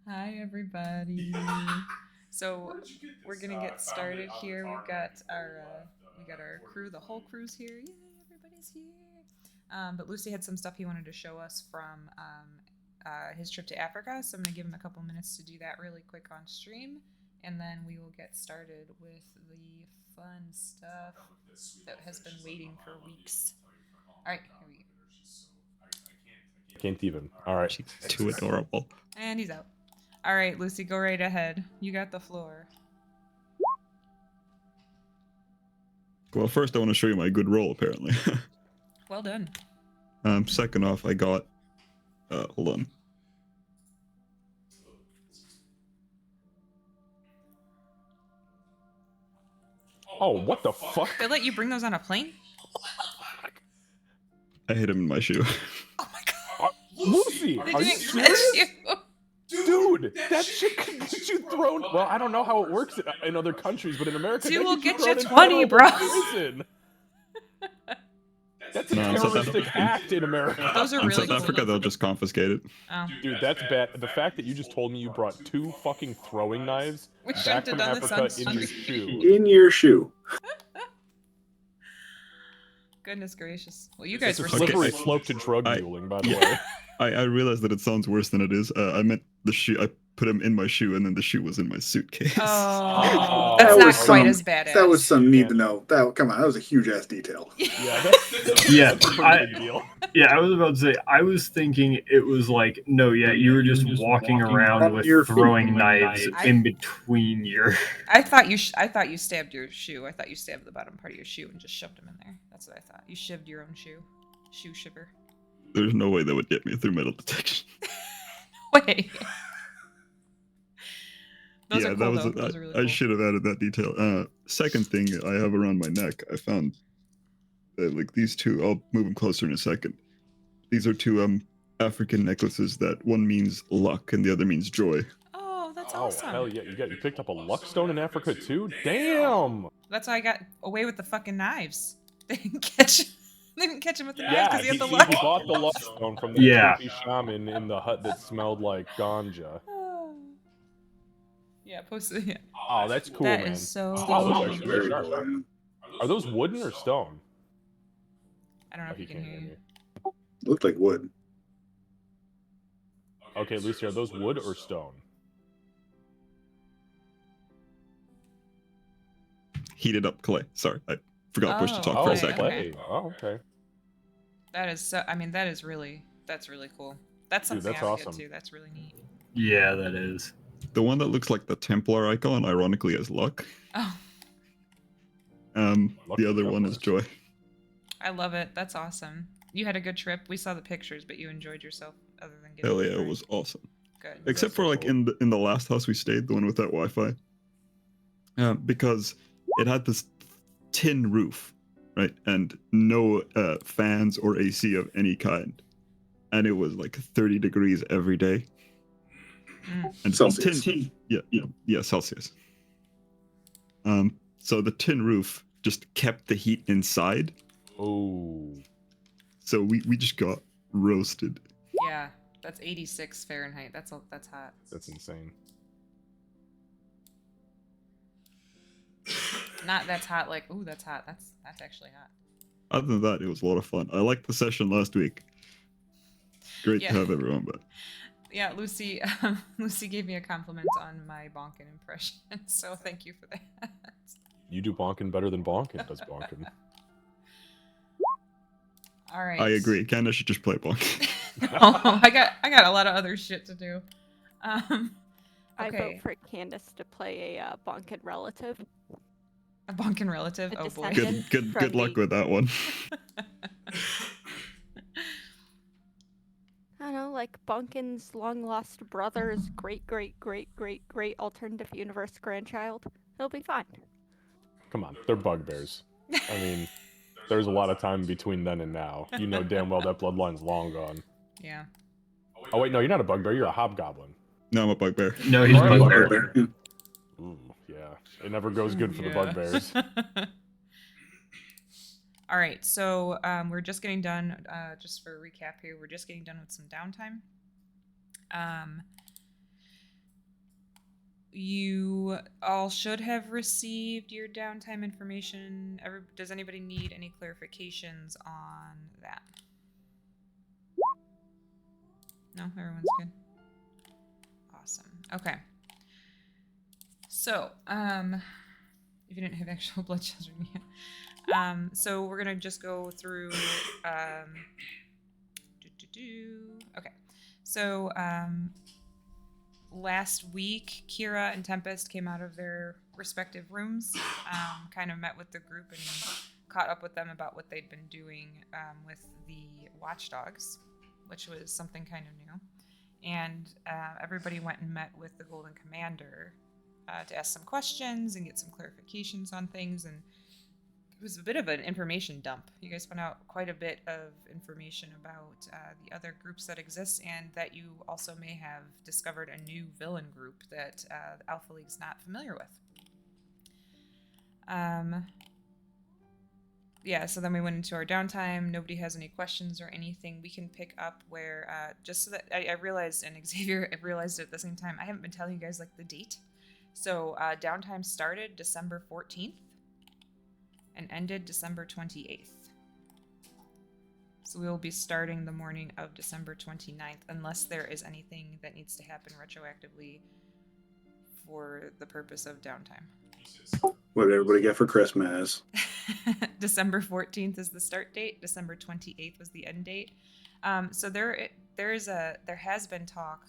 Hi, everybody. So we're gonna get started here. We got our crew. The whole crew's here. Yay! Everybody's here. But Lucy had some stuff he wanted to show us from his trip to Africa. So I'm gonna give him a couple minutes to do that really quick on stream, and then we will get started with the fun stuff that has been waiting for weeks. All right, here we go. Can't even. All right. She's too adorable. And he's out. All right, Lucy, go right ahead. You got the floor. Well, first I want to show you my good roll, apparently. Well done. Second off, I got... hold on. Oh, what the fuck? They let you bring those on a plane? I hit him in my shoe. Oh my god. Lucy, They are you didn't serious? catch you. Dude, that shit could get you thrown. Well, I don't know how it works in other countries, but in America, Dude, they we'll get get you you thrown 20, in bro. prison. That's a No, in South terroristic Africa- act in America. Those are In really South Africa, cool. they'll just confiscate it. Oh. Dude, that's bad. The fact that you just told me you brought 2 fucking throwing knives We back shouldn't have from done this Africa on in your stream. shoe. In your shoe. Goodness gracious. Well, you guys It's were a slippery safe. slope to drug I- dealing, by the yeah. way. I realized that it sounds worse than it is. I meant the shoe. I put him in my shoe, and then the shoe was in my suitcase. Oh, That that's not was quite some- as badass. That was some Yeah. need to know. Come on, that was a huge ass detail. Yeah, that's Yeah, a pretty big deal. Yeah, I was about to say, I was thinking it was like, no, yeah, you were just walking around with your feet. throwing knives I- in between your... I thought you stabbed your shoe. I thought you stabbed the bottom part of your shoe and just shoved them in there. That's what I thought. You shivved your own shoe. Shoe shiver. There's no way that would get me through metal detection. Wait. Those yeah, are cool, that was. though. Those are really I cool. should have added that detail. Second thing I have around my neck, I found like these two. I'll move them closer in a second. These are two African necklaces that one means luck and the other means joy. Oh, that's Oh, awesome. hell yeah. You picked up a luck stone in Africa, too? Damn! That's why I got away with the fucking knives. They didn't catch. They didn't catch him with the knives Yeah, because he had the he luck. bought the luck stone from the Yeah. creepy shaman in the hut that smelled like ganja. Yeah, post it. Yeah. Oh, that's cool, That man. is so. Oh, those are cool. actually Very very sharp. cool. Are those wooden or stone? I don't know Oh, if you he can can't hear hear you. me. Looked like wood. Okay, Lucy, are those wood or stone? Heated up clay. Sorry, I forgot Bush to talk Oh, for a okay, second. clay. Oh, okay. That is so. I mean, that's really cool. That's Dude, something that's I would awesome. get too. That's really neat. Yeah, that is. The one that looks like the Templar icon, ironically, is luck. Oh, Luck The and other one is joy. Templars. I love it. That's awesome. You had a good trip. We saw the pictures, but you enjoyed yourself other than getting. Hell yeah, fried. it was awesome. Good. Except so for like cool. in the last house we stayed, the one with that Wi-Fi, because it had this tin roof, right, and no fans or AC of any kind, and it was like 30 degrees every day. Mm. And Celsius. Yeah, Celsius. So the tin roof just kept the heat inside, Oh. so we just got roasted. Yeah, that's 86 Fahrenheit. That's hot. That's insane. Not that's hot. Like, ooh, that's hot. That's actually hot. Other than that, it was a lot of fun. I liked the session last week. Great Yeah. to have everyone back. Yeah, Lucy. Lucy gave me a compliment on my Bonkin impression, so thank you for that. You do Bonkin better than Bonkin does Bonkin. All right. I agree. Candace should just play Bonk. No, I got a lot of other shit to do. I Okay. vote for Candace to play a Bonkin relative. A Bonkin relative. A Oh boy. descendant. Good luck with that one. I don't know, like Bonkin's long lost brother's great great great great great alternative universe grandchild. It'll be fine. Come on, they're bugbears. I mean, there's a lot of time between then and now. You know damn well that bloodline's long gone. Yeah. Oh wait, no, you're not a bugbear. You're a hobgoblin. No, I'm a bugbear. No, he's Alright, bugbear. Bugbear. Ooh, yeah. It never goes good for the bugbears. All right, so we're just getting done. Just for a recap here, we're just getting done with some downtime. You all should have received your downtime information. Does anybody need any clarifications on that? No, everyone's good. Awesome. Okay. So, if you didn't have actual blood children yet, so we're gonna just go through. Okay. So, last week, Kira and Tempest came out of their respective rooms, kind of met with the group and caught up with them about what they'd been doing with the watchdogs, which was something kind of new. And everybody went and met with the Golden Commander to ask some questions and get some clarifications on things. And it was a bit of an information dump. You guys found out quite a bit of information about the other groups that exist, and that you also may have discovered a new villain group that the Alpha League's not familiar with. Yeah, so then we went into our downtime. Nobody has any questions or anything. We can pick up where, just so that I realized, and Xavier realized it at the same time, I haven't been telling you guys like the date. So downtime started December 14th and ended December 28th. So we will be starting the morning of December 29th, unless there is anything that needs to happen retroactively for the purpose of downtime. What did everybody get for Christmas? December 14th is the start date. December 28th was the end date. So there has been talk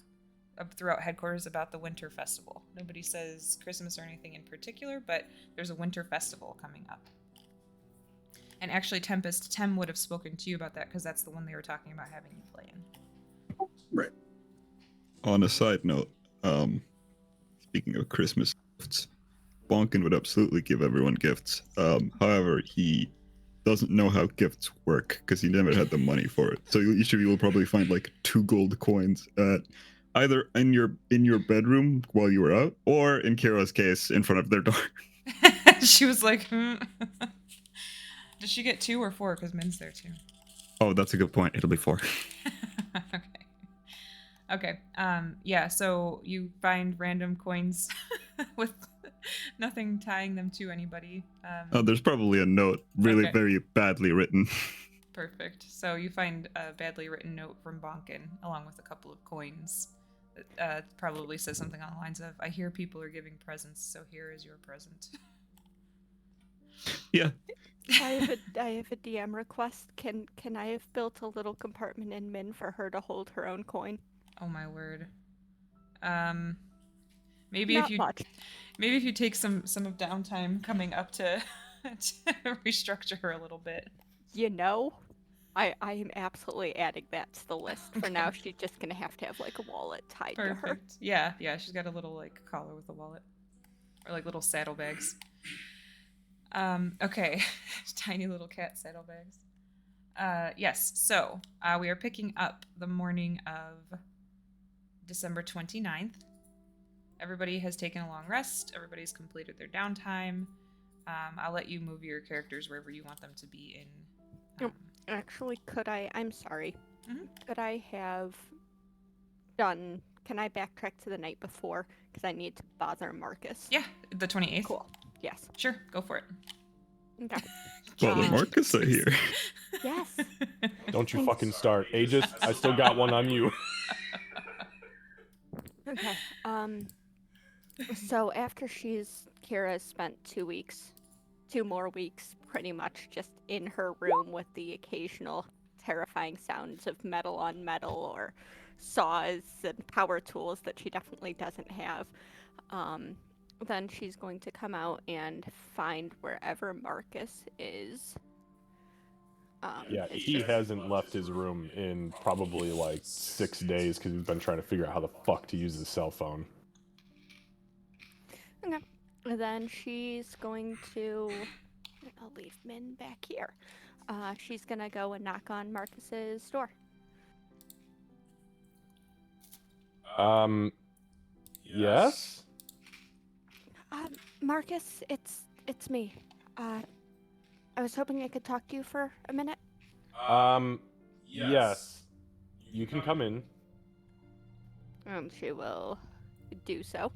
throughout headquarters about the winter festival. Nobody says Christmas or anything in particular, but there's a winter festival coming up. And actually, Tempest, Tem would have spoken to you about that because that's the one they were talking about having you play in. Right. On a side note, speaking of Christmas gifts, Bonkin would absolutely give everyone gifts. However, he doesn't know how gifts work because he never had the money for it. So each of you will probably find like 2 gold coins either in your bedroom while you were out, or in Kira's case, in front of their door. She was like, Does she get 2 or 4? Because Min's there too. Oh, that's a good point. It'll be 4. Okay. Yeah, so you find random coins with nothing tying them to anybody. There's probably a note, really very badly written. Perfect. So you find a badly written note from Bonkin, along with a couple of coins. That probably says something on the lines of, I hear people are giving presents, so here is your present. Yeah. I have a DM request. Can I have built a little compartment in Min for her to hold her own coin? Oh my word. Maybe Not if you much. maybe if you take some of downtime coming up to restructure her a little bit. You know, I am absolutely adding that to the list. For now, she's just gonna have to have like a wallet tied to her. Perfect. Yeah, she's got a little like collar with a wallet, or like little saddlebags. Okay, tiny little cat saddlebags. Yes. So we are picking up the morning of December 29th. Everybody has taken a long rest. Everybody's completed their downtime. I'll let you move your characters wherever you want them to be in. Actually, I'm sorry. Mhm. Could I have done... Can I backtrack to the night before? Because I need to bother Marcus. Yeah, the 28th. Cool. Yes. Sure, go for it. Okay. Well, Marcus are here. Yes. Don't you Thanks. fucking start. Aegis, I still got one on you. Okay. So after Kira spent 2 more weeks, pretty much just in her room with the occasional terrifying sounds of metal on metal or saws and power tools that she definitely doesn't have. Then she's going to come out and find wherever Marcus is. Yeah, he hasn't left his room in probably like 6 days because he's been trying to figure out how the fuck to use his cell phone. Okay. And then she's going to... I'll leave Min back here. She's gonna go and knock on Marcus's door. Yes? Marcus, it's me. I was hoping I could talk to you for a minute. Yes. You can come in. She will do so.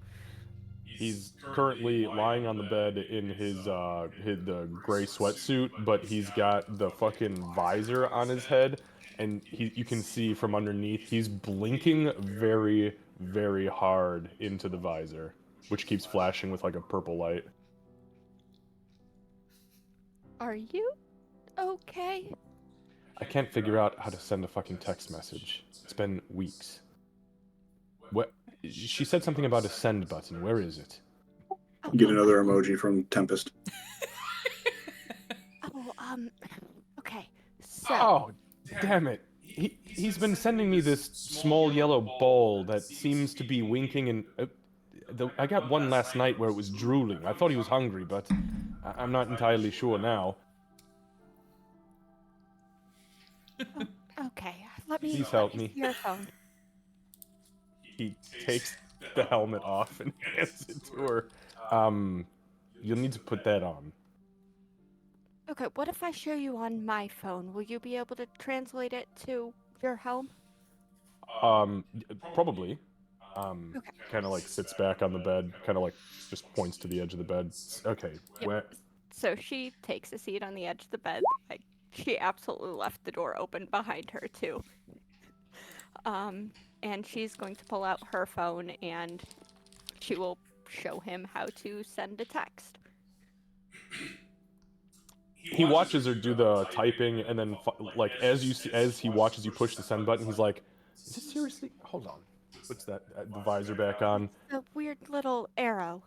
He's currently lying on the bed in his the gray sweatsuit, but he's got the fucking visor on his head, and you can see from underneath he's blinking very, very hard into the visor, which keeps flashing with like a purple light. Are you okay? I can't figure out how to send a fucking text message. It's been weeks. What? She said something about a send button. Where is it? Get another emoji from Tempest. Okay. So. Oh, damn it. He's been sending me this small yellow ball that seems to be winking and... I got one last night where it was drooling. I thought he was hungry, but I'm not entirely sure now. Okay, let me... Please help me. Your phone. He takes the helmet off and hands it to her. You'll need to put that on. Okay, what if I show you on my phone? Will you be able to translate it to your helm? Probably. Okay. Kind of like sits back on the bed, kind of like just points to the edge of the bed. Okay, where? So she takes a seat on the edge of the bed. Like, she absolutely left the door open behind her, too. And she's going to pull out her phone and she will show him how to send a text. He watches her do the typing, and then like as he watches you push the send button, he's like, "Is this seriously? Hold on." Puts that the visor back on. A weird little arrow.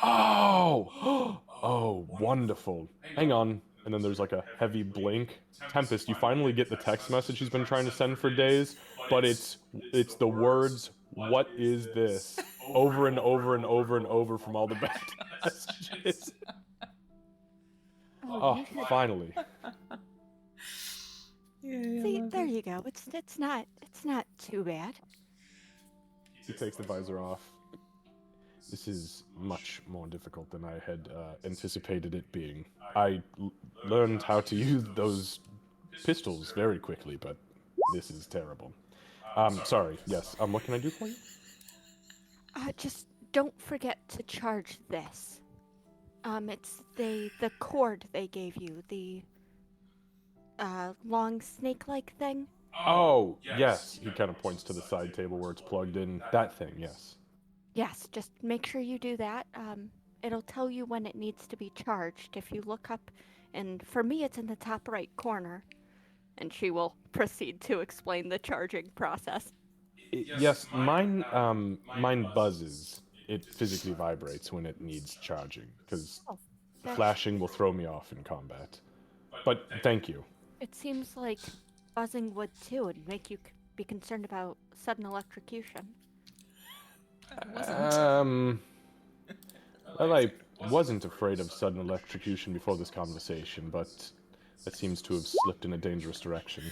Oh, oh, wonderful. Hang on. And then there's like a heavy blink. Tempest, you finally get the text message he's been trying to send for days, but it's the words, "What is this?" over and over and over and over from all the back messages. Oh, finally. Yeah, see, there you go. It's not too bad. He takes the visor off. This is much more difficult than I had anticipated it being. I learned how to use those pistols very quickly, but this is terrible. Sorry, yes. What can I do for you? Just don't forget to charge this. It's the cord they gave you, the long snake-like thing. Oh, yes. He kind of points to the side table where it's plugged in. That thing, yes. Yes, just make sure you do that. It'll tell you when it needs to be charged. If you look up, and for me it's in the top right corner. And she will proceed to explain the charging process. Yes, mine buzzes. It physically vibrates when it needs charging, because flashing will throw me off in combat. But thank you. It seems like buzzing would too, and make you be concerned about sudden electrocution. Well, I wasn't afraid of sudden electrocution before this conversation, but that seems to have slipped in a dangerous direction.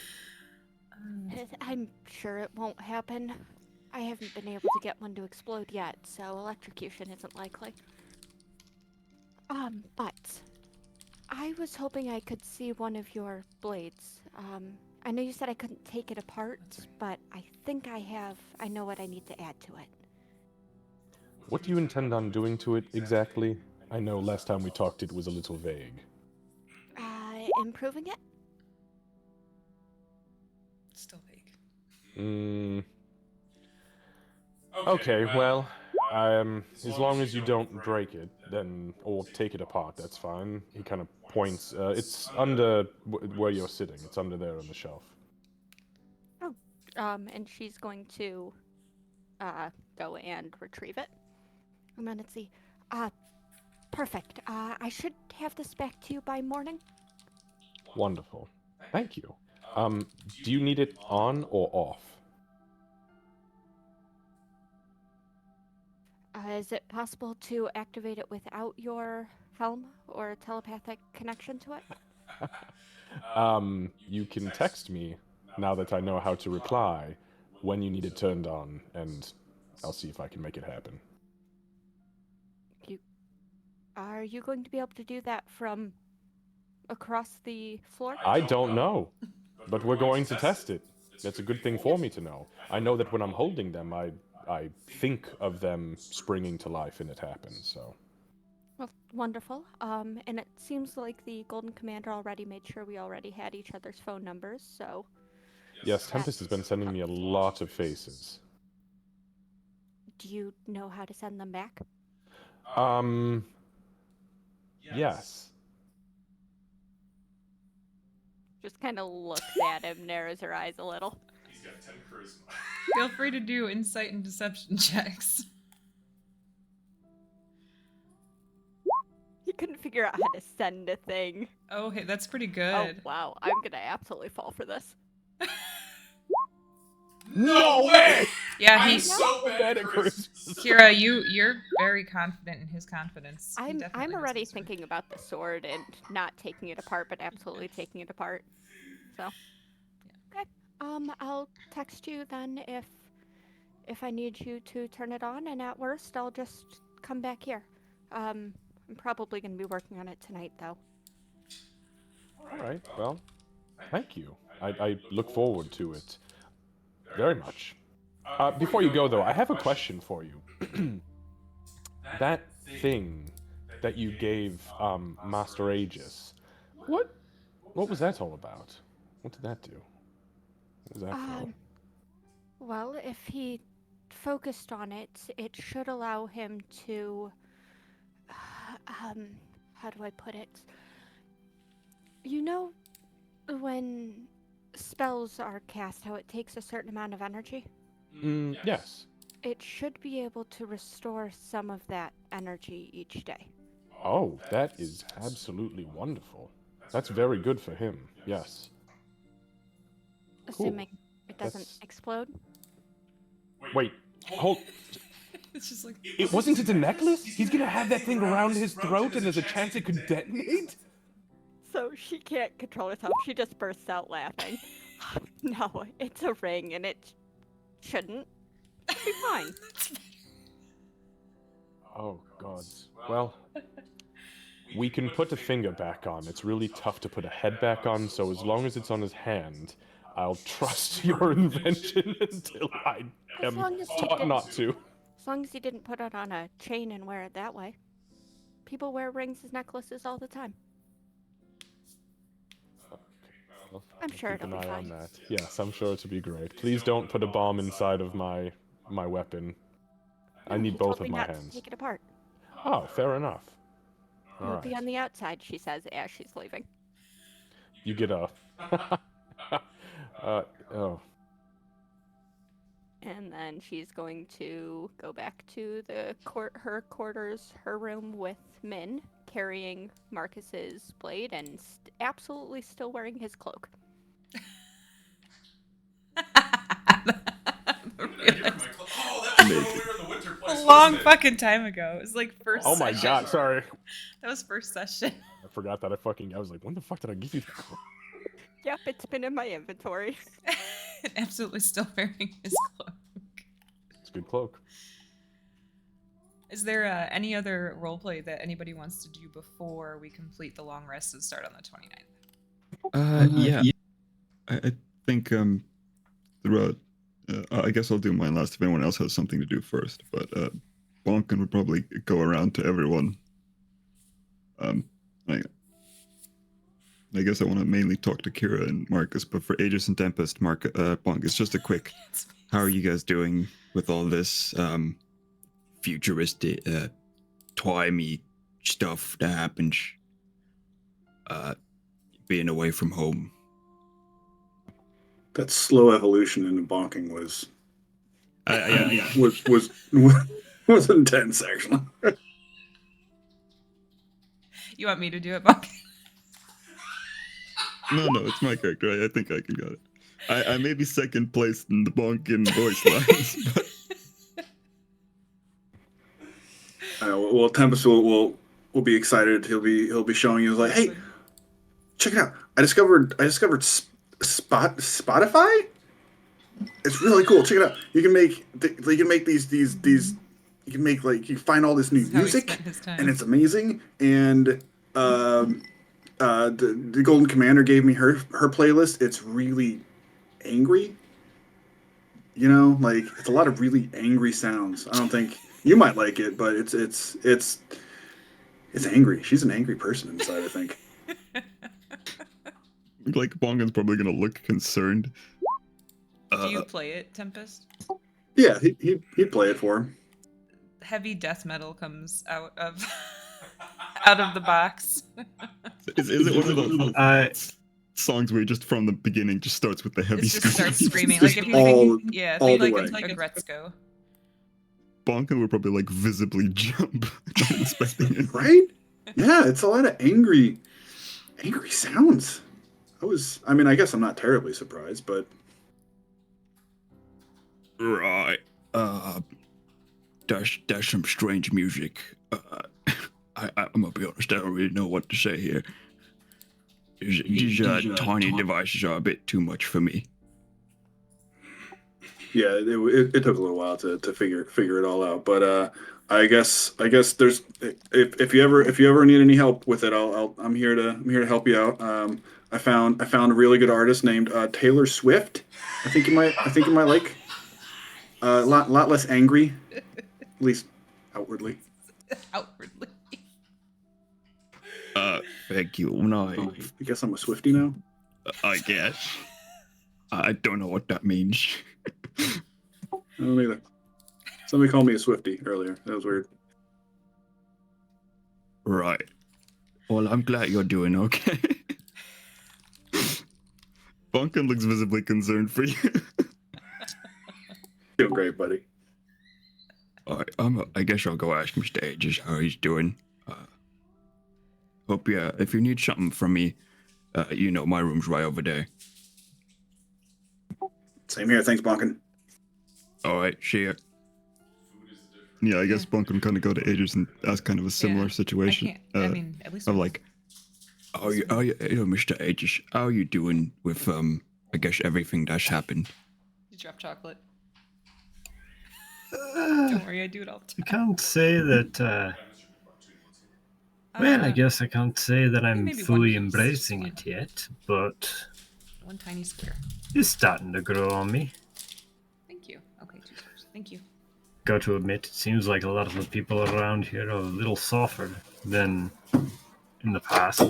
I'm sure it won't happen. I haven't been able to get one to explode yet, so electrocution isn't likely. But I was hoping I could see one of your blades. I know you said I couldn't take it apart, but I think I know what I need to add to it. What do you intend on doing to it exactly? I know last time we talked it was a little vague. Improving it? Still vague. Okay, well, as long as you don't break it, then, or take it apart, that's fine. He kind of points, it's under where you're sitting. It's under there on the shelf. Oh, and she's going to, go and retrieve it. A minute, see. Perfect. I should have this back to you by morning. Wonderful. Thank you. Do you need it on or off? Is it possible to activate it without your helm or telepathic connection to it? You can text me, now that I know how to reply, when you need it turned on, and I'll see if I can make it happen. Are you going to be able to do that from across the floor? I don't know, but we're going to test it. That's a good thing for me to know. I know that when I'm holding them, I I think of them springing to life, and it happens. So. Well, wonderful. And it seems like the Golden Commander already made sure we already had each other's phone numbers, so... Yes, Tempest has been sending me a lot of faces. Do you know how to send them back? Yes. Just kind of looks at him, narrows her eyes a little. He's got 10 charisma. Feel free to do insight and deception checks. He couldn't figure out how to send a thing. Oh, hey, that's pretty Oh, good. wow. I'm gonna absolutely fall for this. No way! Yeah, I'm he's so bad at charisma. Kira. You're very confident in his confidence. He I'm definitely has already the sword. thinking about the sword and not taking it apart, but absolutely taking it apart. So, okay. I'll text you then if I need you to turn it on, and at worst, I'll just come back here. I'm probably gonna be working on it tonight, though. All right. Well, thank you. I look forward to it very much. Before you go, though, I have a question for you. That thing that you gave Master Aegis, what was that all about? What did that do? What was that for? Well, if he focused on it, it should allow him to... how do I put it? You know when spells are cast, how it takes a certain amount of energy? Yes. It should be able to restore some of that energy each day. Oh, that is absolutely wonderful. That's very good for him. Yes. Cool. Assuming it doesn't That's- explode. Wait. Hold. It's just like It wasn't it a necklace? He's gonna have that thing around his throat, and there's a chance it could detonate. So she can't control herself. She just bursts out laughing. No, it's a ring, and it shouldn't. It'll be fine. Oh God. Well, we can put a finger back on. It's really tough to put a head back on. So as long as it's on his hand, I'll trust your invention until I As am long as he taught didn't- not to. As long as he didn't put it on a chain and wear it that way. People wear rings as necklaces all the time. Well, I'm sure keep it'll an be eye on fine. that. Yes, I'm sure it'll be great. Please don't put a bomb inside of my weapon. I No, need he both told of me my not to hands. take it apart. Oh, fair enough. It'll All be right. on the outside, she says as she's leaving. You get a. Oh. And then she's going to go back to her quarters, her room with Min, carrying Marcus's blade and absolutely still wearing his cloak. Oh, that's when we were in the winter place. a long wasn't it? fucking time ago. It was like first. Oh my session. God! Sorry. That was first session. I forgot that I was like, when the fuck did I give you that? Yep, it's been in my inventory. Absolutely still wearing his cloak. It's a good cloak. Is there any other roleplay that anybody wants to do before we complete the long rest and start on the 29th? Yeah. I think throughout. I guess I'll do mine last if anyone else has something to do first. But Bonkin would probably go around to everyone. I guess I want to mainly talk to Kira and Marcus, but for Aegis and Tempest, Bonk, it's just a quick. How are you guys doing with all this futuristic, twimey stuff that happens? Being away from home. That slow evolution into bonking was Yeah. was intense, actually. You want me to do it, Buck? No, it's my character. I think I can get it. I may be second place in the Bonkin voice lines, but Well, Tempest will be excited. He'll be showing you. Like, hey, check it out! I discovered Spotify. It's really cool. Check it out. You can make these. You can make you find all this new This is how he music, spent his time. and it's amazing. And the Golden Commander gave me her playlist. It's really angry. You know, like it's a lot of really angry sounds. I don't think you might like it, but it's angry. She's an angry person inside, I think. Like Bongan's probably gonna look concerned. Do you play it, Tempest? Yeah, he'd play it for him. Heavy death metal comes out of out of the box. Is it one of those songs where just from the beginning just starts with the heavy It just starts screaming? screaming. Like if you think, yeah, all think the like way. a Gretzko. Bonkan would probably like visibly jump, not expecting it. Right? Yeah, it's a lot of angry sounds. I mean, I guess I'm not terribly surprised, but Right. That's some strange music. I'm gonna be honest, I don't really know what to say here. These tiny devices are a bit too much for me. yeah, it took a little while to figure it all out. But I guess there's if you ever need any help with it, I'm here to help you out. I found a really good artist named Taylor Swift. I think you might like. A lot less angry, at least outwardly. Outwardly. Thank you. No, I guess I'm a Swiftie now. I guess. I don't know what that means. I don't either. Somebody called me a Swiftie earlier. That was weird. Right. Well, I'm glad you're doing okay. Bunkin looks visibly concerned for you. Doing great, buddy. Alright, I guess I'll go ask Mr. Aegis how he's doing. Hope if you need something from me, you know my room's right over there. Same here. Thanks, Bonkin. Alright, see ya. Yeah, I guess Bonkin kind of go to Aegis and ask kind of a similar situation. I mean, at least of like, you know, Mr. Aegis, how are you doing with I guess everything that's happened? You drop chocolate. Don't worry, I do it all the I time. can't say that. Well, I guess I can't say that I'm maybe fully one piece, embracing just it yet, but one tiny square. it's starting to grow on me. Thank you. Okay, 2 squares. Thank you. Got to admit, it seems like a lot of the people around here are a little softer than in the past.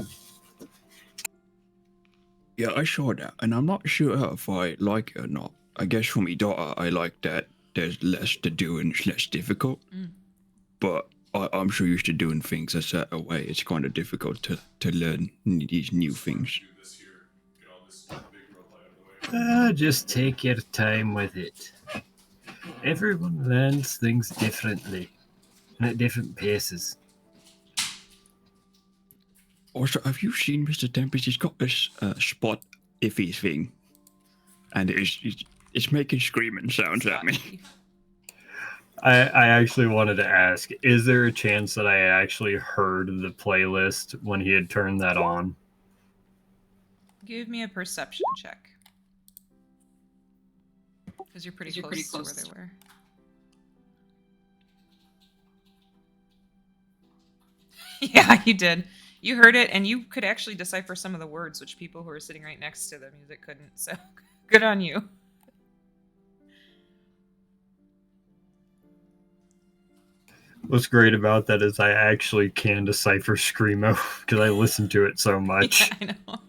Yeah, I saw that, and I'm not sure if I like it or not. I guess for my daughter, I like that there's less to do and it's less difficult. But I'm so used to doing things a certain way, it's kind of difficult to learn these new things. Just take your time with it. Everyone learns things differently and at different paces. Also, have you seen Mr. Tempest? He's got this spot iffy thing, and it's making screaming sounds at me. I actually wanted to ask, is there a chance that I actually heard the playlist when he had turned that on? Give me a perception check. Because you're pretty close to where they were. Yeah, you did. You heard it, and you could actually decipher some of the words, which people who were sitting right next to the music couldn't. So, good on you. What's great about that is I actually can decipher Screamo because I listen to it so much. Yeah, I know.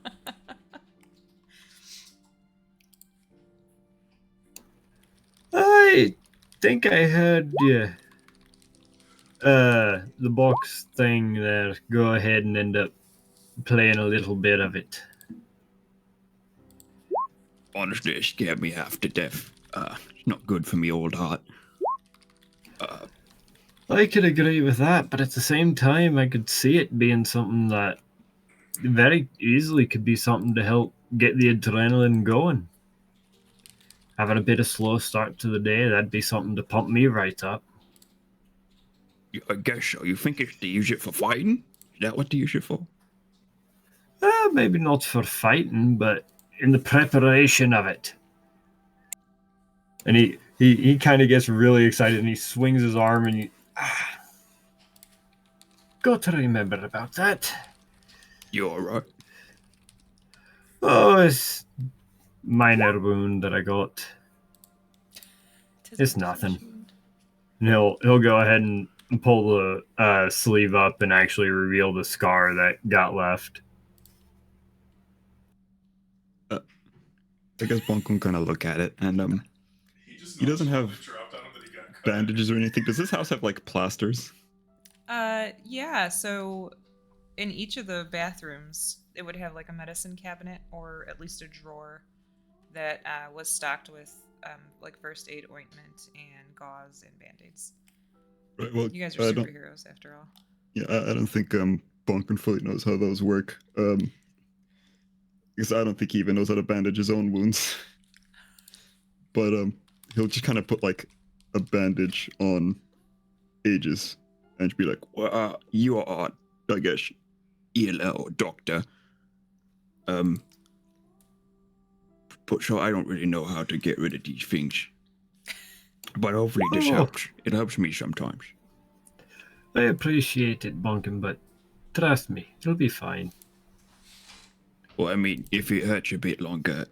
I think I heard the box thing there. Go ahead and end up playing a little bit of it. Honestly, it scared me half to death. It's not good for me old heart. I could agree with that, but at the same time, I could see it being something that very easily could be something to help get the adrenaline going. Having a bit of slow start to the day, that'd be something to pump me right up. I guess so. You think it's to use it for fighting? Is that what to use it for? Maybe not for fighting, but in the preparation of it. And he kind of gets really excited and he swings his arm and got to remember about that. You alright? Oh, it's minor wound that I got. It's nothing. And he'll go ahead and pull the sleeve up and actually reveal the scar that got left. I guess Bonk can kind of look at it, and he doesn't have bandages or anything. Does this house have like plasters? Yeah, so in each of the bathrooms, it would have like a medicine cabinet or at least a drawer that was stocked with like first aid ointment and gauze and band-aids. Right. Well, You guys are superheroes after all. Yeah, I don't think Bonkin fully knows how those work. Because I don't think he even knows how to bandage his own wounds. But he'll just kind of put like a bandage on Aegis and be like, "Well, you are, I guess, ELO doctor. But so I don't really know how to get rid of these things. But hopefully this helps. It helps me sometimes." I appreciate it, Bonkin, but trust me, it'll be fine. Well, I mean, if it hurts a bit longer,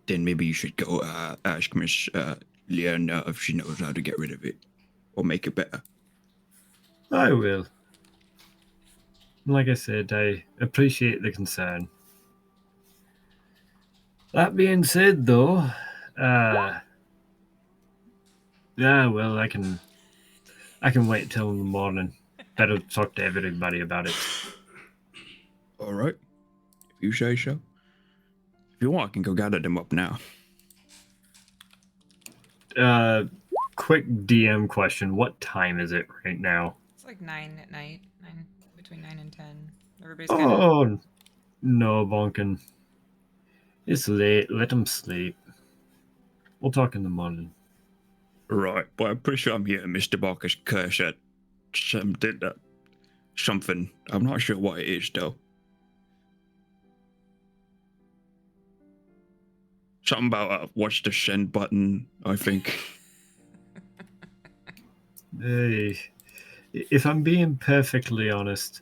then maybe you should go ask Miss Leona if she knows how to get rid of it or make it better. I will. Like I said, I appreciate the concern. That being said, though, yeah, well, I can wait till in the morning. Better talk to everybody about it. All right, if you say so. If you want, I can go gather them up now. Quick DM question. What time is it right now? It's like 9 at night. Between 9 and 10. Everybody's kind of... Oh, no, Bonkin. It's late. Let them sleep. We'll talk in the morning. Right, but I'm pretty sure I'm hearing Mr. Barker's curse at something. I'm not sure what it is, though. Something about watch the send button, I think. Hey, if I'm being perfectly honest,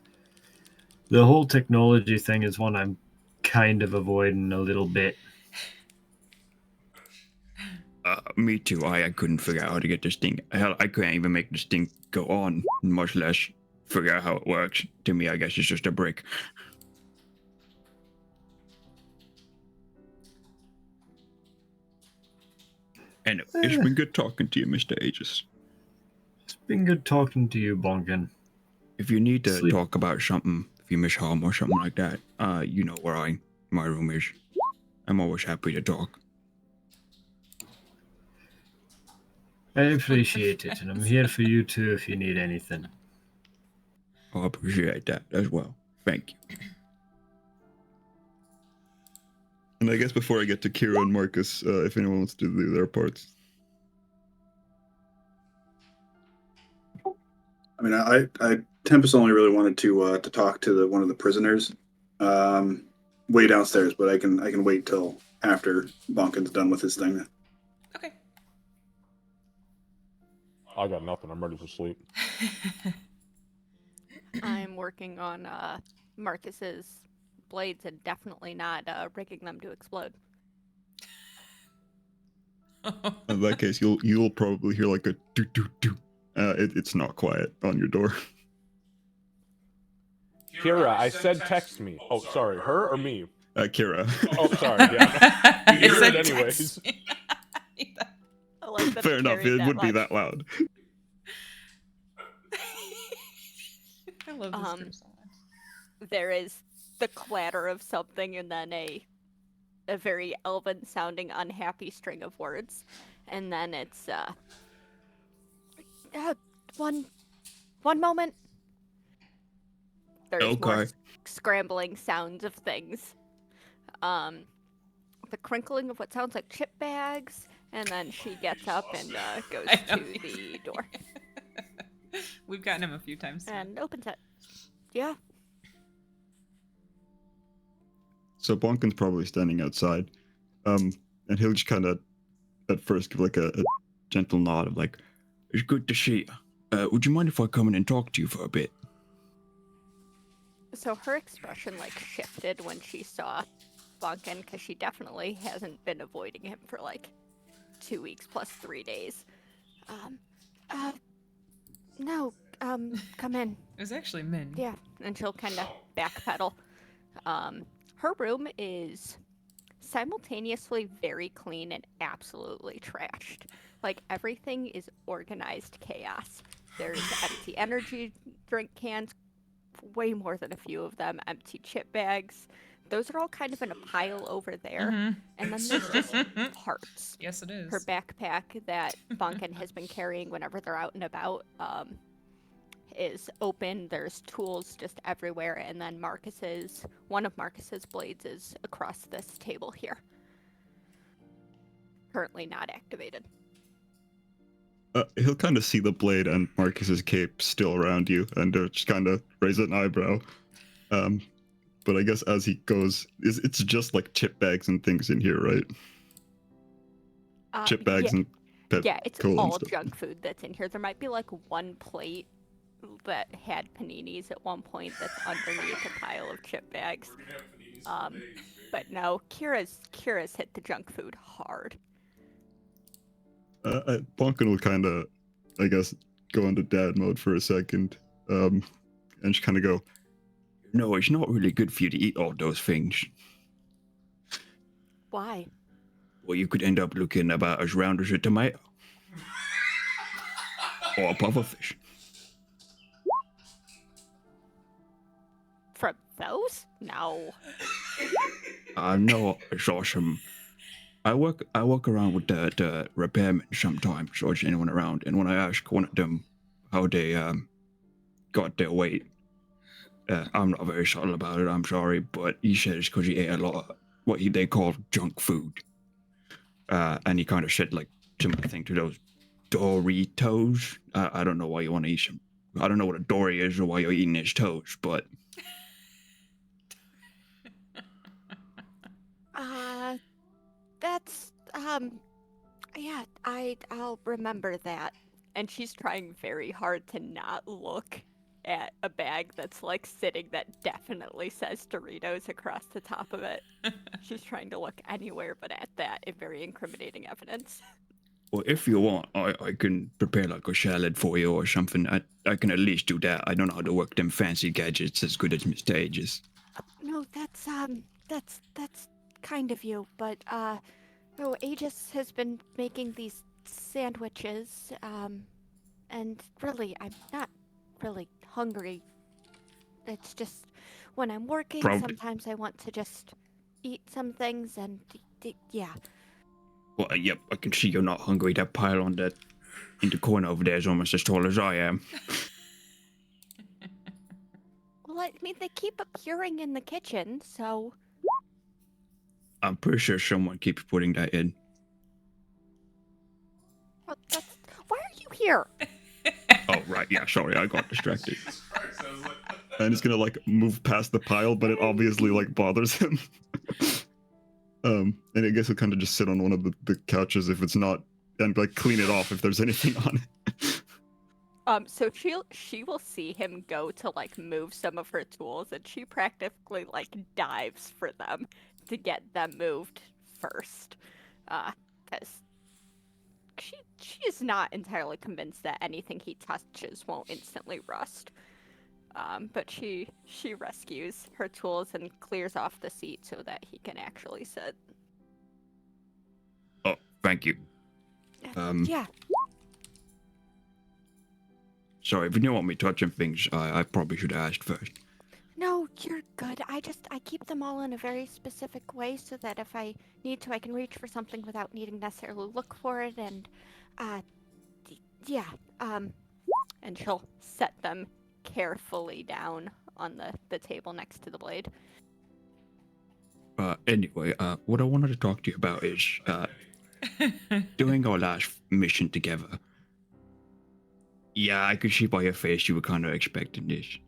the whole technology thing is one I'm kind of avoiding a little bit. Me too. I couldn't figure out how to get this thing. Hell, I couldn't even make this thing go on, much less figure out how it works. To me, I guess it's just a brick. And it's been good talking to you, Mr. Aegis. It's been good talking to you, Bonkin. If you need to talk about something, if you miss home or something like that, you know where my room is. I'm always happy to talk. I appreciate it, and I'm here for you too if you need anything. I appreciate that as well. Thank you. And I guess before I get to Kira and Marcus, if anyone wants to do their parts. I mean, I Tempest only really wanted to talk to one of the prisoners, way downstairs, but I can wait till after Bonkin's done with his thing. Okay. I got nothing. I'm ready for sleep. I'm working on Marcus's blades and definitely not rigging them to explode. In that case, you'll probably hear like a doo doo doo. It's not quiet on your door. Kira, I said text me. Oh, sorry, her or me? Kira. Oh, sorry. Yeah. You heard it anyways. I like that Fair it enough. carried It that would be much. that loud. I love this game so much. There is the clatter of something and then a very elven sounding unhappy string of words, and then it's one moment. There's more scrambling sounds of things, the crinkling of what sounds like chip bags, and then she gets up and goes to the door. We've gotten him a few times and opens it. Yeah. So Bonkin's probably standing outside, and he'll just kind of, at first, give like a gentle nod of like, "It's good to see you. Would you mind if I come in and talk to you for a bit?" So her expression like shifted when she saw Bonkin, because she definitely hasn't been avoiding him for like 2 weeks plus 3 days. No, come in. It was actually Min. Yeah, and she'll kind of backpedal. Her room is simultaneously very clean and absolutely trashed. Like, everything is organized chaos. There's empty energy drink cans, way more than a few of them, empty chip bags. Those are all kind of in a pile over there. Mhm. And then there's just parts. Yes, it is. Her backpack that Bunkin has been carrying whenever they're out and about is open. There's tools just everywhere, and then one of Marcus's blades is across this table here. Currently not activated. He'll kind of see the blade and Marcus's cape still around you, and just kind of raise an eyebrow. But I guess as he goes, it's just like chip bags and things in here, right? Chip bags and yeah, it's cola and all stuff. junk food that's in here. There might be like one plate that had paninis at one point that's underneath a pile of chip bags. We're gonna have paninis for days, baby. But no, Kira's hit the junk food hard. Bonkin will kind of, I guess, go into dad mode for a second, and just kind of go, "No, it's not really good for you to eat all those things. Why? Well, you could end up looking about as round as a tomato. Or a pufferfish." From those? No. I know, it's awesome. I work around with the repairmen sometimes, or just anyone around, and when I ask one of them how they got their weight, I'm not very subtle about it, I'm sorry, but he said it's because he ate a lot of what they call junk food. And he kind of said like similar thing to those Doritos. I don't know why you want to eat some. I don't know what a Dory is or why you're eating his toes, but That's yeah, I'll remember that. And she's trying very hard to not look at a bag that's like sitting that definitely says Doritos across the top of it. She's trying to look anywhere but at that in very incriminating evidence. well, if you want, I can prepare like a salad for you or something. I can at least do that. I don't know how to work them fancy gadgets as good as Mr. Aegis. No, that's kind of you, but no, Aegis has been making these sandwiches, and really, I'm not really hungry. It's just when I'm working, sometimes I want to just eat some things, and yeah. Well, yep, I can see you're not hungry. That pile in the corner over there is almost as tall as I am. Well, I mean, they keep appearing in the kitchen, so... I'm pretty sure someone keeps putting that in. Well, why are you here? Oh, right, yeah, sorry, I got distracted. Jesus Christ, I was like... And he's gonna like move past the pile, but it obviously like bothers him. And I guess he'll kind of just sit on one of the couches if it's not, and like clean it off if there's anything on it. So she will see him go to like move some of her tools, and she practically like dives for them to get them moved first, because she is not entirely convinced that anything he touches won't instantly rust. But she rescues her tools and clears off the seat so that he can actually sit. Oh, thank you. Yeah. Sorry, if you don't want me touching things, I probably should have asked first. No, you're good. I keep them all in a very specific way so that if I need to, I can reach for something without needing necessarily look for it, and, yeah, and she'll set them carefully down on the table next to the blade. Anyway, what I wanted to talk to you about is, doing our last mission together. Yeah, I could see by your face you were kind of expecting this.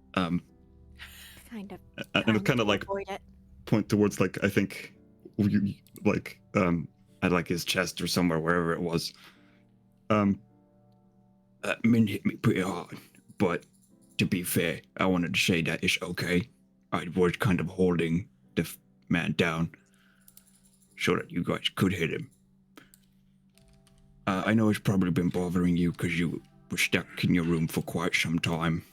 Kind of. And it'll kind of like avoid it. point towards like, I think, like, at like his chest or somewhere, wherever it was. Min hit me pretty hard, but to be fair, I wanted to say that it's okay. I was kind of holding the man down so that you guys could hit him. I know it's probably been bothering you because you were stuck in your room for quite some time.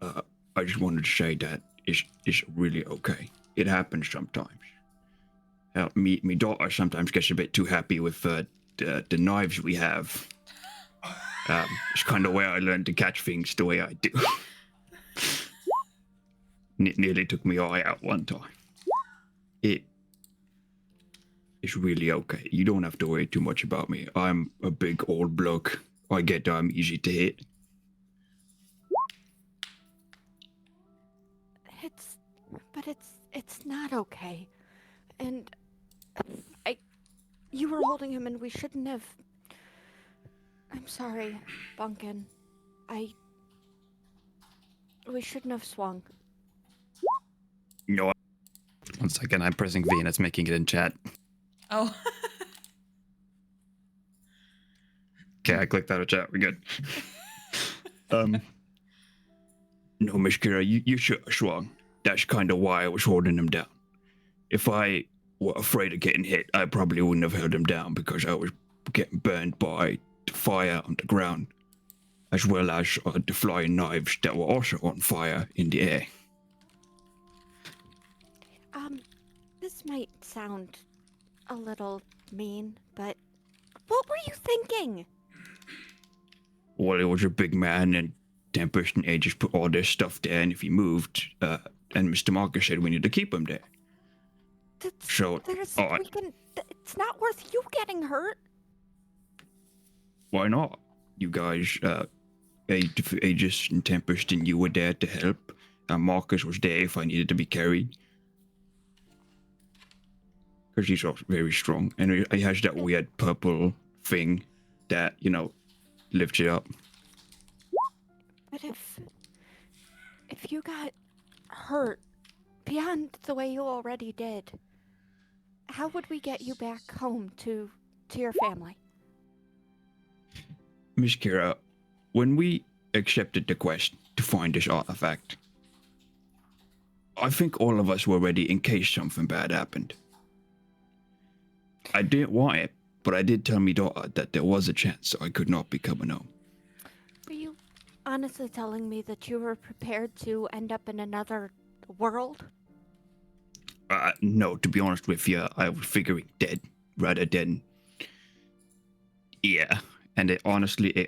I just wanted to say that it's really okay. It happens sometimes. Me daughter sometimes gets a bit too happy with the knives we have. It's kind of where I learned to catch things the way I do. Nearly took me eye out one time. It's really okay. You don't have to worry too much about me. I'm a big old bloke. I get I'm easy to hit. It's not okay. And you were holding him and we shouldn't have. I'm sorry, Bunkin. We shouldn't have swung. No. 1 second, I'm pressing V and it's making it in chat. Oh. Okay, I clicked out of chat. We're good. No, Miss Kira, you should have swung. That's kind of why I was holding him down. If I were afraid of getting hit, I probably wouldn't have held him down because I was getting burned by the fire on the ground, as well as the flying knives that were also on fire in the air. This might sound a little mean, but what were you thinking? Well, it was a big man, and Tempest and A just put all this stuff there, and if he moved, and Mr. Marcus said we need to keep him there. It's not worth you getting hurt. Why not? You guys, Aegis and Tempest and you were there to help. Marcus was there if I needed to be carried. Because he's also very strong. And he has that weird purple thing that, lifts you up. But if you got hurt beyond the way you already did, how would we get you back home to your family? Miss Kira, when we accepted the quest to find this artifact, I think all of us were ready in case something bad happened. I didn't want it, but I did tell me daughter that there was a chance I could not be coming home. Were you honestly telling me that you were prepared to end up in another world? No, to be honest with you, I was figuring dead rather than... Yeah, and it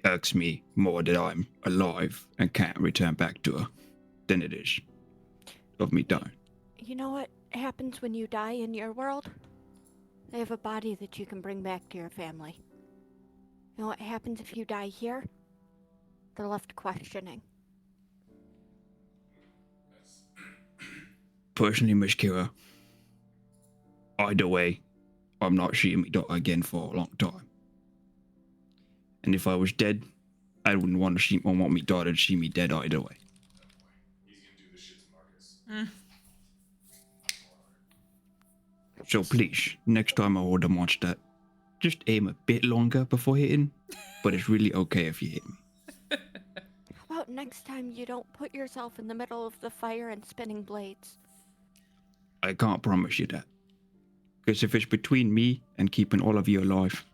irks me more that I'm alive and can't return back to her than it is of me dying. You know what happens when you die in your world? They have a body that you can bring back to your family. You know what happens if you die here? They're left questioning. Personally, Miss Kira, either way, I'm not seeing me daughter again for a long time. And if I was dead, I wouldn't want me daughter to see me dead either way. He's gonna do this shit to Marcus. So please, next time I hold a monster, just aim a bit longer before hitting, but it's really okay if you hit me. How about next time you don't put yourself in the middle of the fire and spinning blades? I can't promise you that. Because if it's between me and keeping all of you alive,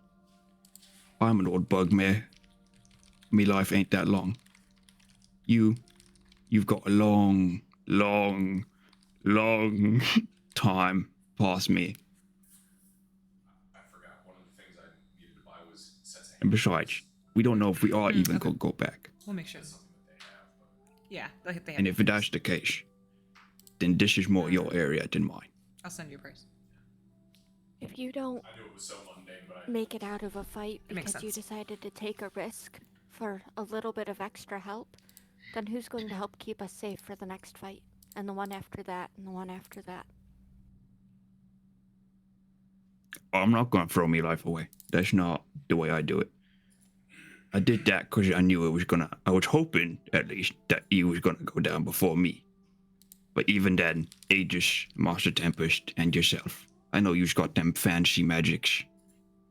I'm an old bugmare. Me life ain't that long. You've got a long time past me. I forgot one of the things I needed to buy was sets of And besides, we don't know if we are even okay. gonna go back. We'll make sure. something that they have, but Yeah, they have. And if that's the case, then this is more your area than mine. I'll send you a price. If you don't I knew it was so mundane, but I make it out of a fight It makes because you sense. decided to take a risk for a little bit of extra help, then who's going to help keep us safe for the next fight? And the one after that, and the one after that. I'm not gonna throw me life away. That's not the way I do it. I did that because I knew I was hoping at least that he was gonna go down before me. But even then, Aegis, Master Tempest, and yourself, I know you've got them fancy magics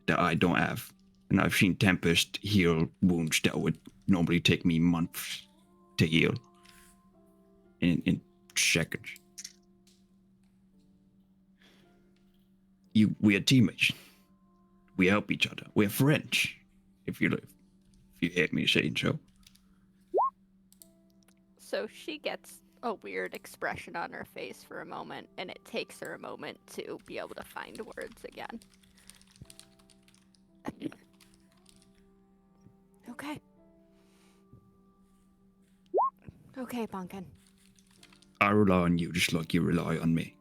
that I don't have. And I've seen Tempest heal wounds that would normally take me months to heal in seconds. We are teammates. We help each other. We're friends. If you hate me saying so. So she gets a weird expression on her face for a moment, and it takes her a moment to be able to find words again. Okay. Okay, Bunkin. I rely on you just like you rely on me.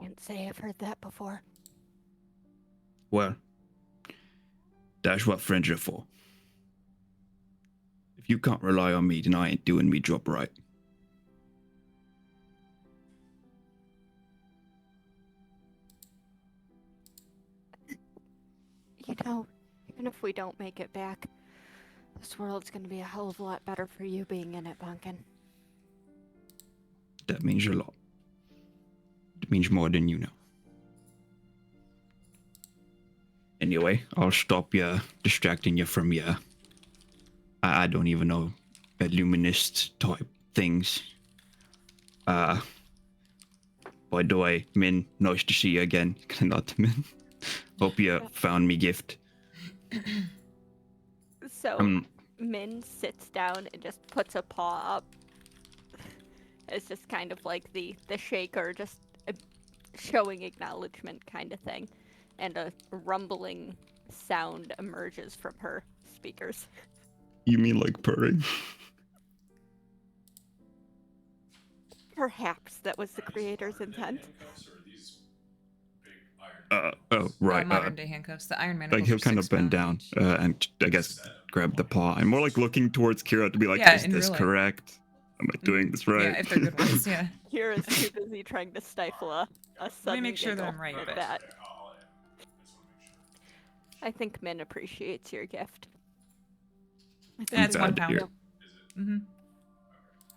Can't say I've heard that before. Well, that's what friends are for. If you can't rely on me, then I ain't doing me job right. You know, even if we don't make it back, this world's gonna be a hell of a lot better for you being in it, Bunkin. That means a lot. It means more than you know. Anyway, I'll stop you distracting you from your, I don't even know, illuminist type things. By the way, Min, nice to see you again. Not Min. Hope you found me gift. So Min sits down and just puts a paw up. It's just kind of like the shaker, just showing acknowledgement kind of thing. And a rumbling sound emerges from her speakers. You mean like purring? Perhaps that was the creator's intent. Handcuffs or these big iron Right. Modern day handcuffs. The iron manacles Like he'll are kind of 6 bend pounds down each. and I guess grab the paw. I'm more like looking towards Kira to be like, Yeah, is in this real life. correct? Am I doing this right? Yeah, if they're good ones, yeah. Kira's too busy trying to stifle a sudden make sure that giggle I'm right, at but- that. Okay, I'll add. I just want to make sure. I think Min appreciates your gift. That's glad 1 to pound. hear. Is it? Mm-hmm.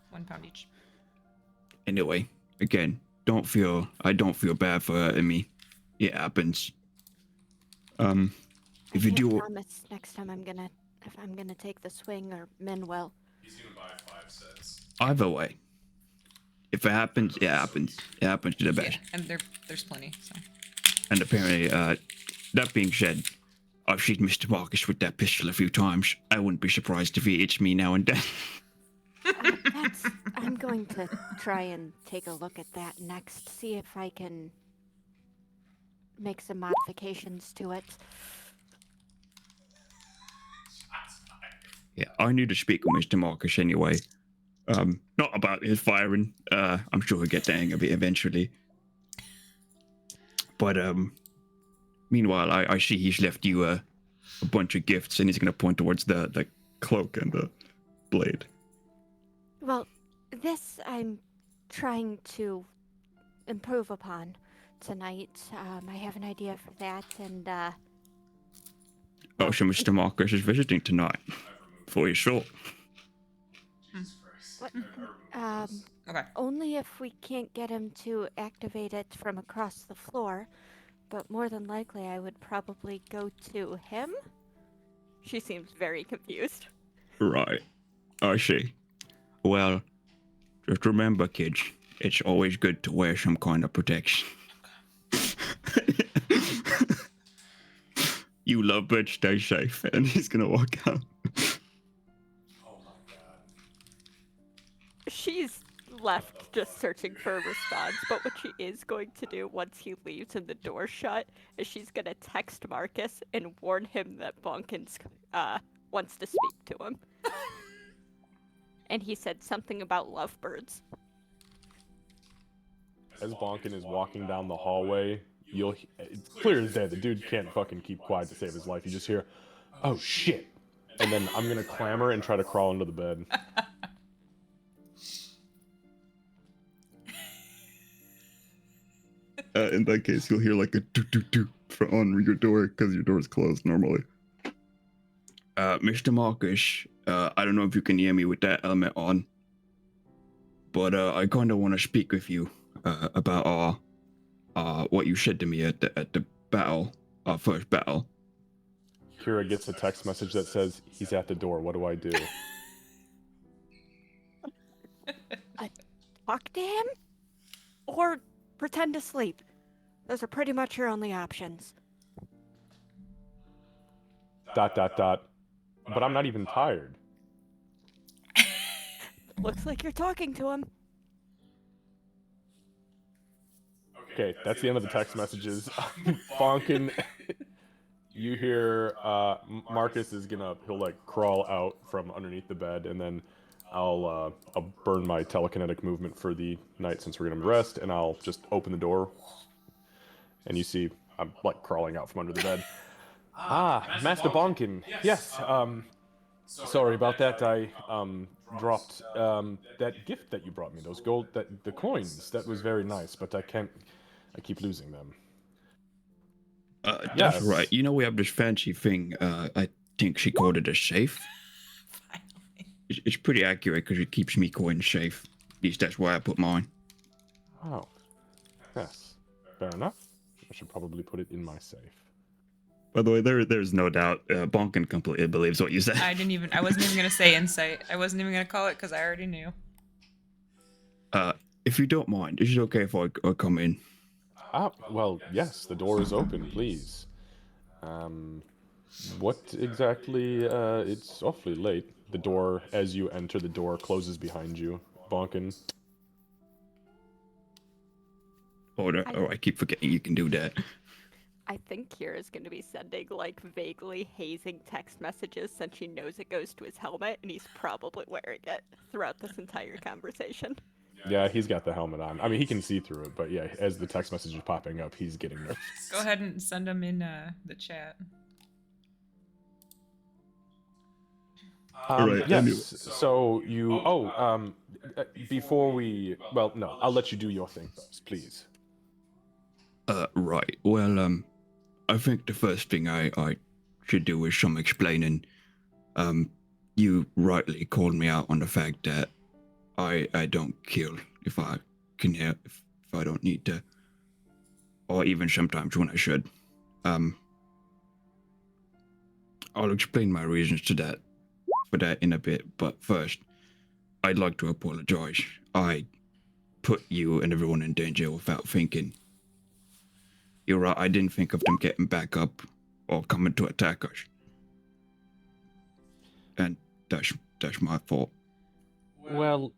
1 pound each. Anyway, again, I don't feel bad for hurting me. It happens. If you I do, can't promise next time if I'm gonna take the swing or Min will. He's gonna buy 5 sets. either way, if it happens, it happens. It happens to the best. Yeah, and there's plenty. So. And apparently, that being said, I've seen Mr. Marcus with that pistol a few times. I wouldn't be surprised if he hits me now and then. I'm going to try and take a look at that next. See if I can make some modifications to it. Yeah, I need to speak with Mr. Marcus anyway. Not about his firing. I'm sure he'll get the hang of it eventually. But meanwhile, I see he's left you a bunch of gifts, and he's gonna point towards the cloak and the blade. Well, this I'm trying to improve upon tonight. I have an idea for that, and Oh, so Mr. Marcus is visiting tonight for your soul. Jesus Christ. What? I removed this. Okay. only if we can't get him to activate it from across the floor. But more than likely, I would probably go to him. She seems very confused. Right. I see. Well, just remember, kids, it's always good to wear some kind of protection. You lovebird, stay safe. And he's gonna walk out. Oh my god. She's left just searching for a response, but what she is going to do once he leaves and the door's shut is she's gonna text Marcus and warn him that Bonkins wants to speak to him. And he said something about lovebirds. As Bonkin is walking down the hallway, it's clear as day the dude can't fucking keep quiet to save his life. You just hear, "Oh shit," and then I'm gonna clamor and try to crawl into the bed. In that case, you'll hear like a do on your door because your door is closed normally. Mr. Marcus, I don't know if you can hear me with that element on, but I kind of want to speak with you about what you said to me at the battle, our first battle. Kira gets a text message that says, "He's at the door. What do I do?" Talk to him? Or pretend to sleep. Those are pretty much your only options. ... But I'm not even tired. Looks like you're talking to him. Okay, that's the end of the text messages. Bonkin, you hear Marcus is he'll like crawl out from underneath the bed, and then I'll burn my telekinetic movement for the night since we're gonna rest, and I'll just open the door, and you see I'm like crawling out from under the bed. Master Bonkin. Yes. Sorry about that. I dropped that gift that you brought me. Those the coins. That was very nice, but I keep losing them. That's Yes. right. You know, we have this fancy thing. I think she called it a safe. It's pretty accurate because it keeps me coins safe. At least that's why I put mine. Oh. Yes. Fair enough. I should probably put it in my safe. By the way, there's no doubt Bonkin completely believes what you said. I wasn't even gonna say insight. I wasn't even gonna call it because I already knew. If you don't mind, is it okay if I come in? Well, yes, the door is open, please. What exactly, it's awfully late. The door, as you enter, the door closes behind you, Bonkin. Oh, I keep forgetting you can do that. I think Kira's going to be sending, like, vaguely hazing text messages since she knows it goes to his helmet, and he's probably wearing it throughout this entire conversation. Yeah, he's got the helmet on. I mean, he can see through it, but yeah, as the text message is popping up, he's getting nervous. Go ahead and send them in the chat. Right, Yes. anyway. So you. Before we. Well, no. I'll let you do your thing first, please. Right. Well, I think the first thing I should do is some explaining. You rightly called me out on the fact that I don't kill if I can help, if I don't need to, or even sometimes when I should. I'll explain my reasons for that in a bit, but first, I'd like to apologize. I put you and everyone in danger without thinking. You're right, I didn't think of them getting back up or coming to attack us. And that's my fault. Well,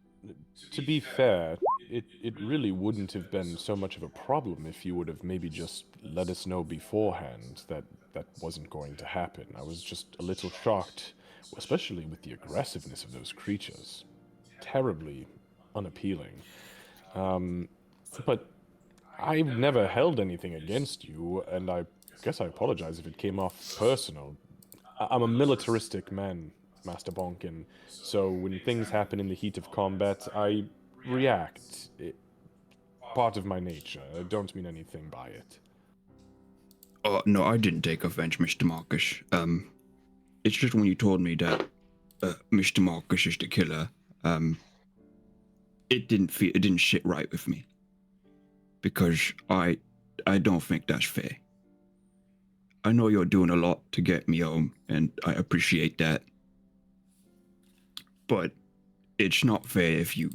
to be fair, it really wouldn't have been so much of a problem if you would have maybe just let us know beforehand that wasn't going to happen. I was just a little shocked, especially with the aggressiveness of those creatures. Terribly unappealing. But I've never held anything against you, and I guess I apologize if it came off personal. I'm a militaristic man, Master Bonkin, so when things happen in the heat of combat, I react. Part of my nature. I don't mean anything by it. Oh, no, I didn't take offense, Mr. Marcus. It's just when you told me that Mr. Marcus is the killer, it didn't sit right with me. Because I don't think that's fair. I know you're doing a lot to get me home, and I appreciate that. But it's not fair if you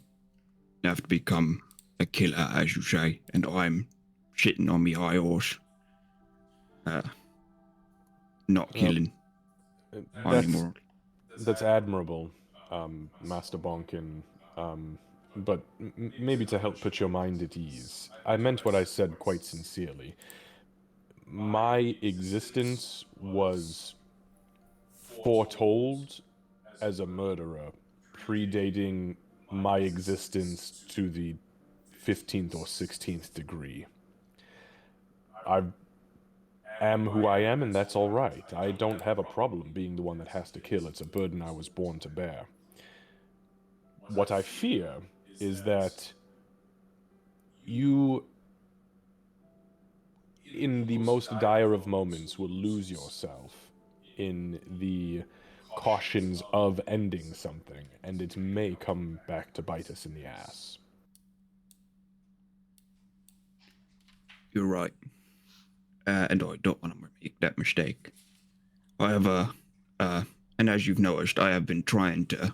have to become a killer, as you say, and I'm shitting on me high horse. Not killing anymore. That's admirable, Master Bonkin. But maybe to help put your mind at ease, I meant what I said quite sincerely. My existence was foretold as a murderer, predating my existence to the 15th or 16th degree. I am who I am, and that's all right. I don't have a problem being the one that has to kill. It's a burden I was born to bear. What I fear is that you, in the most dire of moments, will lose yourself in the cautions of ending something, and it may come back to bite us in the ass. You're right. And I don't want to make that mistake. However, and as you've noticed, I have been trying to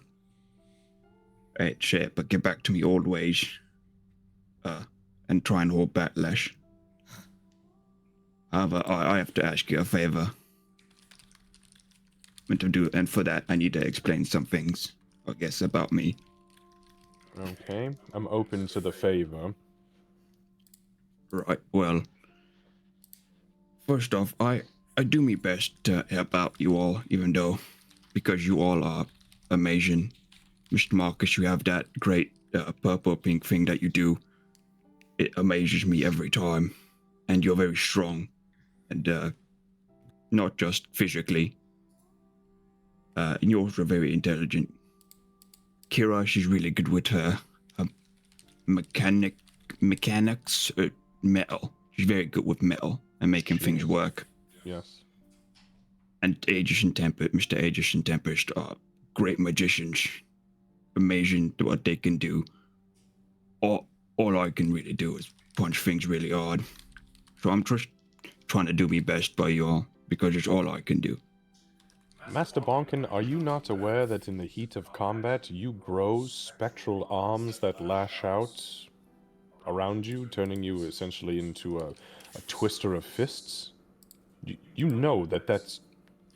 get back to me old ways. and try and hold back less. However, I have to ask you a favor. And for that, I need to explain some things, I guess, about me. Okay, I'm open to the favor. Right, well, first off, I do my best to help out you all, even though, because you all are amazing. Mr. Marcus, you have that great purple pink thing that you do. It amazes me every time. And you're very strong. And not just physically. And you're also very intelligent. Kira, she's really good with her mechanics, metal. She's very good with metal and making things work. Yes. And Mr. Aegis and Tempest are great magicians. Amazing what they can do. All I can really do is punch things really hard. So I'm just trying to do my best by you all, because it's all I can do. Master Bonkin, are you not aware that in the heat of combat, you grow spectral arms that lash out around you, turning you essentially into a twister of fists? You know that that's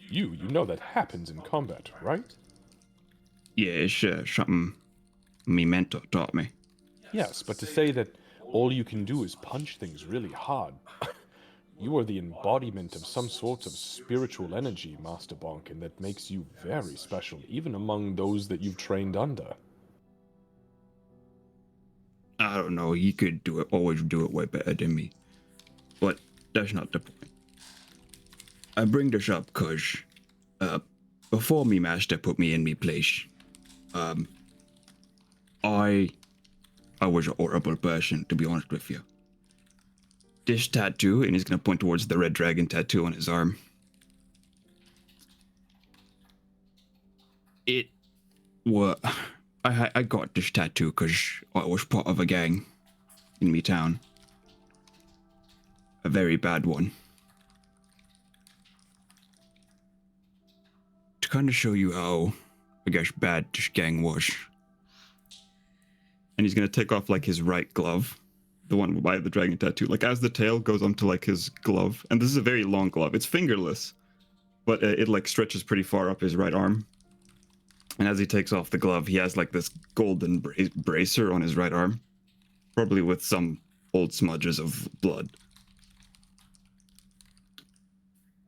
you. You know that happens in combat, right? Yeah, it's something me mentor taught me. Yes, but to say that all you can do is punch things really hard. You are the embodiment of some sort of spiritual energy, Master Bonkin, that makes you very special, even among those that you've trained under. I don't know, he could always do it way better than me. But that's not the point. I bring this up because before me master put me in me place, I was a horrible person, to be honest with you. This tattoo, and he's gonna point towards the red dragon tattoo on his arm. I got this tattoo because I was part of a gang in me town. A very bad one. To kind of show you how, I guess, bad this gang was. And he's gonna take off like his right glove, the one by the dragon tattoo. Like as the tail goes onto like his glove, and this is a very long glove. It's fingerless, but it like stretches pretty far up his right arm. And as he takes off the glove, he has like this golden bracer on his right arm, probably with some old smudges of blood.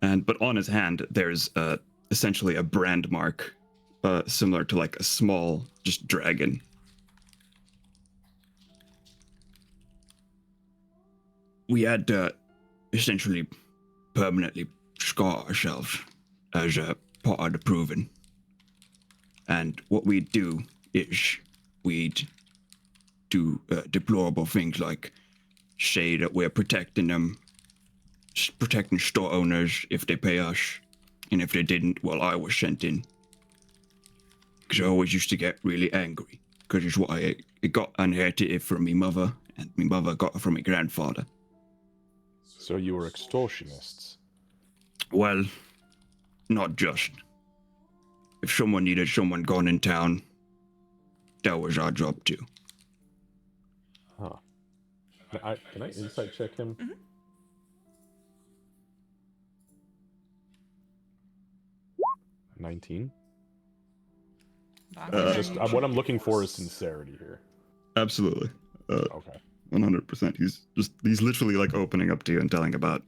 But on his hand, there's essentially a brand mark, similar to like a small just dragon. We had to essentially permanently scar ourselves as a part of the proving. And what we'd do is we'd do deplorable things like say that we're protecting them, protecting store owners if they pay us, and if they didn't, well, I was sent in. Because I always used to get really angry, because it's what I got inherited from my mother, and my mother got it from my grandfather. So you were extortionists? Well, not just. If someone needed someone gone in town, that was our job too. Huh. Can I insight check him? Mm-hmm. 19. What I'm looking for is sincerity here. Absolutely. Okay. 100%. He's literally like opening up to you and telling about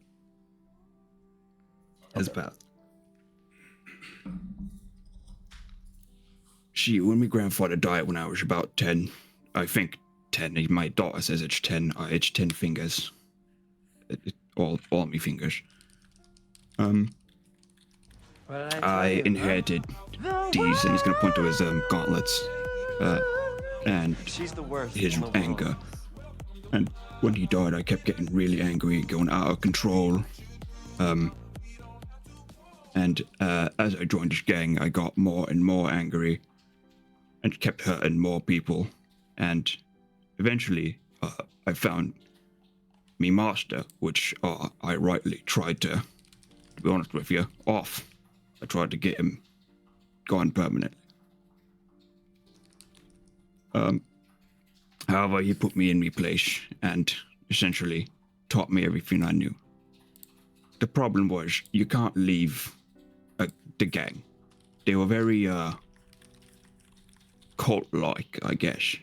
his path. When my grandfather died when I was about 10, I think 10, my daughter says it's 10, it's 10 fingers. All my fingers. I inherited these, and he's gonna point to his gauntlets, and his anger. And when he died, I kept getting really angry, going out of control. And as I joined this gang, I got more and more angry, and kept hurting more people. And eventually, I found me master, which I rightly tried to be honest with you, off. I tried to get him gone permanently. However, he put me in my place and essentially taught me everything I knew. The problem was you can't leave the gang. They were very cult-like, I guess.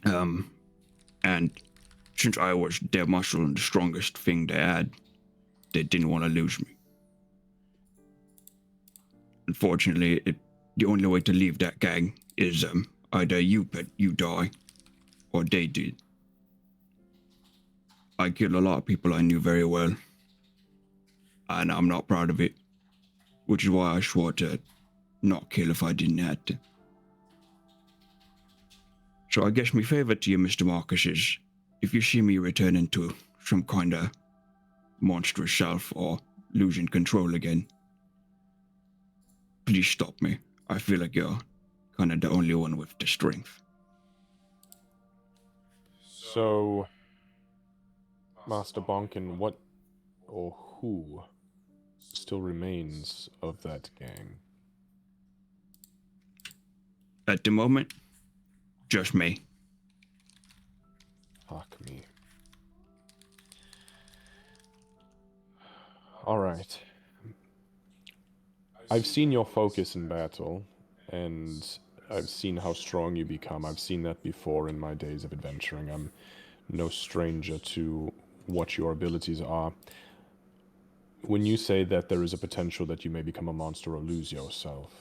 And since I was their muscle and the strongest thing they had, they didn't want to lose me. Unfortunately, the only way to leave that gang is either you die, or they did. I killed a lot of people I knew very well, and I'm not proud of it, which is why I swore to not kill if I didn't have to. So I guess my favor to you, Mr. Marcus, is if you see me returning to some kind of monstrous self or losing control again, please stop me. I feel like you're kind of the only one with the strength. So, Master Bonkin, what or who still remains of that gang? At the moment, just me. Fuck me. Alright. I've seen your focus in battle, and I've seen how strong you become. I've seen that before in my days of adventuring. I'm no stranger to what your abilities are. When you say that there is a potential that you may become a monster or lose yourself,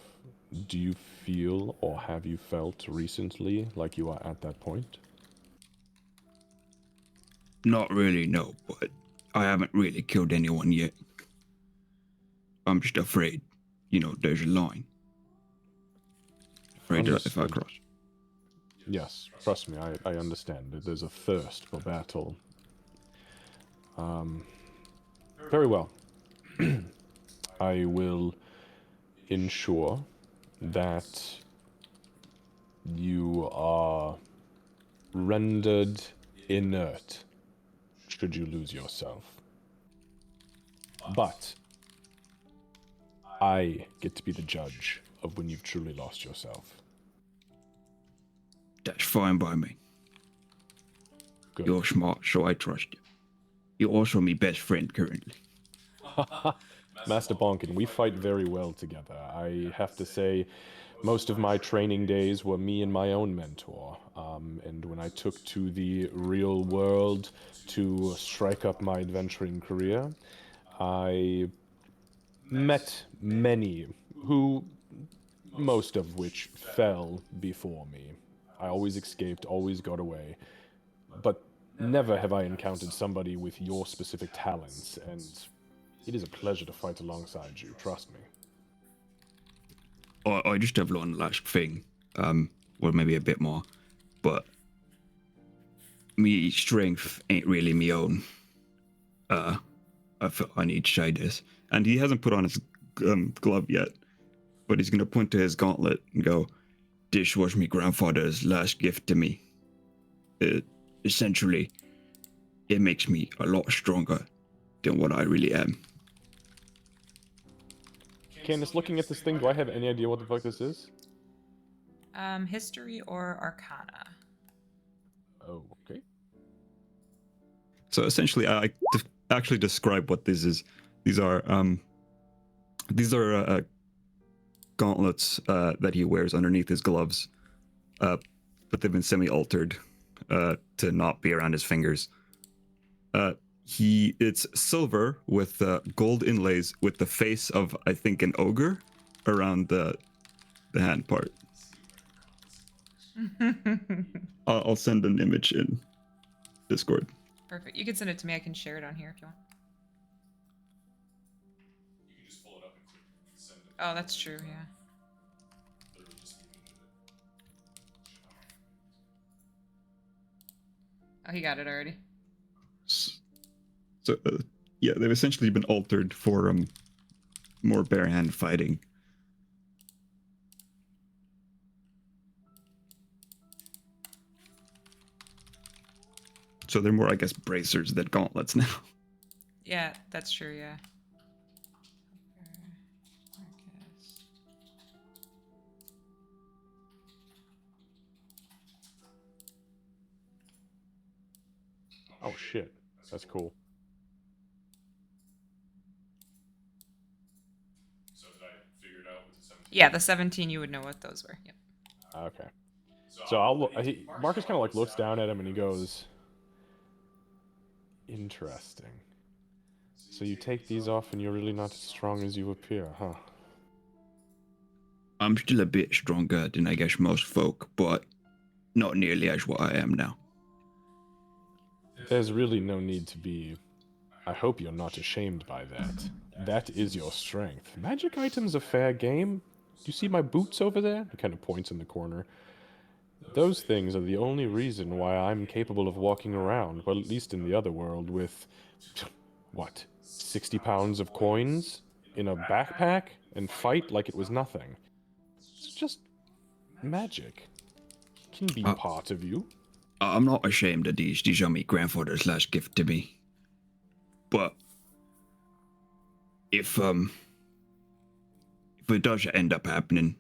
do you feel or have you felt recently like you are at that point? Not really, no, but I haven't really killed anyone yet. I'm just afraid, there's a line. Afraid that if I Understood. cross. Yes, trust me, I understand. There's a thirst for battle. Very well. I will ensure that you are rendered inert should you lose yourself. But I get to be the judge of when you've truly lost yourself. That's fine by me. Good. You're smart, so I trust you. You're also my best friend currently. Master Bonkin, we fight very well together. I have to say, most of my training days were me and my own mentor. And when I took to the real world to strike up my adventuring career, I met many who, most of which fell before me. I always escaped, always got away. But never have I encountered somebody with your specific talents, and it is a pleasure to fight alongside you, trust me. I just have one last thing, or maybe a bit more, but me strength ain't really me own. I feel I need to say this. And he hasn't put on his glove yet, but he's going to point to his gauntlet and go, This was my grandfather's last gift to me. Essentially, it makes me a lot stronger than what I really am. Candace, looking at this thing, do I have any idea what the fuck this is? History or Arcana? Oh, okay. So essentially, I actually describe what this is. These are gauntlets that he wears underneath his gloves, but they've been semi-altered to not be around his fingers. It's silver with gold inlays with the face of, I think, an ogre around the hand part. I'll send an image in Discord. Perfect. You can send it to me. I can share it on here if you want. You can just pull it up and click send it. Oh, that's true, yeah. Literally just the image of it. Oh, he got it already. So yeah, they've essentially been altered for more bare hand fighting. So they're more, I guess, bracers than gauntlets now. Yeah, that's true, yeah. Oh shit, that's cool. So did I figure it out with the 17? Yeah, the 17 you would know what those were. Yep. Okay. So Marcus kind of like looks down at him and he goes, "Interesting. So you take these off and you're really not as strong as you appear, huh?" I'm still a bit stronger than I guess most folk, but not nearly as what I am now. There's really no need to be. I hope you're not ashamed by that. That is your strength. Magic items a fair game. Do you see my boots over there? He kind of points in the corner. Those things are the only reason why I'm capable of walking around, well, at least in the other world, with, what, 60 pounds of coins in a backpack and fight like it was nothing. It's just magic. It can be part of you. I'm not ashamed of these. These are my grandfather's last gift to me. But if it does end up happening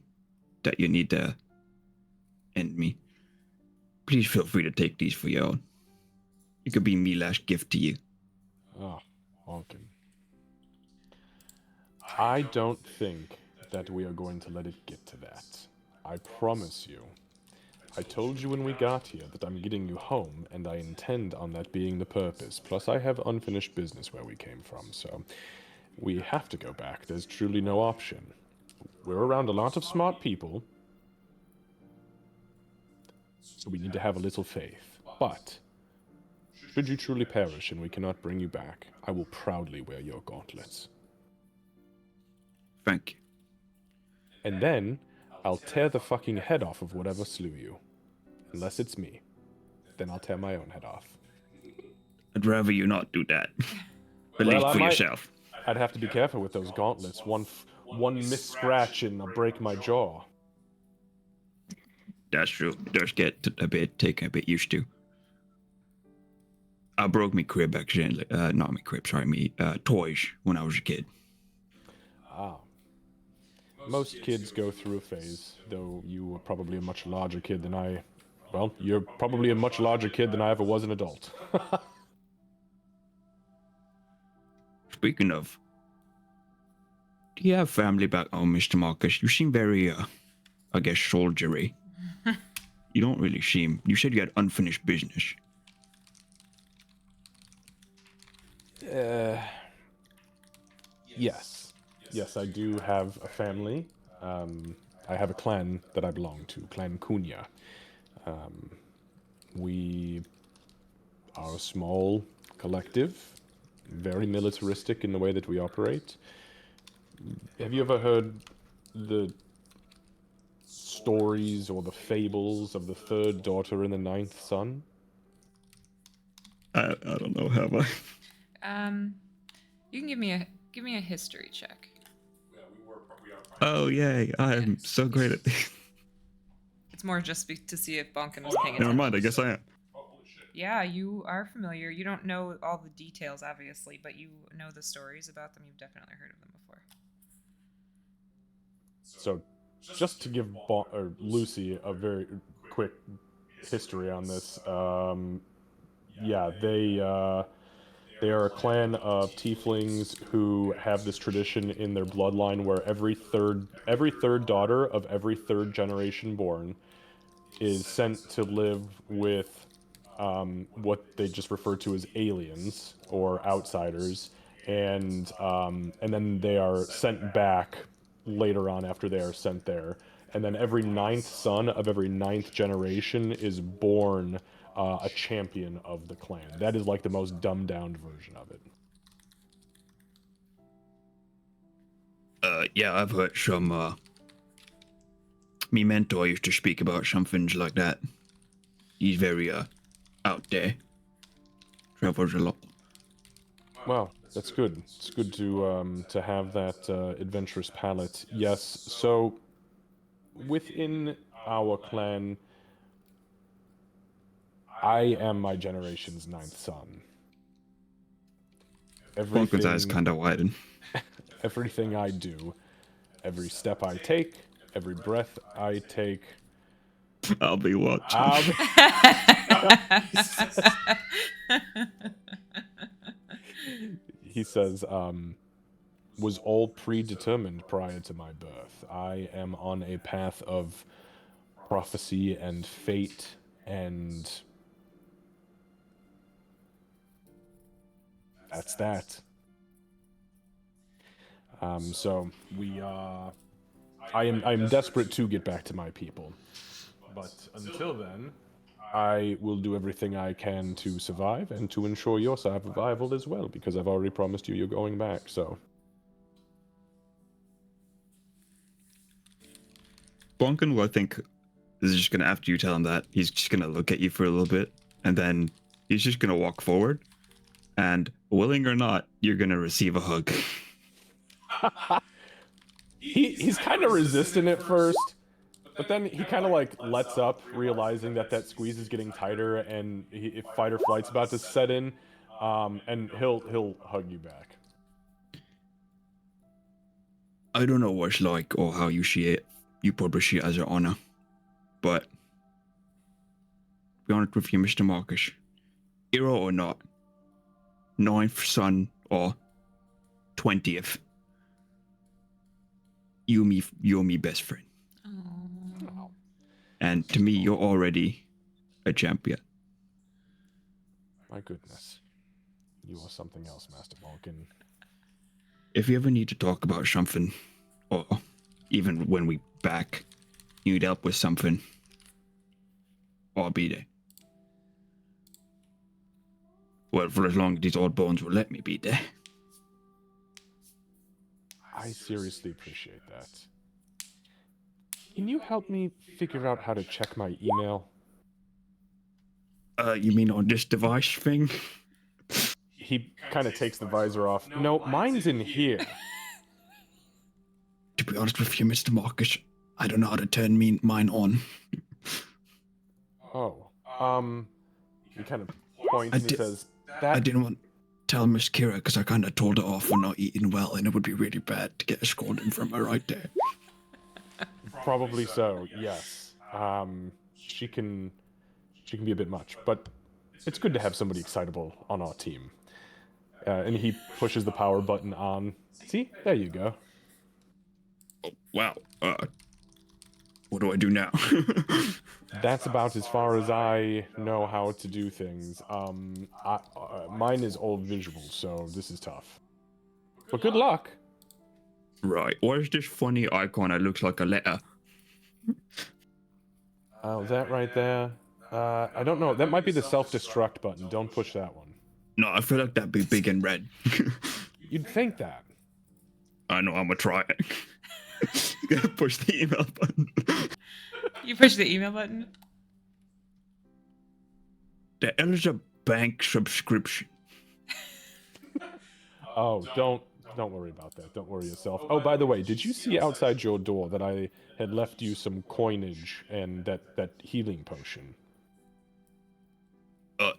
that you need to end me, please feel free to take these for your own. It could be me last gift to you. Oh, Walken. I don't think that we are going to let it get to that. I promise you. I told you when we got here that I'm getting you home, and I intend on that being the purpose. Plus, I have unfinished business where we came from, so we have to go back. There's truly no option. We're around a lot of smart people, so we need to have a little faith. But, should you truly perish and we cannot bring you back, I will proudly wear your gauntlets. Thank you. And then, I'll tear the fucking head off of whatever slew you. Unless it's me. Then I'll tear my own head off. I'd rather you not do that. At Well, least I for might- yourself. I'd have to be careful with those gauntlets. One miss scratch and I'll break my jaw. That's true. It does get taken a bit used to. I broke my crib accidentally. Not my crib, sorry, me toys when I was a kid. Ah. Most kids go through a phase, though you were probably a much larger kid than I. Well, you're probably a much larger kid than I ever was an adult. Speaking of, do you have family back home, Mr. Marcus? You seem very, I guess, soldiery. You don't really seem. You said you had unfinished business. Yes. Yes, I do have a family. I have a clan that I belong to, Clan Cunha. We are a small collective, very militaristic in the way that we operate. Have you ever heard the stories or the fables of the third daughter and the ninth son? I don't know, have I? You can give me a history check. Yeah, we are. Oh, yay. I'm Yes. so great at this. It's more just to see if Bonkin was paying Never attention. mind, I guess I am. Oh, holy shit. Yeah, you are familiar. You don't know all the details, obviously, but you know the stories about them. You've definitely heard of them before. So, just to give Lucy a very quick history on this, yeah, they are a clan of tieflings who have this tradition in their bloodline where every third daughter of every third generation born is sent to live with what they just refer to as aliens or outsiders, and then they are sent back later on after they are sent there. And then every ninth son of every ninth generation is born a champion of the clan. That is like the most dumbed down version of it. Yeah, I've heard some, me mentor used to speak about some things like that. He's very, out there. Travels a lot. Well, that's good. It's good to have that adventurous palate. Yes. So within our clan, I am my generation's ninth son. Bonkin's eyes kind of widen. Everything I do, every step I take, every breath I take, I'll be watching. He says, was all predetermined prior to my birth. I am on a path of prophecy and fate, and that's that. So we I am desperate to get back to my people. But until then, I will do everything I can to survive and to ensure your survival as well, because I've already promised you you're going back, so. Bonkin will, I think, is just gonna, after you tell him that, he's just gonna look at you for a little bit, and then he's just gonna walk forward, and willing or not, you're gonna receive a hug. He's kind of resistant at first, but then he kind of like lets up, realizing that squeeze is getting tighter, and if fight or flight's about to set in, and he'll hug you back. I don't know what it's like or how you see it. You probably see it as an honor, but to be honest with you, Mr. Marcus, hero or not, 9th son or 20th, you're me best friend. Oh. And to me, you're already a champion. My goodness. You are something else, Master Vulcan. If you ever need to talk about something, or even when we back, you need help with something, I'll be there. Well, for as long as these old bones will let me be there. I seriously appreciate that. Can you help me figure out how to check my email? You mean on this device thing? He kind of takes the visor off. No, mine's in here. To be honest with you, Mr. Marcus, I don't know how to turn mine on. Oh, he kind of points and he says, I didn't want to tell Miss Kira because I kind of told her off for not eating well, and it would be really bad to get a scolding from her right there. Probably so, yes. She can be a bit much, but it's good to have somebody excitable on our team. And he pushes the power button on. See? There you go. Oh, wow. What do I do now? That's about as far as I know how to do things. Mine is old visual, so this is tough. But good luck. Right. What is this funny icon that looks like a letter? Oh, that right there. I don't know. That might be the self-destruct button. Don't push that one. No, I feel like that'd be big and red. You'd think that. I know, I'm gonna try it. Gotta push the email button. You push the email button? The hell is a bank subscription? Oh, don't worry about that. Don't worry yourself. Oh, by the way, did you see outside your door that I had left you some coinage and that healing potion?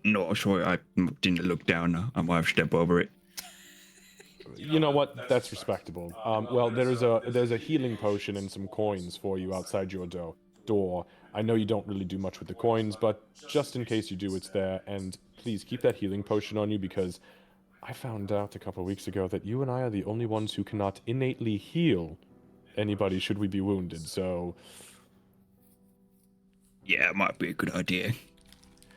No, sorry, I didn't look down. I might have stepped over it. You know what? That's respectable. Well, there's a healing potion and some coins for you outside your door. I know you don't really do much with the coins, but just in case you do, it's there. And please keep that healing potion on you, because I found out a couple of weeks ago that you and I are the only ones who cannot innately heal anybody should we be wounded. So yeah, it might be a good idea.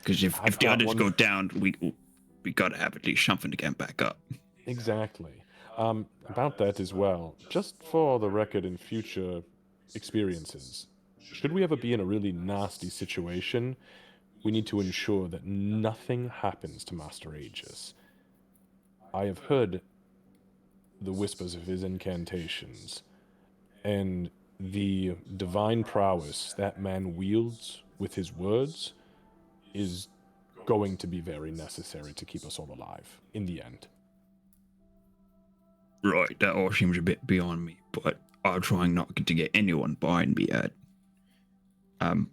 Because if I've the got others one- go down, we gotta have at least something to get back up. Exactly. About that as well, just for the record in future experiences, should we ever be in a really nasty situation, we need to ensure that nothing happens to Master Aegis. I have heard the whispers of his incantations, and the divine prowess that man wields with his words is going to be very necessary to keep us all alive in the end. Right, that all seems a bit beyond me, but I'm trying not to get anyone behind me yet.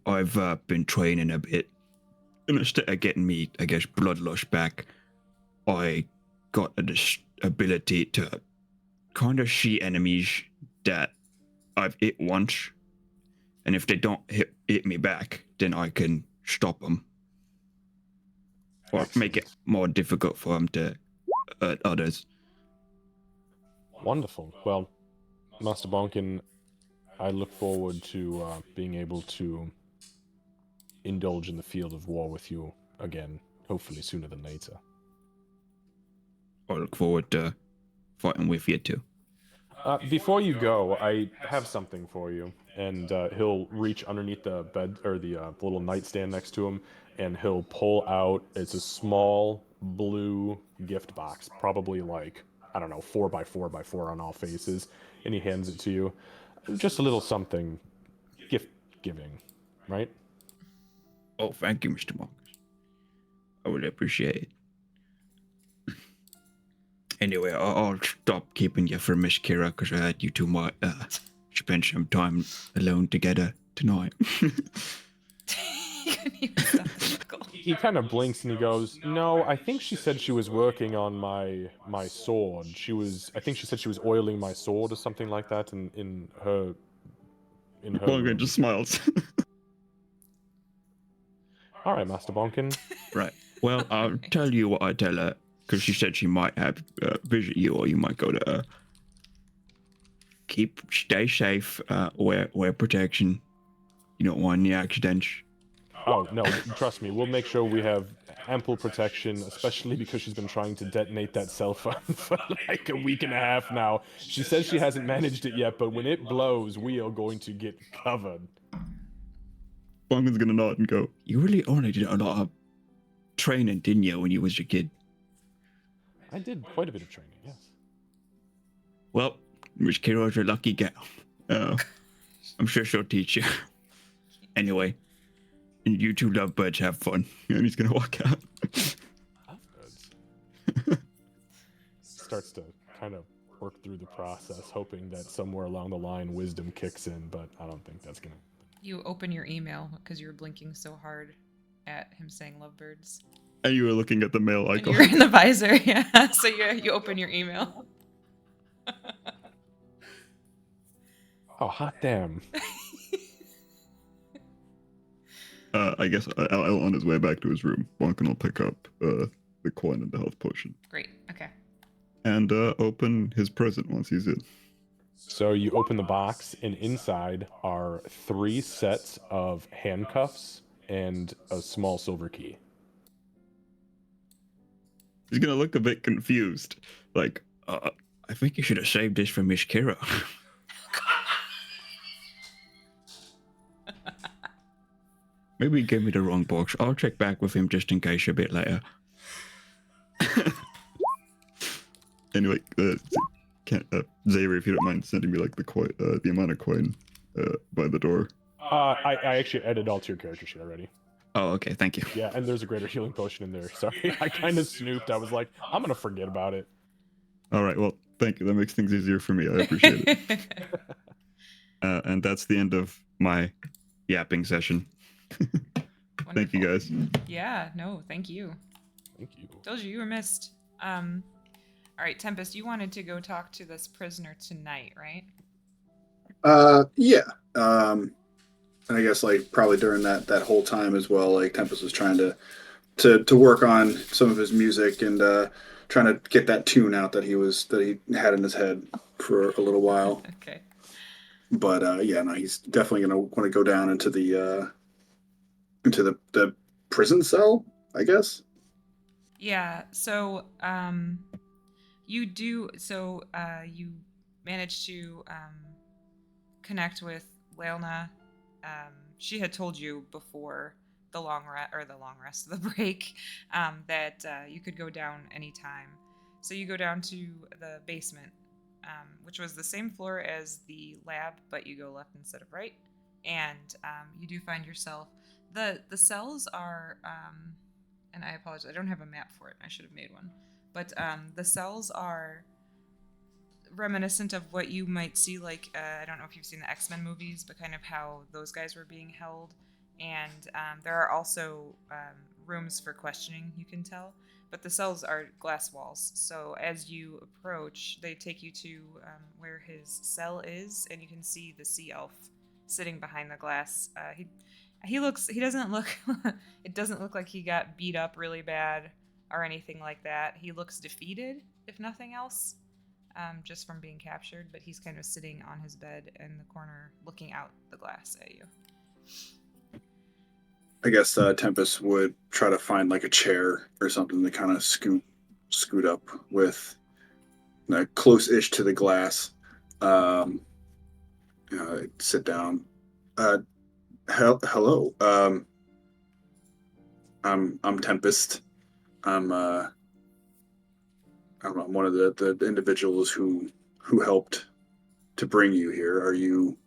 I've been training a bit, and instead of getting me, I guess, bloodlust back, I got this ability to kind of see enemies that I've hit once, And if they don't hit me back, then I can stop them. Or make it more difficult for them to hurt others. Wonderful. Well, Master Bonkin, I look forward to being able to indulge in the field of war with you again, hopefully sooner than later. I look forward to fighting with you too. Before you go, I have something for you. And he'll reach underneath the bed, or the little nightstand next to him, and he'll pull out, it's a small blue gift box, probably like, I don't know, 4x4x4 on all faces, and he hands it to you. Just a little something, gift giving, right? Oh, thank you, Mr. Marcus. I would appreciate it. Anyway, I'll stop keeping you for Miss Kira because I had you two might spend some time alone together tonight. He kind of blinks and he goes, "No, I think she said she was working on my sword. I think she said she was oiling my sword or something like that in her Bonkin room." just smiles. All right, Master Bonkin. Right. Well, I'll tell you what I tell her because she said she might have visit you, or you might go to her. Stay safe. Wear protection. You don't want any accidents. Oh, no, trust me, we'll make sure we have ample protection, especially because she's been trying to detonate that cell phone for like a week and a half now. She says she hasn't managed it yet, but when it blows, we are going to get covered. Bonkin's gonna nod and go, You really only did a lot of training, didn't you, when you was a kid? I did quite a bit of training, yes. Well, Miss Kiro's a lucky gal. I'm sure she'll teach you. Anyway, and you two lovebirds have fun. and he's gonna walk out. Lovebirds. Starts to kind of work through the process, hoping that somewhere along the line wisdom kicks in, but I don't think that's gonna. You open your email because you were blinking so hard at him saying lovebirds. And you were looking at the mail And icon. you're in the visor, yeah. So you open your email. Oh, hot damn. I guess on his way back to his room, Bonkin will pick up the coin and the health potion. Great, okay. And open his present once he's in. So you open the box, and inside are 3 sets of handcuffs and a small silver key. He's gonna look a bit confused. Like, I think you should have saved this for Miss Kira. Maybe he gave me the wrong box. I'll check back with him just in case a bit later. anyway, Xavier, if you don't mind sending me like the coin, the amount of coin by the door. I actually added all to your character sheet already. Oh, okay, thank you. Yeah, and there's a greater healing potion in there. Sorry, I kind of snooped. I was like, I'm gonna forget about it. All right, well, thank you. That makes things easier for me. I appreciate it. And that's the end of my yapping session. Thank you, guys. Yeah, no, thank you. Thank you. Told you were missed. All right, Tempest, you wanted to go talk to this prisoner tonight, right? Yeah. And I guess like probably during that whole time as well, like Tempest was trying to work on some of his music and trying to get that tune out that he had in his head for a little while. Okay. But yeah, no, he's definitely gonna want to go down into the prison cell, I guess. Yeah, so you managed to connect with Leilna. She had told you before the long rest of the break that you could go down anytime. So you go down to the basement, which was the same floor as the lab, but you go left instead of right, and you do find yourself. The cells are, and I apologize, I don't have a map for it. I should have made one. But the cells are reminiscent of what you might see, like, I don't know if you've seen the X-Men movies, but kind of how those guys were being held. And there are also rooms for questioning, you can tell. But the cells are glass walls. So as you approach, they take you to where his cell is, and you can see the sea elf sitting behind the glass. He doesn't look it doesn't look like he got beat up really bad or anything like that. He looks defeated, if nothing else, just from being captured. But he's kind of sitting on his bed in the corner, looking out the glass at you. I guess Tempest would try to find like a chair or something to kind of scoot up with, close-ish to the glass. Sit down. Hello. I'm Tempest. I'm one of the individuals who helped to bring you here. Are you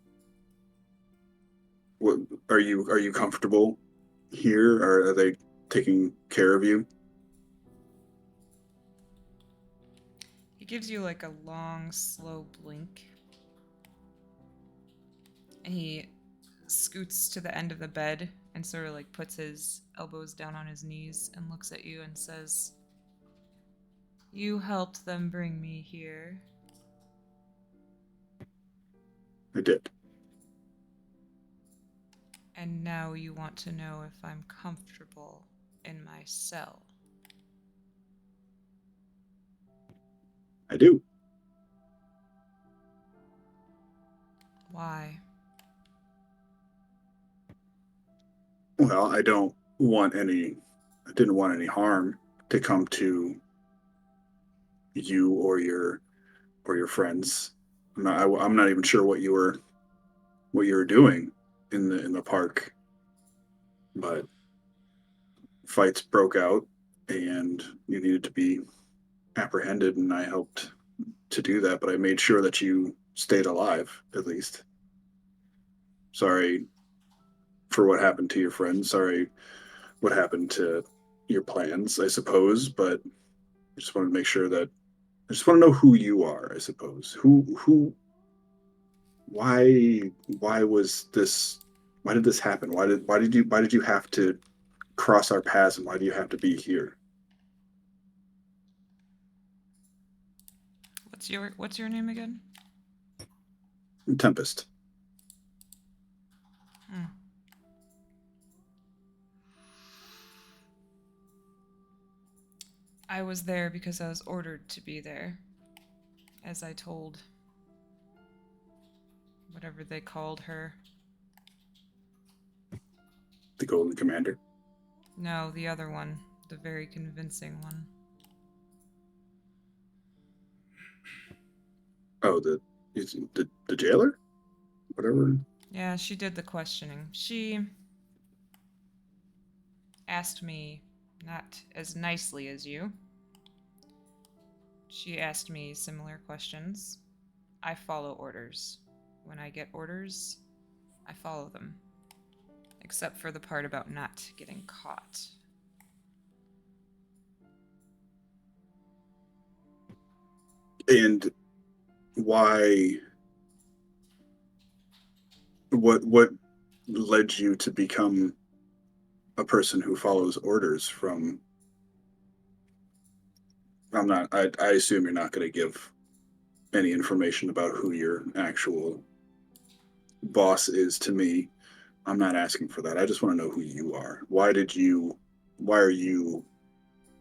comfortable here, or are they taking care of you? He gives you like a long, slow blink. And he scoots to the end of the bed and sort of like puts his elbows down on his knees and looks at you and says, "You helped them bring me here." I did. And now you want to know if I'm comfortable in my cell. I do. Why? Well, I didn't want any harm to come to you or your friends. I'm not even sure what you were doing in the park, but fights broke out and you needed to be apprehended, and I helped to do that, but I made sure that you stayed alive, at least. Sorry for what happened to your friends. Sorry what happened to your plans, I suppose, but I just want to make sure that I just want to know who you are, I suppose. Why was this, why did this happen? Why did you have to cross our paths, and why do you have to be here? What's your name again? Tempest. I was there because I was ordered to be there, as I told whatever they called her. The Golden Commander. No, the other one, the very convincing one. Oh, the jailer? Whatever. Yeah, she did the questioning. She asked me, not as nicely as you. She asked me similar questions. I follow orders. When I get orders, I follow them. Except for the part about not getting caught. And why? What led you to become a person who follows orders from? I assume you're not going to give any information about who your actual boss is to me. I'm not asking for that. I just want to know who you are. Why are you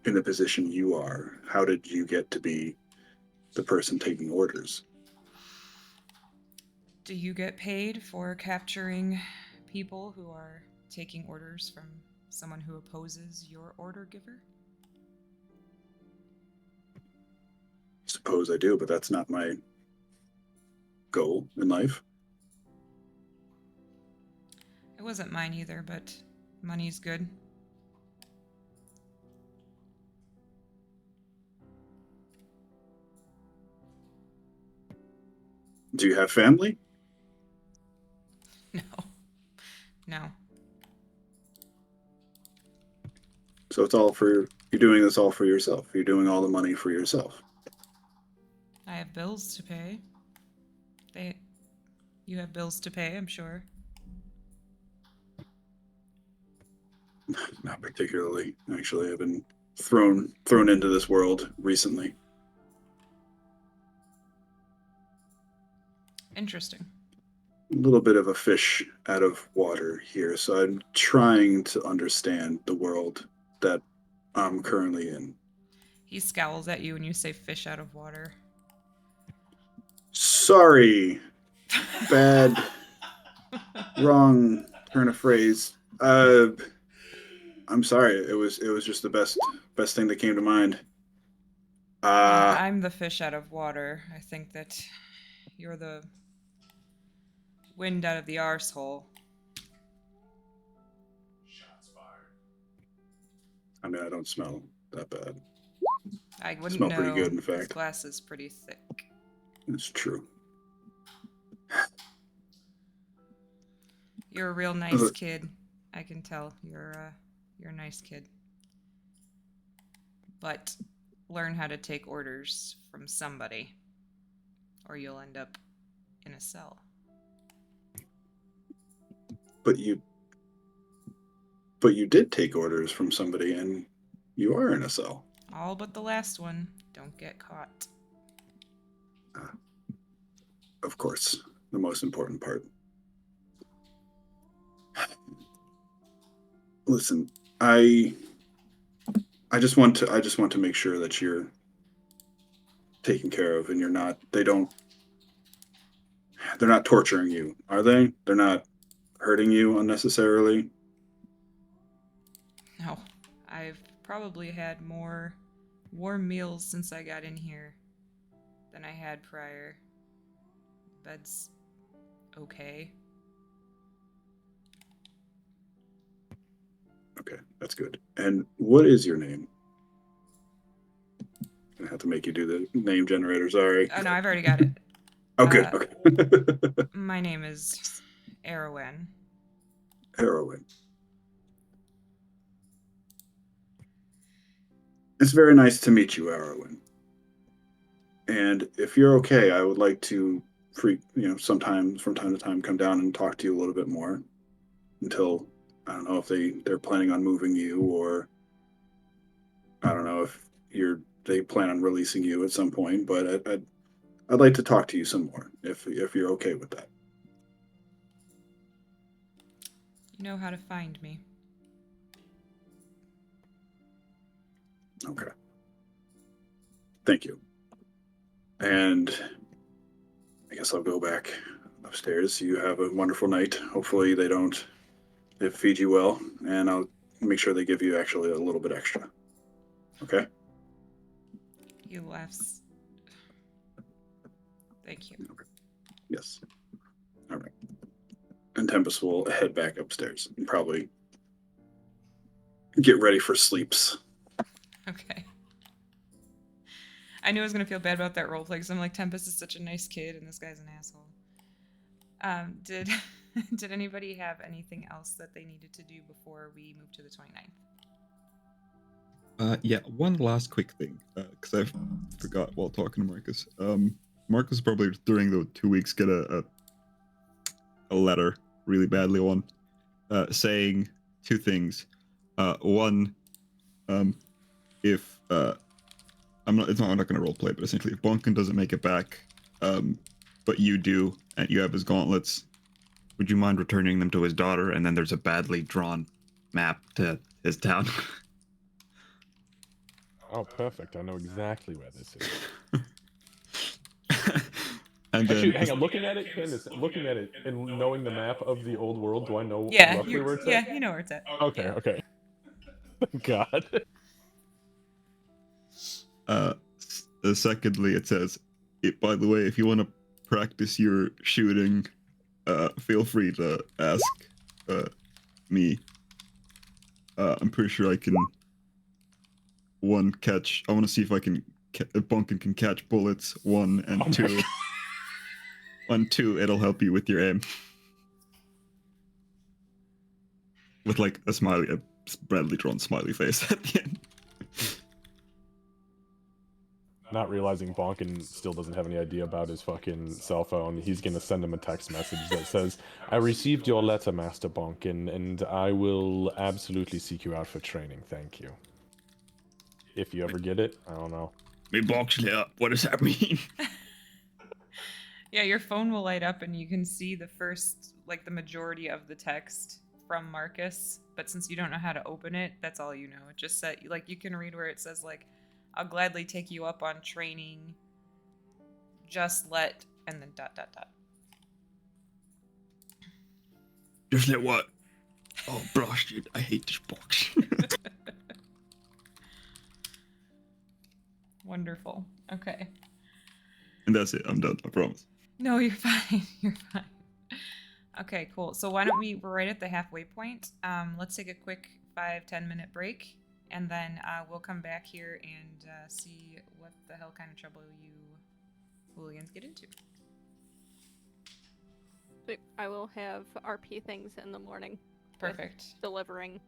in the position you are? How did you get to be the person taking orders? Do you get paid for capturing people who are taking orders from someone who opposes your order giver? Suppose I do, but that's not my goal in life. It wasn't mine either, but money's good. Do you have family? No. No. So you're doing this all for yourself. You're doing all the money for yourself. I have bills to pay. You have bills to pay, I'm sure. Not particularly. Actually, I've been thrown into this world recently. Interesting. little bit of a fish out of water here, so I'm trying to understand the world that I'm currently in. He scowls at you when you say fish out of water. Sorry, bad, wrong turn of phrase. I'm sorry. It was just the best thing that came to mind. I'm the fish out of water. I think that you're the wind out of the arsehole. Shots fired. I mean, I don't smell that bad. I wouldn't Smell know. pretty good, in This fact. glass is pretty thick. It's true. You're a real nice kid. I can tell. You're a nice kid. But learn how to take orders from somebody, or you'll end up in a cell. But you did take orders from somebody, and you are in a cell. All but the last one. Don't get caught. Of course, the most important part. Listen, I just want to make sure that you're taken care of, and they're not torturing you, are they? They're not hurting you unnecessarily? No, I've probably had more warm meals since I got in here than I had prior. Bed's okay. Okay, that's good. And what is your name? I have to make you do the name generator, sorry. Oh, no, I've already got it. Oh, good, okay. My name is Erwin. Heroin. It's very nice to meet you, Erwin. And if you're okay, I would like to, sometimes from time to time, come down and talk to you a little bit more until, I don't know if they're planning on moving you, or I don't know if they plan on releasing you at some point, but I'd like to talk to you some more if you're okay with that. You know how to find me. Okay. Thank you. And I guess I'll go back upstairs. You have a wonderful night. Hopefully they feed you well, and I'll make sure they give you actually a little bit extra. Okay? He laughs. Thank you. Okay. Yes. All right. And Tempest will head back upstairs and probably get ready for sleeps. Okay. I knew I was gonna feel bad about that roleplay because I'm like, Tempest is such a nice kid and this guy's an asshole. Did anybody have anything else that they needed to do before we move to the 29th? Yeah, one last quick thing, because I forgot while talking to Marcus. Marcus probably during the 2 weeks get a letter, really badly one, saying two things. One, if I'm not going to roleplay, but essentially, if Bonkin doesn't make it back, but you do, and you have his gauntlets, would you mind returning them to his daughter? And then there's a badly drawn map to his town. Oh, perfect. I know exactly where this is. And Actually, then hang on. Looking at it, Candace, looking at it, and knowing the map of the old world, do I know Yeah, roughly where it's at? yeah, you know where it's at. Okay, Yeah. okay. Thank God. Secondly, it says, by the way, if you want to practice your shooting, feel free to ask me. I'm pretty sure I can catch. I want to see if I can. If Bunkin can catch bullets. 1 and 2. 1, 2. It'll help you with your aim. With like a badly drawn smiley face at the end. Not realizing Bonkin still doesn't have any idea about his fucking cell phone, he's gonna send him a text message that says, I received your letter, Master Bonkin, and I will absolutely seek you out for training, thank you. If you ever get it, I don't know. Me box it up. What does that mean? Yeah, your phone will light up and you can see the first, like the majority of the text from Marcus. But since you don't know how to open it, that's all you know. It just said, like, you can read where it says, like, I'll gladly take you up on training. Just let, and then dot, dot, dot. Just let what? Oh, blasted. I hate this box. Wonderful. Okay. And that's it. I'm done. I promise. No, you're fine. You're fine. Okay, cool. So why don't we're right at the halfway point. Let's take a quick 5-10 minute break, and then we'll come back here and see what the hell kind of trouble you hooligans get into. I will have RP things in the morning. Perfect. Delivering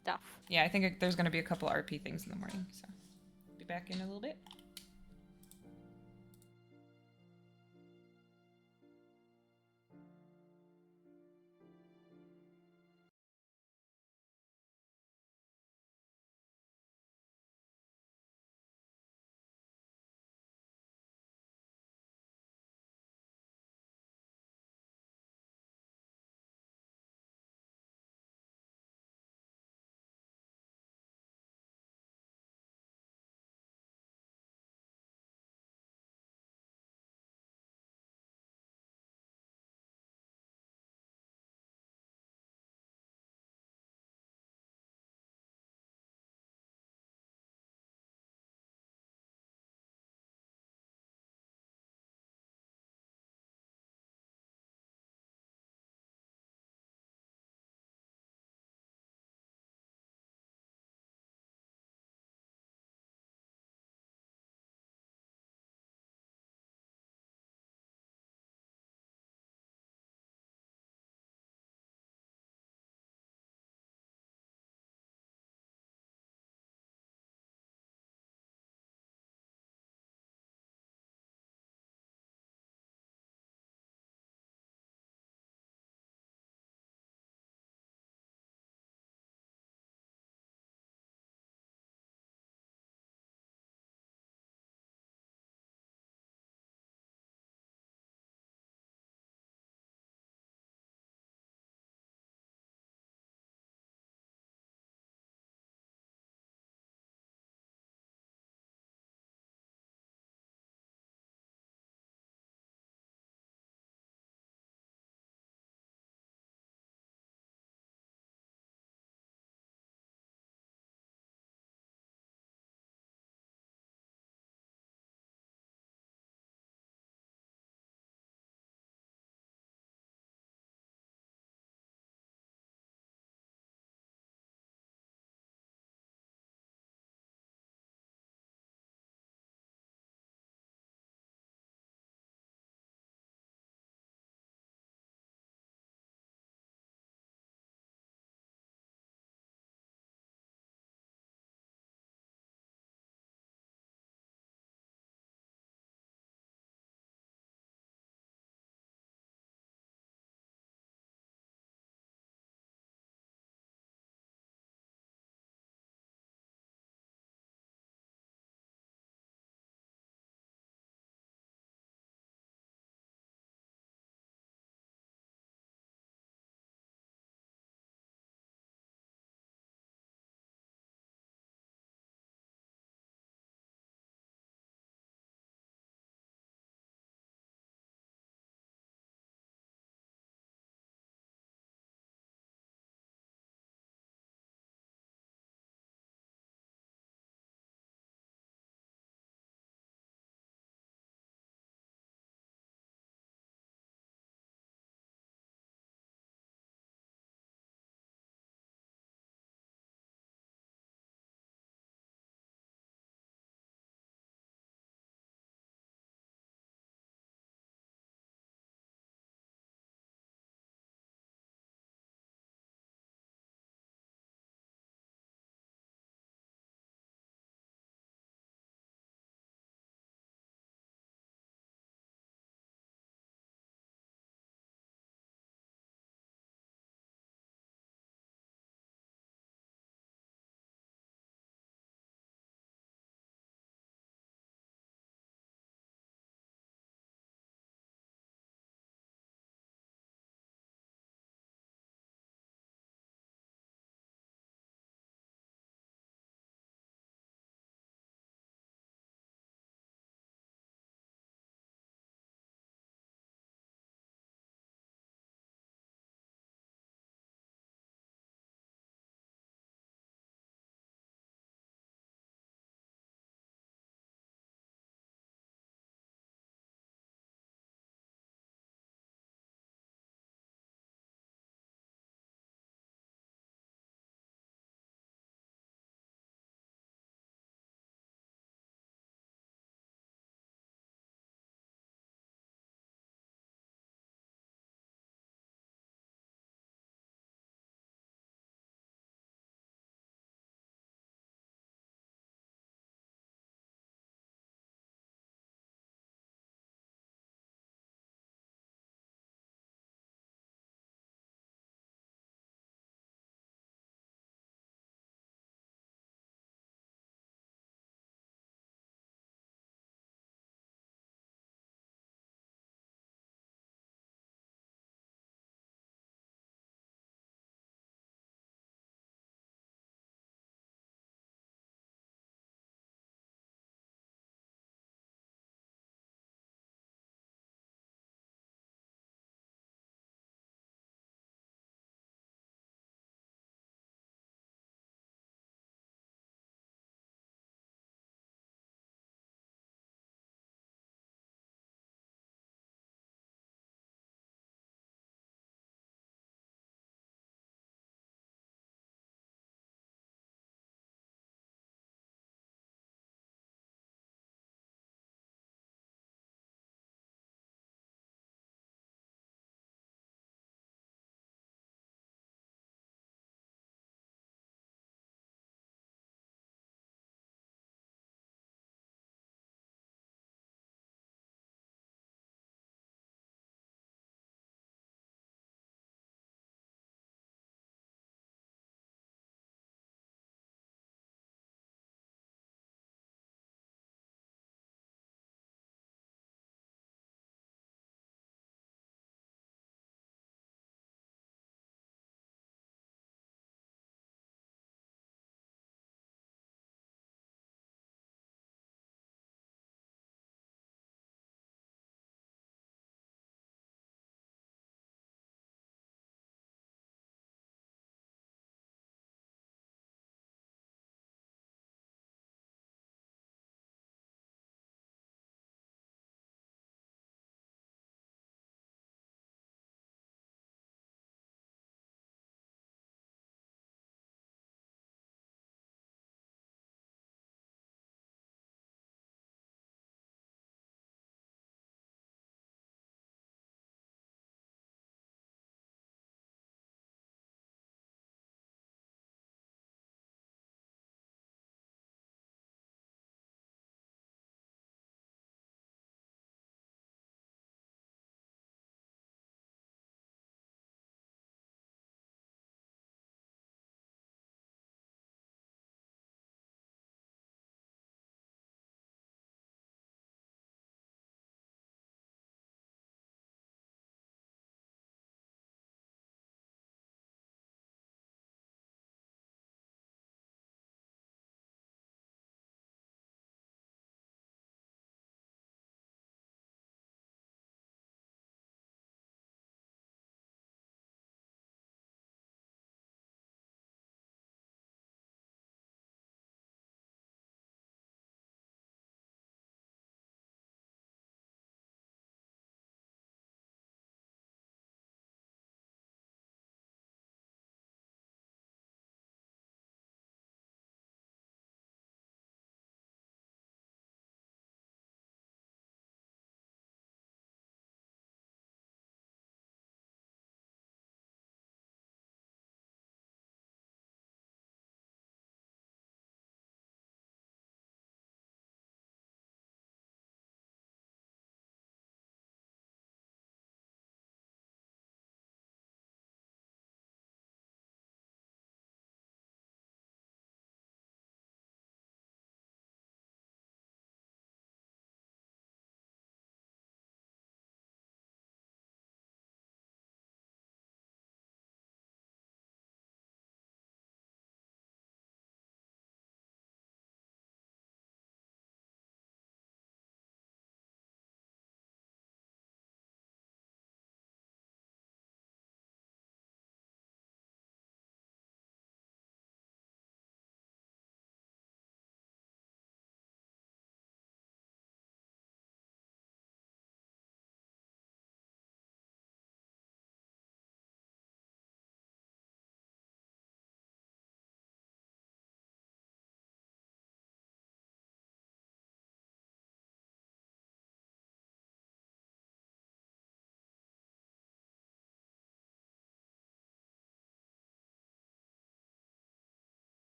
stuff. Yeah, I think there's going to be a couple RP things in the morning, so be back in a little bit.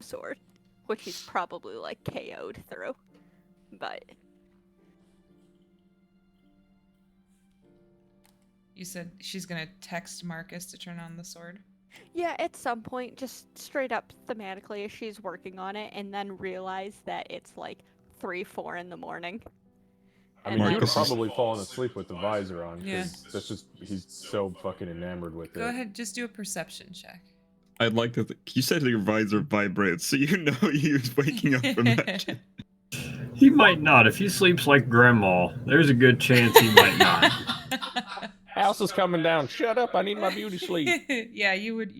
sword, which he's probably like KO'd through. But You said she's gonna text Marcus to turn on the sword? yeah, at some point, just straight up thematically as she's working on it, and then realize that it's like 3, 4 in the morning. I And mean, he would Marcus is- probably fallen asleep with the visor on, Yeah. because that's just, he's so fucking enamored with Go it. ahead, just do a perception check. I'd like to. You said your visor vibrates, so you know he was waking up from that. shit. He might not. If he sleeps like grandma, there's a good chance he might not. House is coming down. Shut up! I need my beauty sleep. Yeah, you would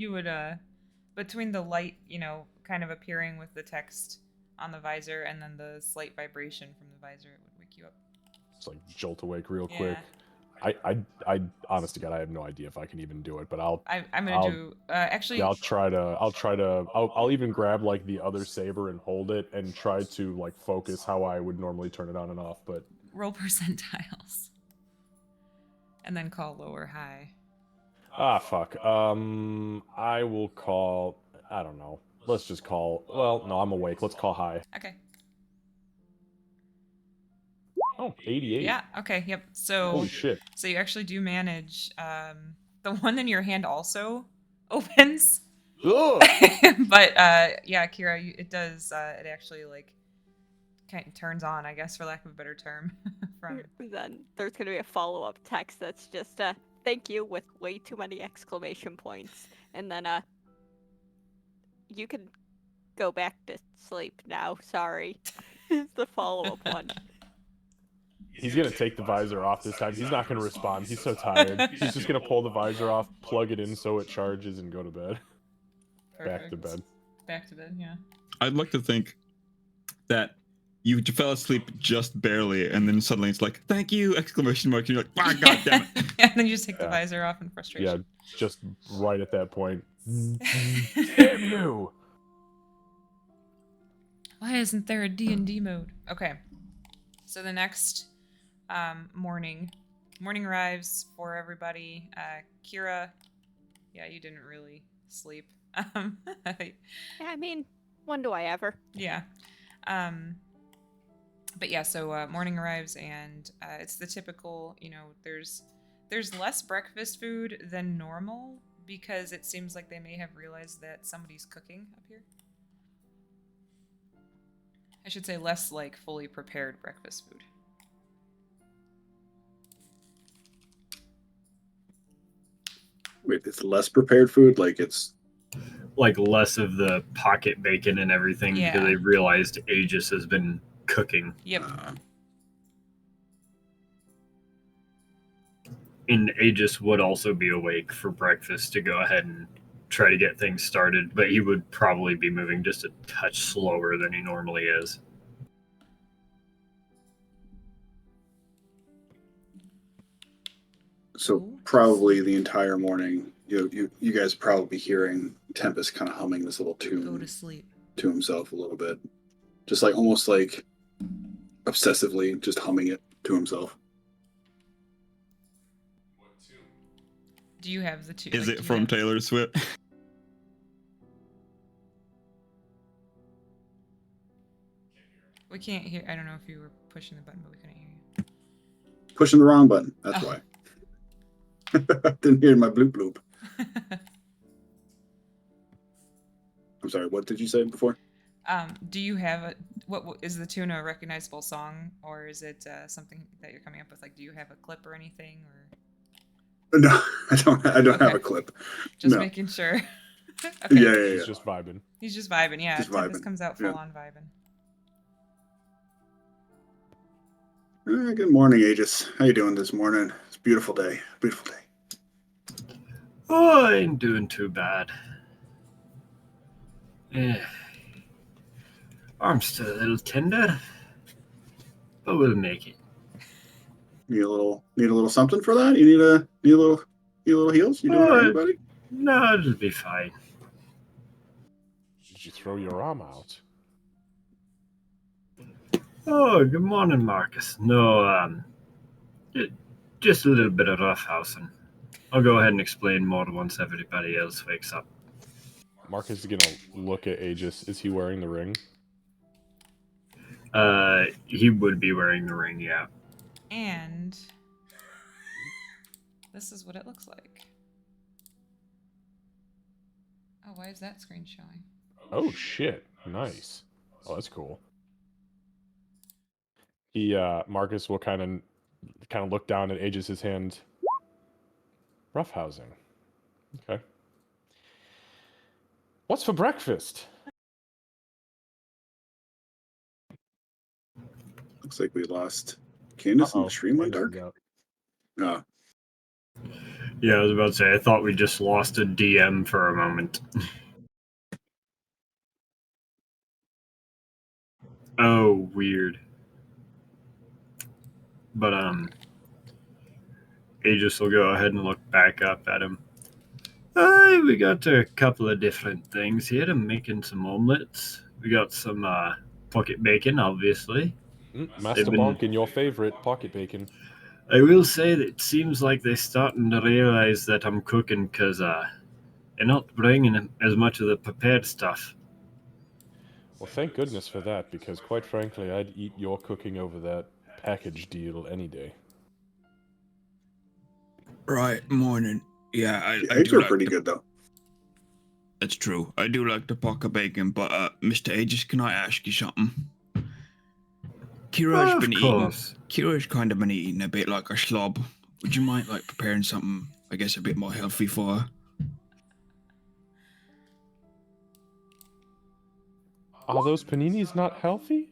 between the light, kind of appearing with the text on the visor and then the slight vibration from the visor, it would wake you up. It's like jolt awake real Yeah. quick. I honest to God, I have no idea if I can even do it, but I'm gonna I'll- do actually. yeah, I'll even grab like the other saber and hold it and try to like focus how I would normally turn it on and off, but Roll percentiles. And then call low or high. fuck. I will call, I don't know. Let's just call, well, no, I'm awake. Let's call high. Okay. Oh, 88. Yeah, okay, yep. So Holy shit. So you actually do manage. The one in your hand also opens. Ugh! But yeah, Kira, it does. It actually like kind of turns on, I guess, for lack of a better term. From then there's gonna be a follow-up text that's just thank you with way too many exclamation points, and then you can go back to sleep now. Sorry, is the follow-up one. He's gonna take the visor off this time. He's not gonna respond. He's so tired. He's just gonna pull the visor off, plug it in so it charges, and go to bed. Back to Perfect. bed. Back to bed. Yeah. I'd like to think that you fell asleep just barely, and then suddenly it's like, "Thank you!" exclamation mark, and you're like, "Ah, god damn it!" And then you just take the Yeah. visor off in Yeah, frustration. just right at that point. Damn you! Why isn't there a D&D mode? Okay. So the next morning arrives for everybody. Kira, yeah, you didn't really sleep. Yeah, I mean, when do I ever? Yeah. But yeah, so morning arrives and it's the typical, there's less breakfast food than normal because it seems like they may have realized that somebody's cooking up here. I should say less like fully prepared breakfast food. Wait, it's less prepared food? Like it's Like less of the pocket bacon and everything Yeah. because they realized Aegis has been cooking. Yep. And Aegis would also be awake for breakfast to go ahead and try to get things started, but he would probably be moving just a touch slower than he normally is. so probably the entire morning. You guys probably be hearing Tempest kind of humming this little Go tune to sleep. to himself a little bit, just like almost like obsessively just humming it to himself. What tune? Do you have the two? Is like, it do you from have- Taylor Swift? Can't hear. We can't hear. I don't know if you were pushing the button, but we couldn't hear you. Pushing the wrong button. That's Oh. why. Didn't hear my bloop bloop. I'm sorry. What did you say before? Do you have what is the tune a recognizable song, or is it something that you're coming up with? Like, do you have a clip or anything, or No, I don't. I don't have Okay. a clip. just No. making sure? Okay. Yeah. He's just vibing. He's just vibing. Yeah, Just Tempest vibing. comes out Yeah. full on vibing. Good morning, Aegis. How you doing this morning? It's a beautiful day. Beautiful day. Oh, I ain't doing too bad. Arm's still a little tender, but we'll make it. Need a little something for that? You need a little heals? You doing all right, buddy? No, it'll be fine. Did you throw your arm out? Oh, good morning, Marcus. No, just a little bit of roughhousing. I'll go ahead and explain more once everybody else wakes up. Marcus is gonna look at Aegis. Is he wearing the ring? He would be wearing the ring, yeah. And this is what it looks like. Oh, why is that screen showing? Oh shit! Nice. Oh, that's cool. He Marcus will kind of look down at Aegis's hand. Roughhousing. Okay. What's for breakfast? Looks like we lost Candace in the stream went Candace dark. is out. Yeah, I was about to say, I thought we just lost a DM for a moment. Oh, weird. But, Aegis will go ahead and look back up at him. We got a couple of different things here. I'm making some omelets. We got some, pocket bacon, obviously. Master Bonkin, your favorite, pocket bacon. I will say that it seems like they're starting to realize that I'm cooking because, they're not bringing as much of the prepared stuff. Well, thank goodness for that, because quite frankly, I'd eat your cooking over that package deal any day. Right, morning. Yeah, I Eggs do are like pretty the, good though. That's true. I do like the pocket bacon, but Mr. Aegis, can I ask you something? Kira's kind of been eating a bit like a slob. Would you mind like preparing something, I guess, a bit more healthy for her? Are those paninis not healthy?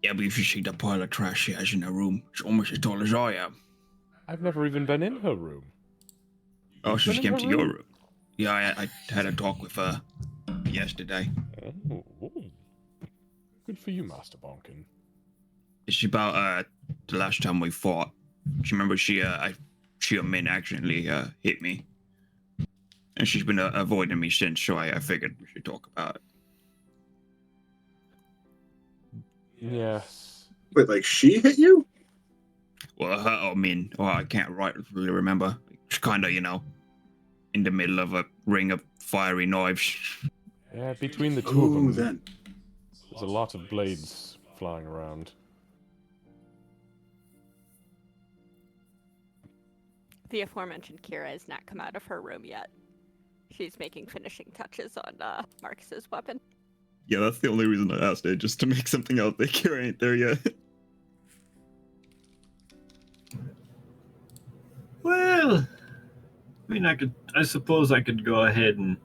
Yeah, but if you see the pile of trash she has in her room, it's almost as tall as I am. I've never even been in her room. Oh, You've she been just in came her to your room? room. Yeah, I had a talk with her yesterday. Oh, good for you, Master Bonkin. It's about the last time we fought. Do you remember she or Min accidentally hit me, and she's been avoiding me since. So I figured we should talk about it. Yes. Wait, like she hit you? Well, her or Min, or I can't really remember. It's kind of, in the middle of a ring of fiery knives. Yeah, between the two of them, then. there's a lot of blades flying around. The aforementioned Kira has not come out of her room yet. She's making finishing touches on Marcus's weapon. Yeah, that's the only reason I asked it, just to make something out that Kira ain't there yet. Well, I mean, I suppose I could go ahead and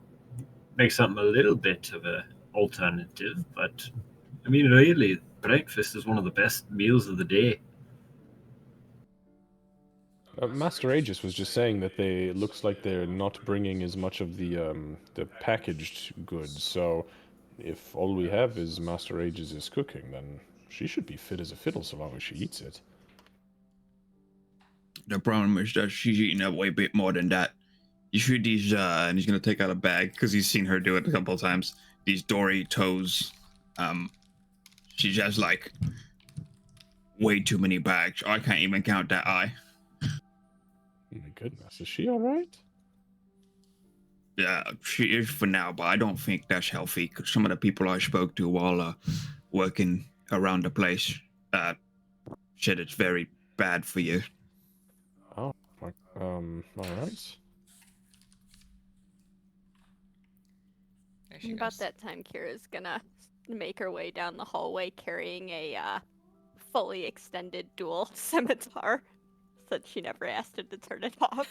make something a little bit of a alternative, but I mean, really, breakfast is one of the best meals of the day. Master Aegis was just saying that looks like they're not bringing as much of the packaged goods. So, if all we have is Master Aegis' cooking, then she should be fit as a fiddle so long as she eats it. The problem is that she's eating a way bit more than that. You see these, and he's gonna take out a bag because he's seen her do it a couple of times. These Doritos, she has like way too many bags. I can't even count that eye. Oh my goodness, is she all right? Yeah, she is for now, but I don't think that's healthy. Cause some of the people I spoke to while working around the place said it's very bad for you. Oh, all right. There she About goes. that time, Kira's gonna make her way down the hallway carrying a fully extended dual scimitar, since she never asked him to turn it off.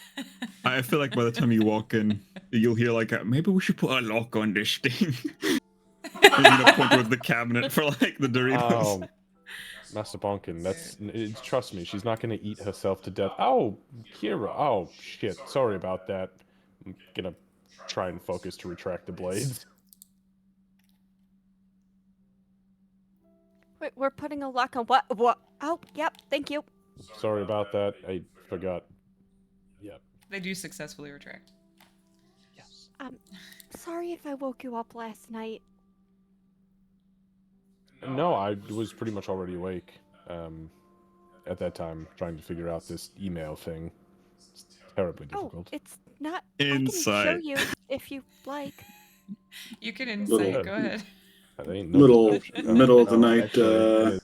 I feel like by the time you walk in, you'll hear like, maybe we should put a lock on this thing. He's gonna point towards the cabinet for like the Doritos. Oh, Master Bonkin, trust me, she's not gonna eat herself to death. Oh, Kira, oh shit, sorry about that. I'm gonna try and focus to retract the blades. Wait, we're putting a lock on what? What? Oh, yep, thank you. Sorry about that, I forgot. Yep. They do successfully retract. Yes. Sorry if I woke you up last night. No, I was pretty much already awake at that time, trying to figure out this email thing. It's terribly difficult. Oh, it's not. Insight. I can show you. if you like. You can insight. Little- Go ahead. That ain't no Little deception. Oh, middle of the no, night, actually, it is.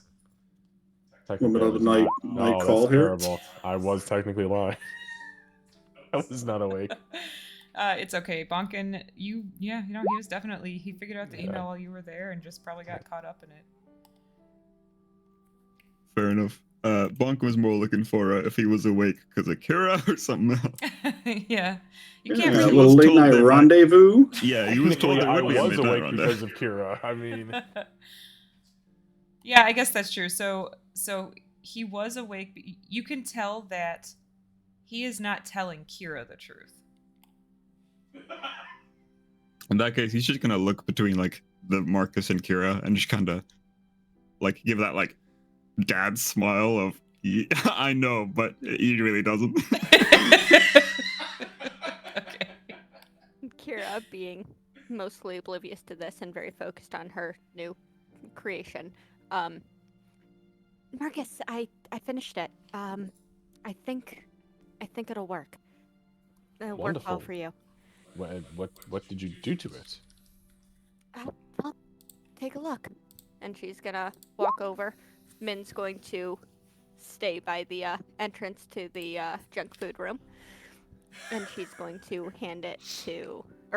Technically, middle I of the was night not. night Oh, call that's here. terrible. I was technically lying. I was not awake. It's okay. Bonkin, he was definitely, he figured out the Yeah. email while you were there and just probably got caught up in Fair enough. Bonk was more looking for if he was awake because of Kira or something else. it. Yeah. You Yeah, can't He a really. was little late told night there might- rendezvous. Yeah, he was told Technically, there I would be a was midnight awake round because of Kira. I mean, Yeah, I guess that's true. So he was awake, but you can tell that he is not telling Kira the truth. In that case, he's just gonna look between like the Marcus and Kira and just kind of like give that like dad smile of "Yeah, I know, but he really doesn't. Okay. Kira, being mostly oblivious to this and very focused on her new creation. Marcus, I finished it. I think it'll work. It'll work well Wonderful. for you. what did you do to it? Well, take a look. And she's gonna walk over. Min's going to stay by the entrance to the junk food room. And she's going to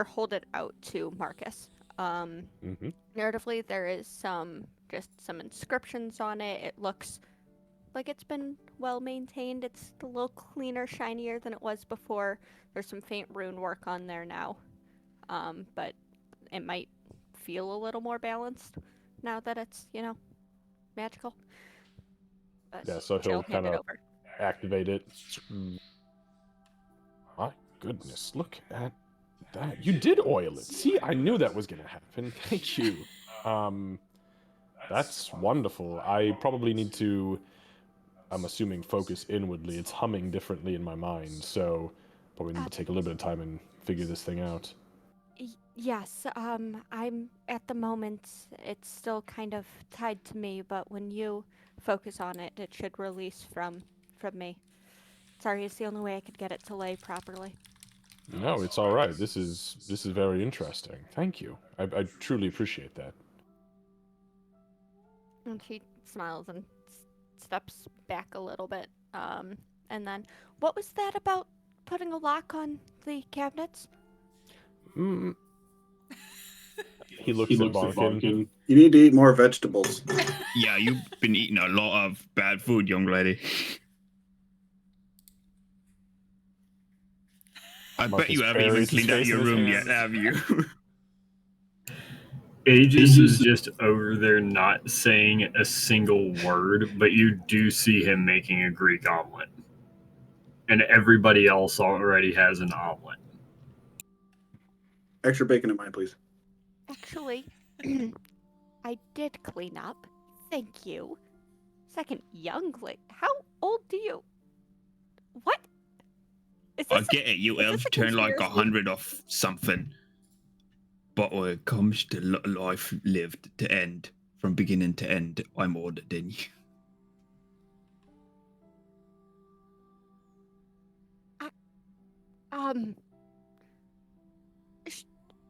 hold it out to Marcus. Mm-hmm. Narratively, there is some inscriptions on it. It looks like it's been well maintained. It's a little cleaner, shinier than it was before. There's some faint rune work on there now, but it might feel a little more balanced now that it's magical. But Yeah, so she'll he'll hand kind it of over. activate it. My goodness, look at that. You did oil it. See, I knew that was going to happen. Thank you. That's wonderful. I probably need to, I'm assuming, focus inwardly. It's humming differently in my mind, so probably need to take a little bit of time and figure this thing out. Yes, I'm at the moment, it's still kind of tied to me, but when you focus on it, it should release from me. Sorry, it's the only way I could get it to lay properly. No, it's all right. This is very interesting. Thank you. I truly appreciate that. And she smiles and steps back a little bit. And then, what was that about putting a lock on the cabinets? Mm. He looks at Bonkin. You need to eat more vegetables. Yeah, you've been eating a lot of bad food, young lady. I bet Marcus you haven't even buries his cleaned out face your in his room hands. yet, have you? Aegis is just over there not saying a single word, but you do see him making a Greek omelet. And everybody else already has an omelet. Extra bacon in mine, please. Actually, I did clean up. Thank you. Second, young lady. How old do you? What? Is I this get it, you is elves this a turn like conspiracy? 100 off something. But when it comes to life lived to end, from beginning to end, I'm older than you.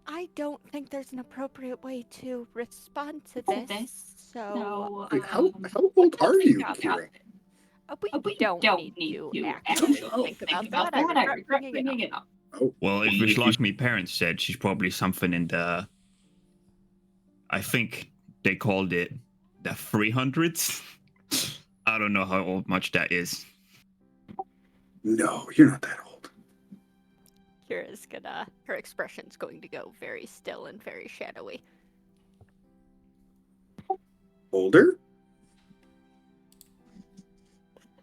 I don't think there's an appropriate way to respond to this. So, Wait, how old are you, Kira? we don't need to actually think about that. I regret bringing it up. Oh, Well, if it's like my parents said, she's probably something in the... I think they called it the 300s. I don't know how old much that is. no, you're not that old. Kira's her expression's going to go very still and very shadowy. Older?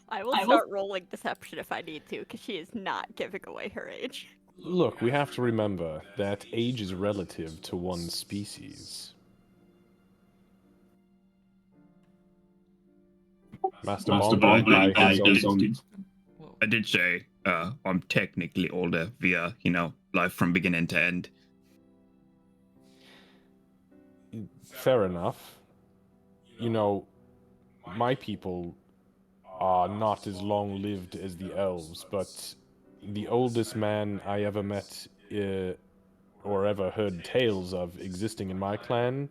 I will start rolling deception if I need to, because she is not giving away her age. Look, we have to remember that age is relative to one species. Master Bonkin by his own... Whoa. I did say I'm technically older via, life from beginning to end. Fair enough. My people are not as long-lived as the elves, but the oldest man I ever met or ever heard tales of existing in my clan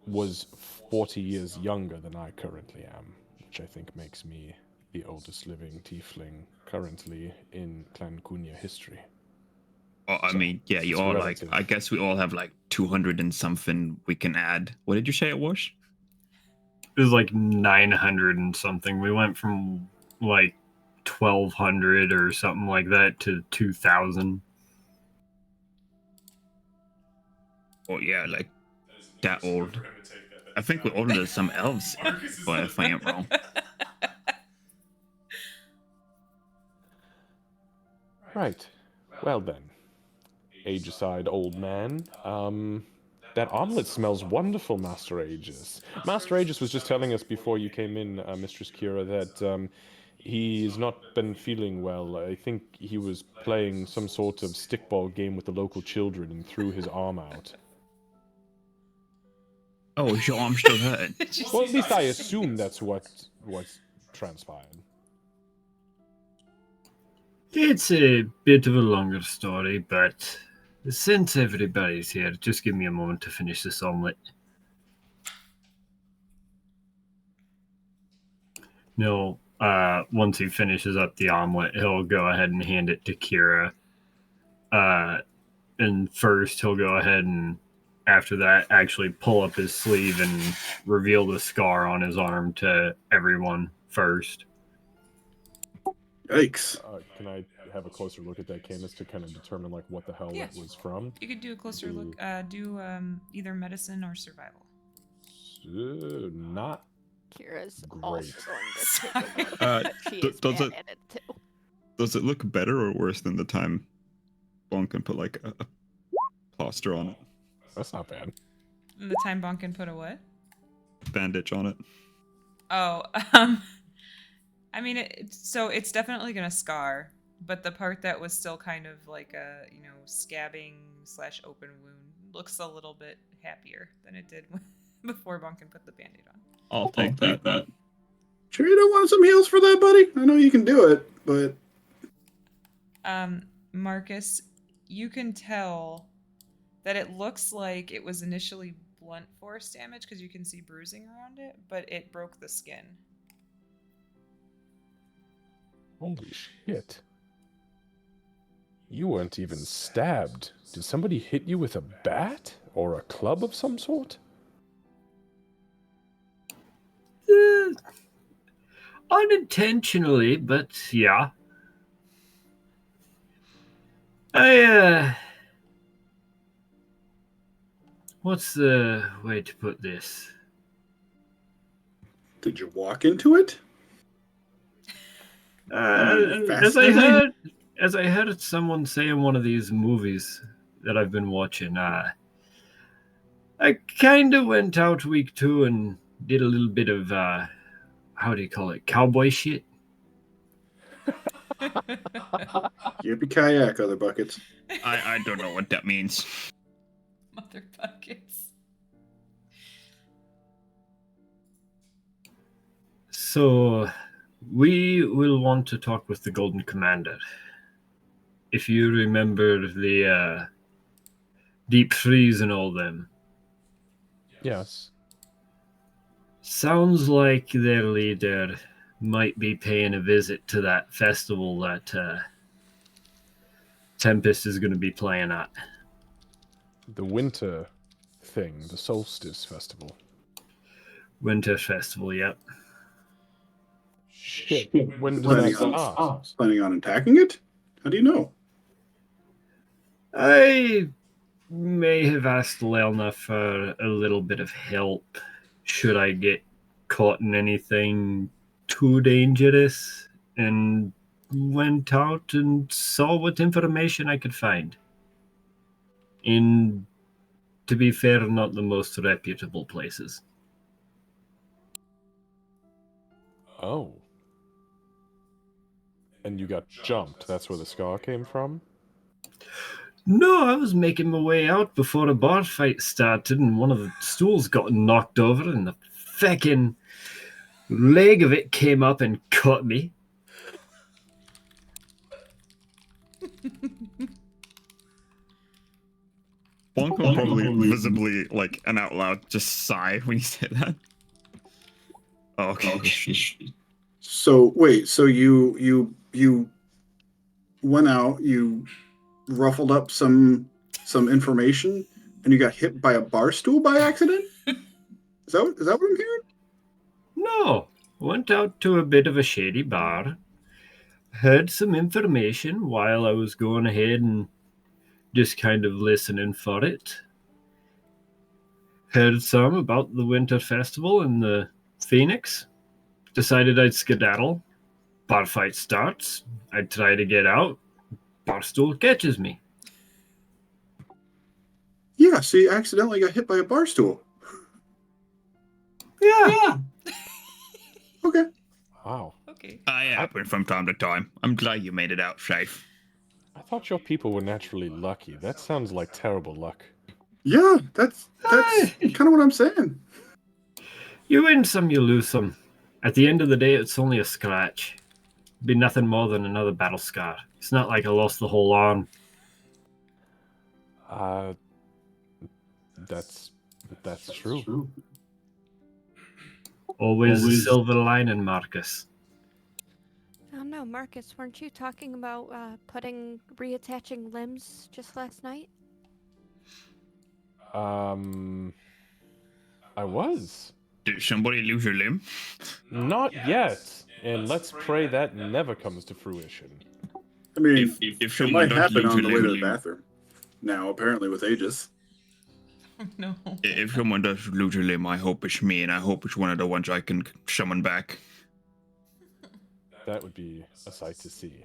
was 40 years younger than I currently am, which I think makes me the oldest living tiefling currently in Clan Cunha history. Well, I So, mean, yeah, you it's all relative. I guess we all have 200 and something we can add. What did you say it was? It was 900 and something. We went from 1200 or something like that to 2000. Oh yeah, that old. I think we're older than some elves, but if I am wrong. Right. Well then, age-aside old man, that omelet smells wonderful, Master Aegis. Master Aegis was just telling us before you came in, Mistress Kira, that he's not been feeling well. I think he was playing some sort of stickball game with the local children and threw his arm out. Oh, is your arm still hurting? Well, at least I assume that's what's transpired. It's a bit of a longer story, but since everybody's here, just give me a moment to finish this omelet. No, once he finishes up the omelet, he'll go ahead and hand it to Kira. And first, he'll go ahead and, after that, actually pull up his sleeve and reveal the scar on his arm to everyone first. Yikes. Can I have a closer look at that canvas to kind of determine what the hell it was from? You could do a closer look. Do either medicine or survival. Not Kira's great. also going to take a look. She is does bad it- at it too. Does it look better or worse than the time Bonkin put a plaster on it? That's not bad. And the time Bonkin put a what? Bandage on it. Oh, I mean, it's definitely gonna scar, but the part that was still kind of like a scabbing / open wound looks a little bit happier than it did before Bonkin put the band-aid on. I'll take that. Sure you don't want some heals for that, buddy? I know you can do it, but... Marcus, you can tell that it looks like it was initially blunt force damage because you can see bruising around it, but it broke the skin. Holy shit. You weren't even stabbed. Did somebody hit you with a bat? Or a club of some sort? Unintentionally, but yeah. What's the way to put this? Did you walk into it? As I heard someone say in one of these movies that I've been watching, I kind of went out week 2 and did a little bit of how do you call it, cowboy shit. Yippee kayak, other buckets. I don't know what that means. Mother buckets. So, we will want to talk with the Golden Commander. If you remember the deep freeze and all them. Yes. Sounds like their leader might be paying a visit to that festival that Tempest is going to be playing at. The winter thing, the solstice festival. Winter festival, yep. Shit. When does that start? Planning on attacking it? How do you know? I may have asked Lelna for a little bit of help should I get caught in anything too dangerous, and went out and saw what information I could find. In, to be fair, not the most reputable places. Oh. And you got jumped. That's where the scar came from? No, I was making my way out before a bar fight started, and one of the stools got knocked over, and the feckin' leg of it came up and cut me. Bonk will probably visibly, like, and out loud, just sigh when you say that. Oh, okay. So wait, so you went out, you ruffled up some information, and you got hit by a bar stool by accident? Is that what I'm hearing? No, went out to a bit of a shady bar. Heard some information while I was going ahead and just kind of listening for it. Heard some about the Winter Festival in the Phoenix. Decided I'd skedaddle. Bar fight starts. I try to get out. Barstool catches me. Yeah, so you accidentally got hit by a bar stool. Yeah. Okay. Wow. Okay. I happen from time to time. I'm glad you made it out safe. I thought your people were naturally lucky. That sounds like terrible luck. Yeah, that's kind of what I'm saying. You win some, you lose some. At the end of the day, it's only a scratch. Be nothing more than another battle scar. It's not like I lost the whole arm. That's true. Always a silver lining, Marcus. Oh no, Marcus, weren't you talking about reattaching limbs just last night? I was. Did somebody lose a limb? Not yet. And let's pray that never comes to fruition. I mean, If it someone might does happen lose on a the way to limb, the bathroom. Now, apparently with Aegis. No. if someone does lose a limb, I hope it's me, and I hope it's one of the ones I can summon back. That would be a sight to see.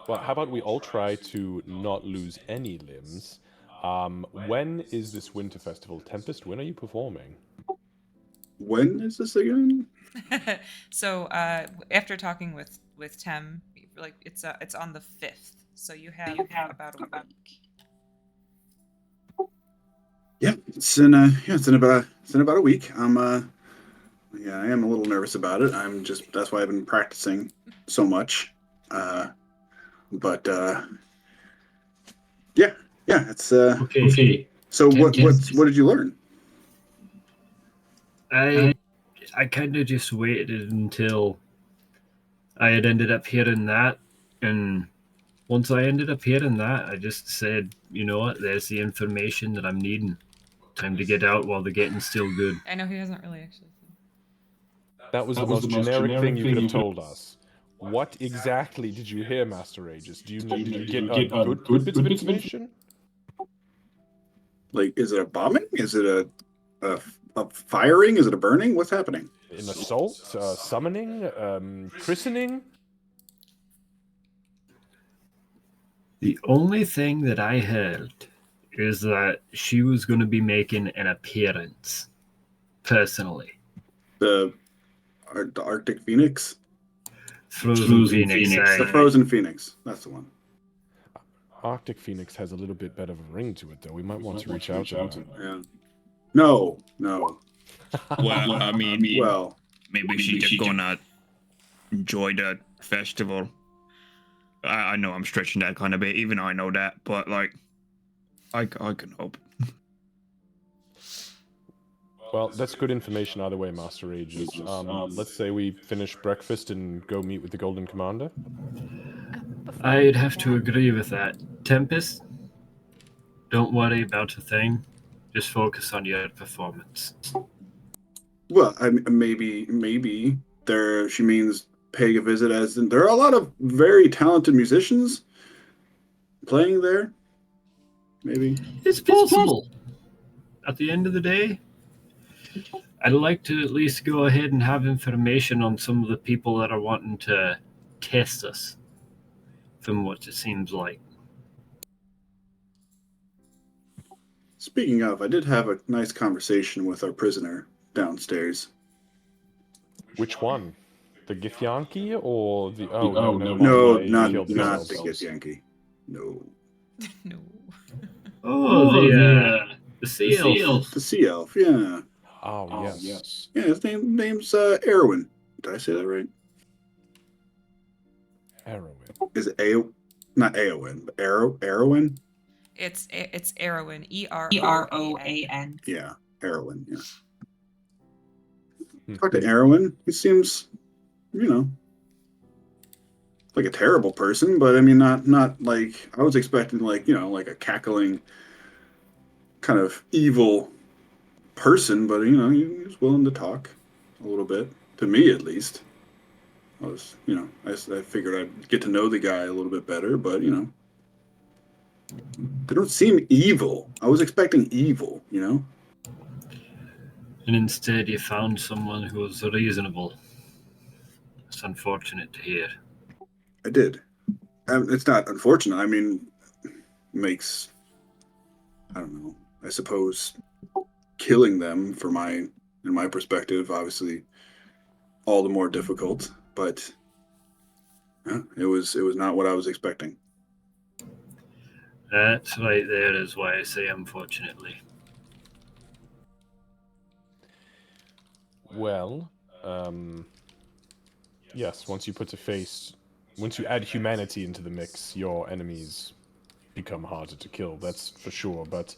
Well, how about we all try to not lose any limbs? When is this Winter Festival? Tempest, when are you performing? When is this again? So after talking with Tem, like it's on the 5th. So you have about a week. Yeah, it's in about a week. I am a little nervous about it. That's why I've been practicing so much. But yeah, it's Okay. So what did you learn? I kind of just waited until I had ended up hearing that, and once I ended up hearing that, I just said, you know what, there's the information that I'm needing. Time to get out while the getting's still good. I know he hasn't really actually. That was the most generic thing you could have told us. What exactly did you hear, Master Aegis? Did you get good bits of information? Like, is it a bombing? Is it a firing? Is it a burning? What's happening? An assault? Summoning? Christening? The only thing that I heard is that she was going to be making an appearance, personally. The Arctic Phoenix? Frozen Phoenix. The Frozen Phoenix. That's the one. Arctic Phoenix has a little bit better of a ring to it, though. We might want to reach out to her. Yeah. No. Well, I mean, Well, maybe she's just gonna enjoy the festival. I know I'm stretching that kind of bit, even I know that, but like, I can hope. Well, that's good information either way, Master Aegis. Let's say we finish breakfast and go meet with the Golden Commander. I'd have to agree with that. Tempest, don't worry about a thing. Just focus on your performance. well, maybe there. She means paying a visit, as in there are a lot of very talented musicians playing there. Maybe It's possible. At the end of the day, I'd like to at least go ahead and have information on some of the people that are wanting to test us, from what it seems like. Speaking of, I did have a nice conversation with our prisoner downstairs. Which one? The Githyanki or the... Oh, No, they not killed the themselves. Githyanki. No. No. Oh, the sea elf. The sea elf, yeah. Oh, yes. Yeah, his name's Erwin. Did I say that right? Heroin. Is it not Eowyn, but Erwin? It's Erowin. Eroan. Yeah, heroin. Yeah. Hmm. Talk to Erwin. He seems, you know, like a terrible person, but I mean, not like I was expecting, like, you know, like a cackling kind of evil person. But you know, he was willing to talk a little bit to me, at least. I was, you know, I figured I'd get to know the guy a little bit better, but you know, they don't seem evil. I was expecting evil, you know. And instead, you found someone who was reasonable. It's unfortunate to hear. I did. It's not unfortunate. I mean, makes, I don't know. I suppose killing them, in my perspective, obviously all the more difficult. But it was not what I was expecting. That's right there is why I say unfortunately. Well, yes, once you add humanity into the mix, your enemies become harder to kill, that's for sure, but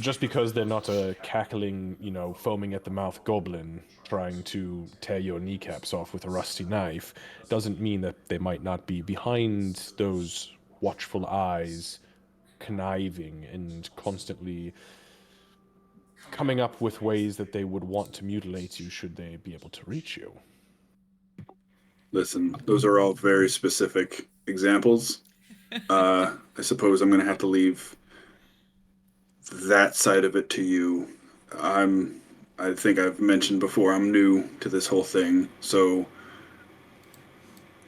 just because they're not a cackling, you know, foaming at the mouth goblin trying to tear your kneecaps off with a rusty knife, doesn't mean that they might not be behind those watchful eyes, conniving and constantly coming up with ways that they would want to mutilate you should they be able to reach you. Listen, those are all very specific examples. I suppose I'm going to have to leave that side of it to you. I think I've mentioned before, I'm new to this whole thing, so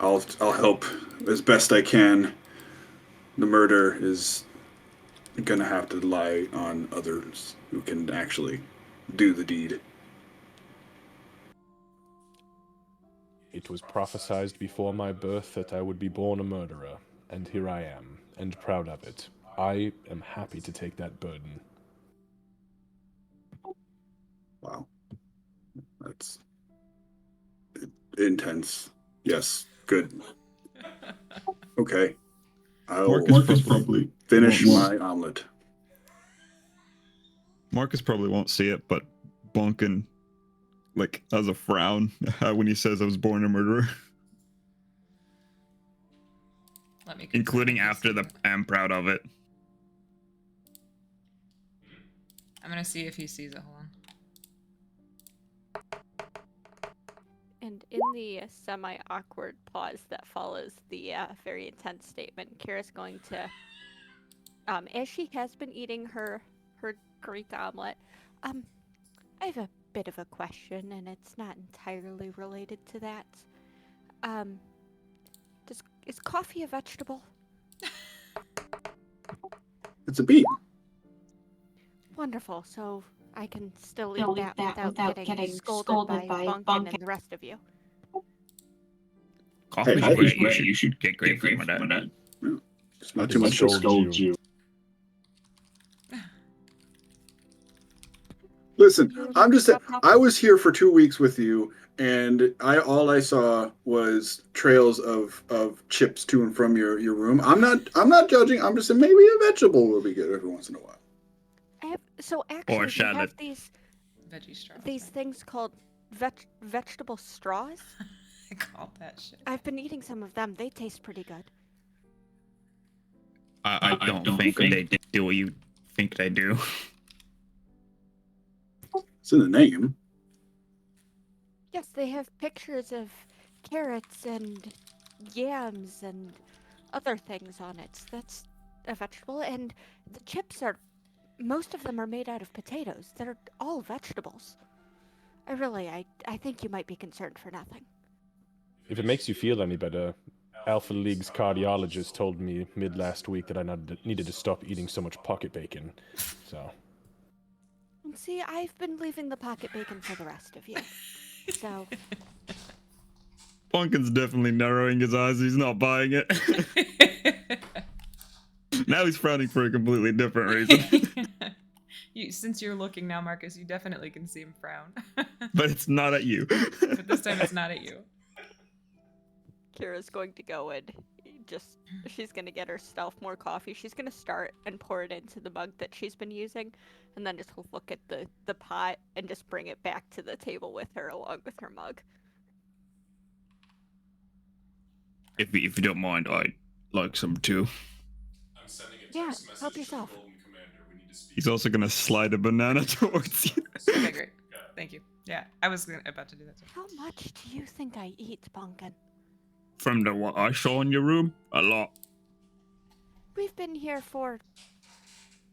I'll help as best I can. The murder is going to have to lie on others who can actually do the deed. It was prophesied before my birth that I would be born a murderer, and here I am, and proud of it. I am happy to take that burden. Wow. That's intense. Yes, good. Okay. Marcus probably finish won't- my omelet. Marcus probably won't see it, but Bonkin, like, has a frown when he says I was born a murderer. Let me Including confirm after this. I'm proud of it. I'm gonna see if he sees it. Hold on. And in the semi-awkward pause that follows the very intense statement, Kira's going to, as she has been eating her Greek omelet, I have a bit of a question, and it's not entirely related to that. Is coffee a vegetable? It's a bean. Wonderful. So I can still eat that without getting scolded by Bunkin and the rest of you. Coffee's Hey, great. You should get great from that. It's not too much to scold you. Listen, I'm just saying, I was here for 2 weeks with you, and all I saw was trails of chips to and from your room. I'm not judging. I'm just saying maybe a vegetable will be good every once in a while. Actually, we shallot. have these Veggie straw. things called vegetable straws. I call that shit. I've been eating some of them. They taste pretty good. I don't think they do what you think they do. It's in the name. Yes, they have pictures of carrots and yams and other things on it. That's a vegetable. And the chips most of them are made out of potatoes. They're all vegetables. I think you might be concerned for nothing. If it makes you feel any better, Alpha League's cardiologist told me mid-last week that I needed to stop eating so much pocket bacon, so... And see, I've been leaving the pocket bacon for the rest of you. So... Bonkin's definitely narrowing his eyes. He's not buying it. Now he's frowning for a completely different reason. Since you're looking now, Marcus, you definitely can see him frown. But it's not at you. But this time it's not at you. Kira's going to go and she's gonna get herself more coffee. She's gonna start and pour it into the mug that she's been using, and then just look at the pot and just bring it back to the table with her along with her mug. If you don't mind, I'd like some too. I'm sending a Yeah, text message help to the yourself. Golden Commander. We need to speak. He's also gonna slide a banana towards you. Okay, great. Thank you. Yeah, I was about to do that too. How much do you think I eat, Bunkin? From what I saw in your room, a lot. We've been here for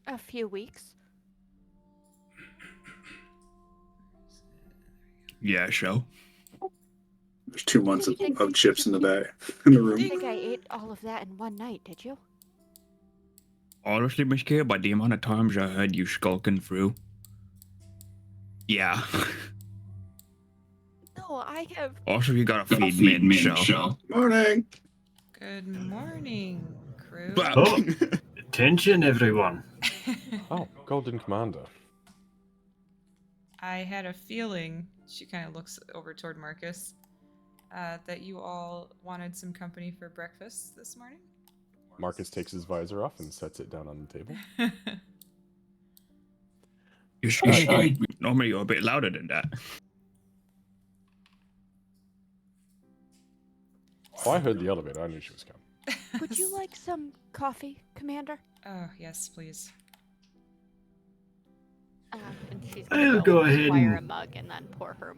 a few weeks. Yeah, show. There's 2 months I think- of chips in the bag in the I room. think I ate all of that in one night, did you? Honestly, Miss K, by the amount of times I heard you skulking through. Yeah. No, I have. Also, you gotta feed me, show. Morning. Good morning, crew. Oh, attention, everyone. Oh, Golden Commander. I had a feeling, she kind of looks over toward Marcus, that you all wanted some company for breakfast this morning. Marcus takes his visor off and sets it down on the table. Normally, you're a bit louder than that. Oh, I heard the elevator. I knew she was coming. Would you like some coffee, Commander? Oh, yes, please. And she's I'll gonna go and ahead acquire and- a mug and then pour her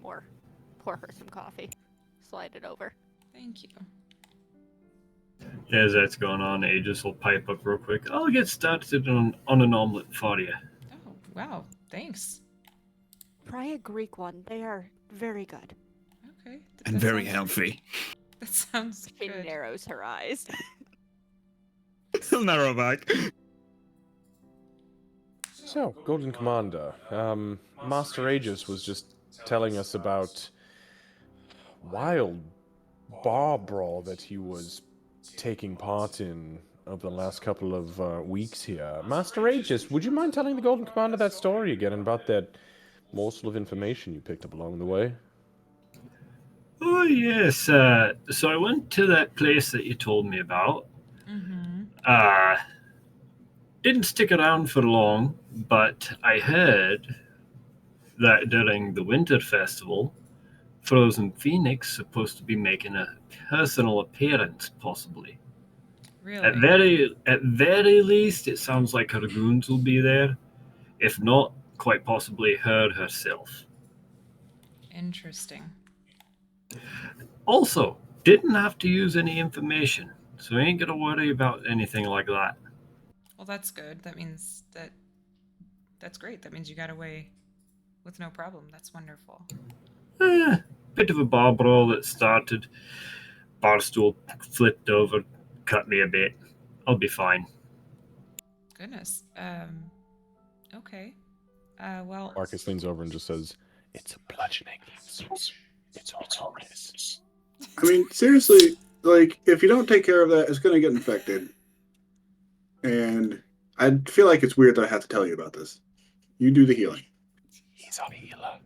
some coffee. Slide it over. Thank you. As that's going on, Aegis will pipe up real quick. I'll get started on an omelet for you. Oh, wow. Thanks. Try a Greek one. They are very good. Okay. And very healthy. That sounds She good. narrows her eyes. He'll narrow back. So, Golden Commander, Master Aegis was just telling us about wild bar brawl that he was taking part in over the last couple of weeks here. Master Aegis, would you mind telling the Golden Commander that story again and about that morsel of information you picked up along the way? Oh, yes. So I went to that place that you told me about. Mm-hmm. Didn't stick around for long, but I heard that during the Winter Festival, Frozen Phoenix supposed to be making a personal appearance, possibly. Really? At very least, it sounds like her goons will be there. If not, quite possibly her herself. Interesting. Also, didn't have to use any information, so ain't gonna worry about anything like that. Well, that's good. That means that's great. That means you got away with no problem. That's wonderful. Bit of a bar brawl that started. Bar stool flipped over, cut me a bit. I'll be fine. Goodness. Okay. Well. Marcus leans over and just says, "It's a bludgeoning insult. It's all this." I mean, seriously, like, if you don't take care of that, it's going to get infected. And I feel like it's weird that I have to tell you about this. You do the healing. He's a healer.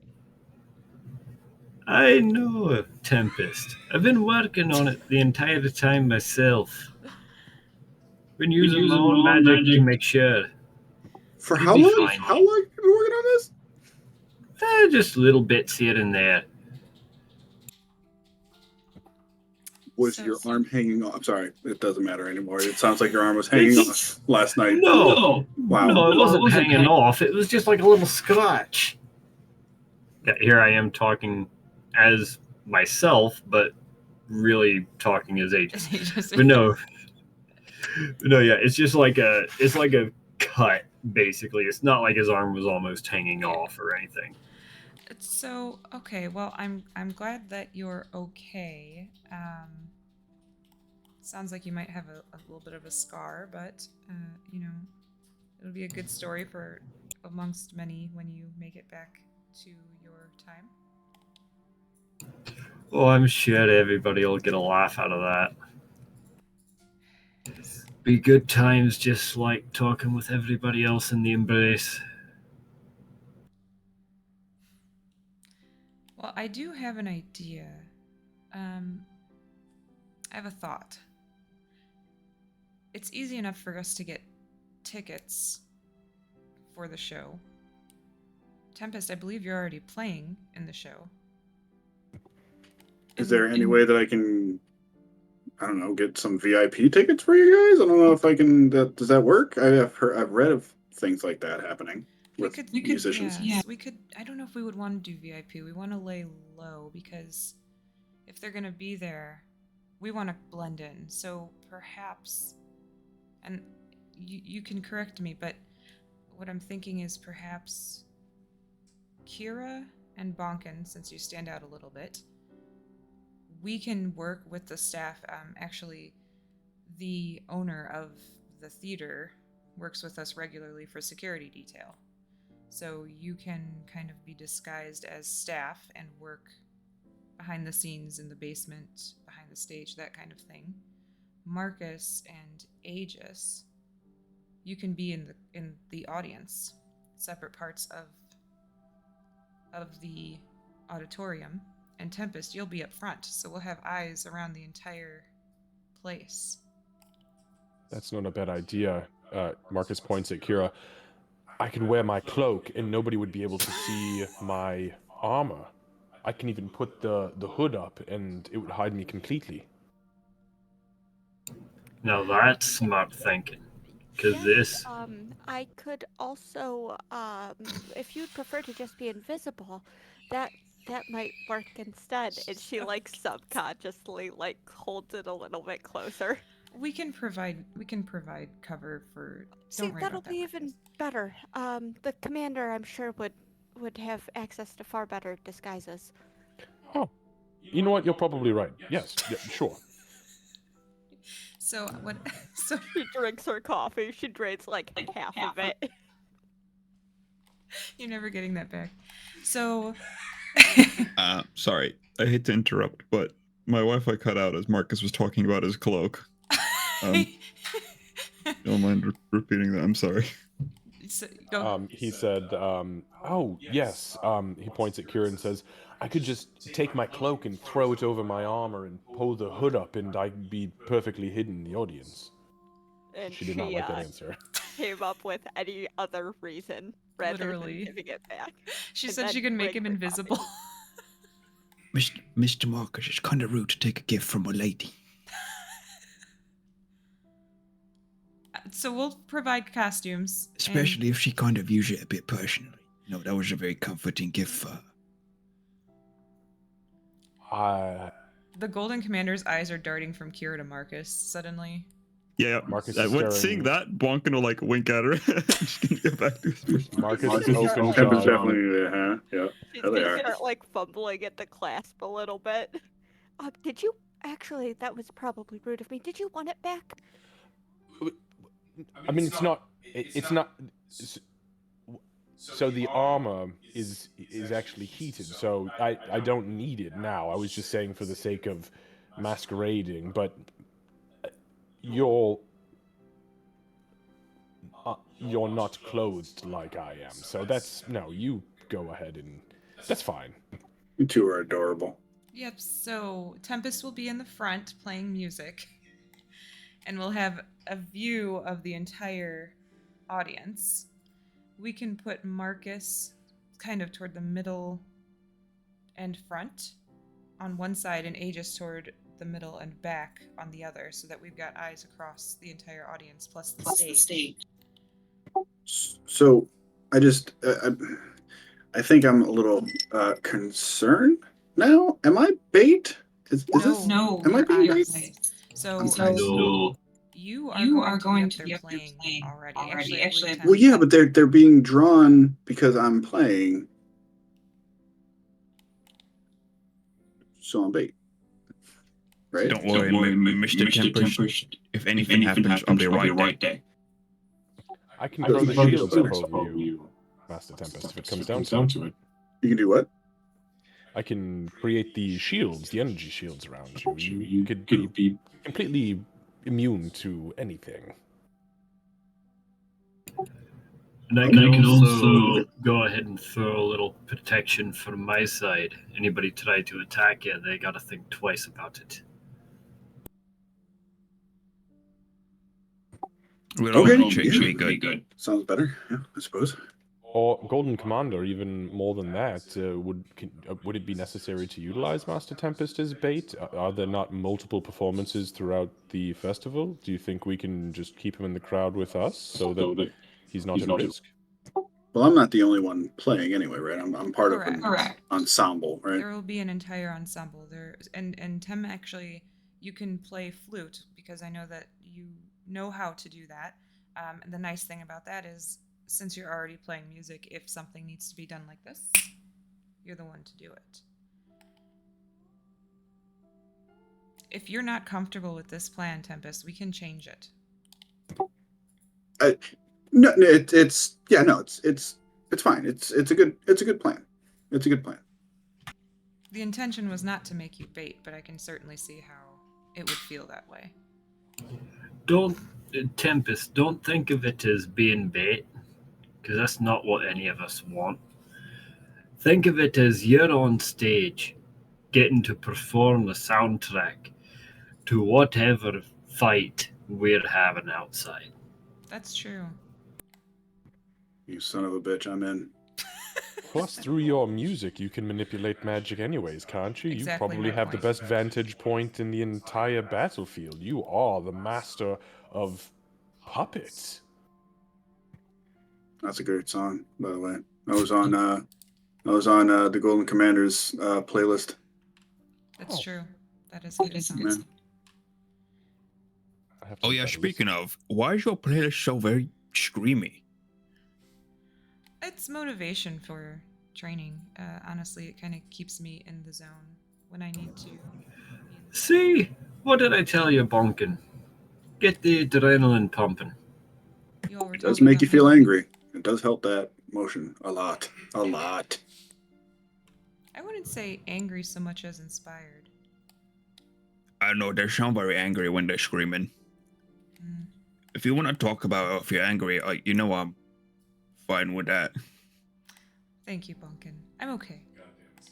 I know, Tempest. I've been working on it the entire time myself. Been using my own magic to make sure. For You'll how be long? fine. How long have you been working on this? Just little bits here and there. Was So- your arm hanging off? I'm sorry, it doesn't matter anymore. It sounds like your arm was hanging off last night. No, Wow. no, it wasn't hanging off. It was just like a little scratch. Yeah, here I am talking as myself, but really talking as Aegis. But no, yeah, it's just like a cut basically. It's not like his arm was almost hanging off or anything. So okay. Well, I'm glad that you're okay. Sounds like you might have a little bit of a scar, but you know, it'll be a good story for amongst many when you make it back to your time. Oh, I'm sure everybody will get a laugh out of that. Be good times, just like talking with everybody else in the embrace. Well, I do have an idea. I have a thought. it's easy enough for us to get tickets for the show. Tempest, I believe you're already playing in the show. Is there any way that I can, I don't know, get some VIP tickets for you guys? I don't know if I can. Does that work? I've read of things like that happening with musicians. Yes, we could. I don't know if we would want to do VIP. We want to lay low because if they're gonna be there, we want to blend in. So perhaps, and you can correct me, but what I'm thinking is perhaps Kira and Bonkin, since you stand out a little bit, we can work with the staff. Actually, the owner of the theater works with us regularly for security detail. So you can kind of be disguised as staff and work behind the scenes in the basement, behind the stage, that kind of thing. Marcus and Aegis, you can be in the audience, separate parts of the auditorium. And Tempest, you'll be up front, so we'll have eyes around the entire place. That's not a bad idea. Marcus points at Kira. I can wear my cloak and nobody would be able to see my armor. I can even put the hood up and it would hide me completely. Now that's smart thinking. Because this... I could also, if you'd prefer to just be invisible, that might work instead. And she like subconsciously like holds it a little bit closer. We can provide cover for. See, that'll be even better. The commander, I'm sure, would have access to far better disguises. Oh, you know what? You're probably right. Yes, yeah, sure. So what? So she drinks her coffee. She drains like half of it. You're never getting that back. So. Sorry, I hate to interrupt, but my Wi-Fi cut out as Marcus was talking about his cloak. Don't mind repeating that. I'm sorry. He said, oh, yes. He points at Kira and says, I could just take my cloak and throw it over my armor and pull the hood up and I'd be perfectly hidden in the audience. And she did not like that answer. Came up with any other reason rather than giving it back. She said she could make him invisible. Mr. Marcus, it's kind of rude to take a gift from a lady. So we'll provide costumes. Especially if she kind of views it a bit personally. No, that was a very comforting gift for her. The Golden Commander's eyes are darting from Kira to Marcus suddenly. Yeah, Marcus seeing that, Bonkin will like wink at her. She's gonna get back to his Marcus is definitely, yeah. She's gonna start like fumbling at the clasp a little bit. Did you actually? That was probably rude of me. Did you want it back? I mean, it's not. So the armor is actually heated, so I don't need it now. I was just saying for the sake of masquerading, but you're not clothed like I am, so that's no. You go ahead and that's fine. You two are adorable. Yep. So Tempest will be in the front playing music, and we'll have a view of the entire audience. We can put Marcus kind of toward the middle and front on one side and Aegis toward the middle and back on the other, so that we've got eyes across the entire audience plus the stage. So I just I think I'm a little concerned now. Am I bait? No. Am I being bait? So No. you are going to be up there playing already. Actually, well, yeah, but they're being drawn because I'm playing. So I'm bait. Right? Don't worry, Mr. Tempest. If anything happens on the right day. I can throw the shields above you, Master Tempest, if it comes down to it. You can do what? I can create the shields, the energy shields around you. You could be completely immune to anything. And I can also go ahead and throw a little protection from my side. Anybody try to attack you, they gotta think twice about it. We'll Okay. only change me good. Sounds better. Yeah, I suppose. Or Golden Commander, even more than that, would it be necessary to utilize Master Tempest as bait? Are there not multiple performances throughout the festival? Do you think we can just keep him in the crowd with us so that he's not at risk? Well, I'm not the only one playing anyway, right? I'm part of an Correct. ensemble, right? There will be an entire ensemble there, and Tim, actually, you can play flute because I know that you know how to do that. And the nice thing about that is, since you're already playing music, if something needs to be done like this, you're the one to do it. If you're not comfortable with this plan, Tempest, we can change it. No, it's fine. It's a good plan. It's a good plan. The intention was not to make you bait, but I can certainly see how it would feel that way. Tempest, don't think of it as being bait, because that's not what any of us want. Think of it as you're on stage, getting to perform the soundtrack to whatever fight we're having outside. That's true. You son of a bitch, I'm in. Plus, through your music, you can manipulate magic anyways, can't you? Exactly You probably my have the point. best vantage point in the entire battlefield. You are the master of puppets. That's a great song, by the way. I was on the Golden Commanders playlist. That's true. That is a good song. Man. Oh yeah, speaking of, why is your playlist so very screamy? It's motivation for training. Honestly, it kind of keeps me in the zone when I need to. See? What did I tell you, Bonkin? Get the adrenaline pumping. It does make you feel angry. It does help that emotion a lot. A lot. I wouldn't say angry so much as inspired. I don't know, they sound very angry when they're screaming. If you want to talk about if you're angry, you know I'm fine with that. Thank you, Bunkin. I'm okay. Goddamn this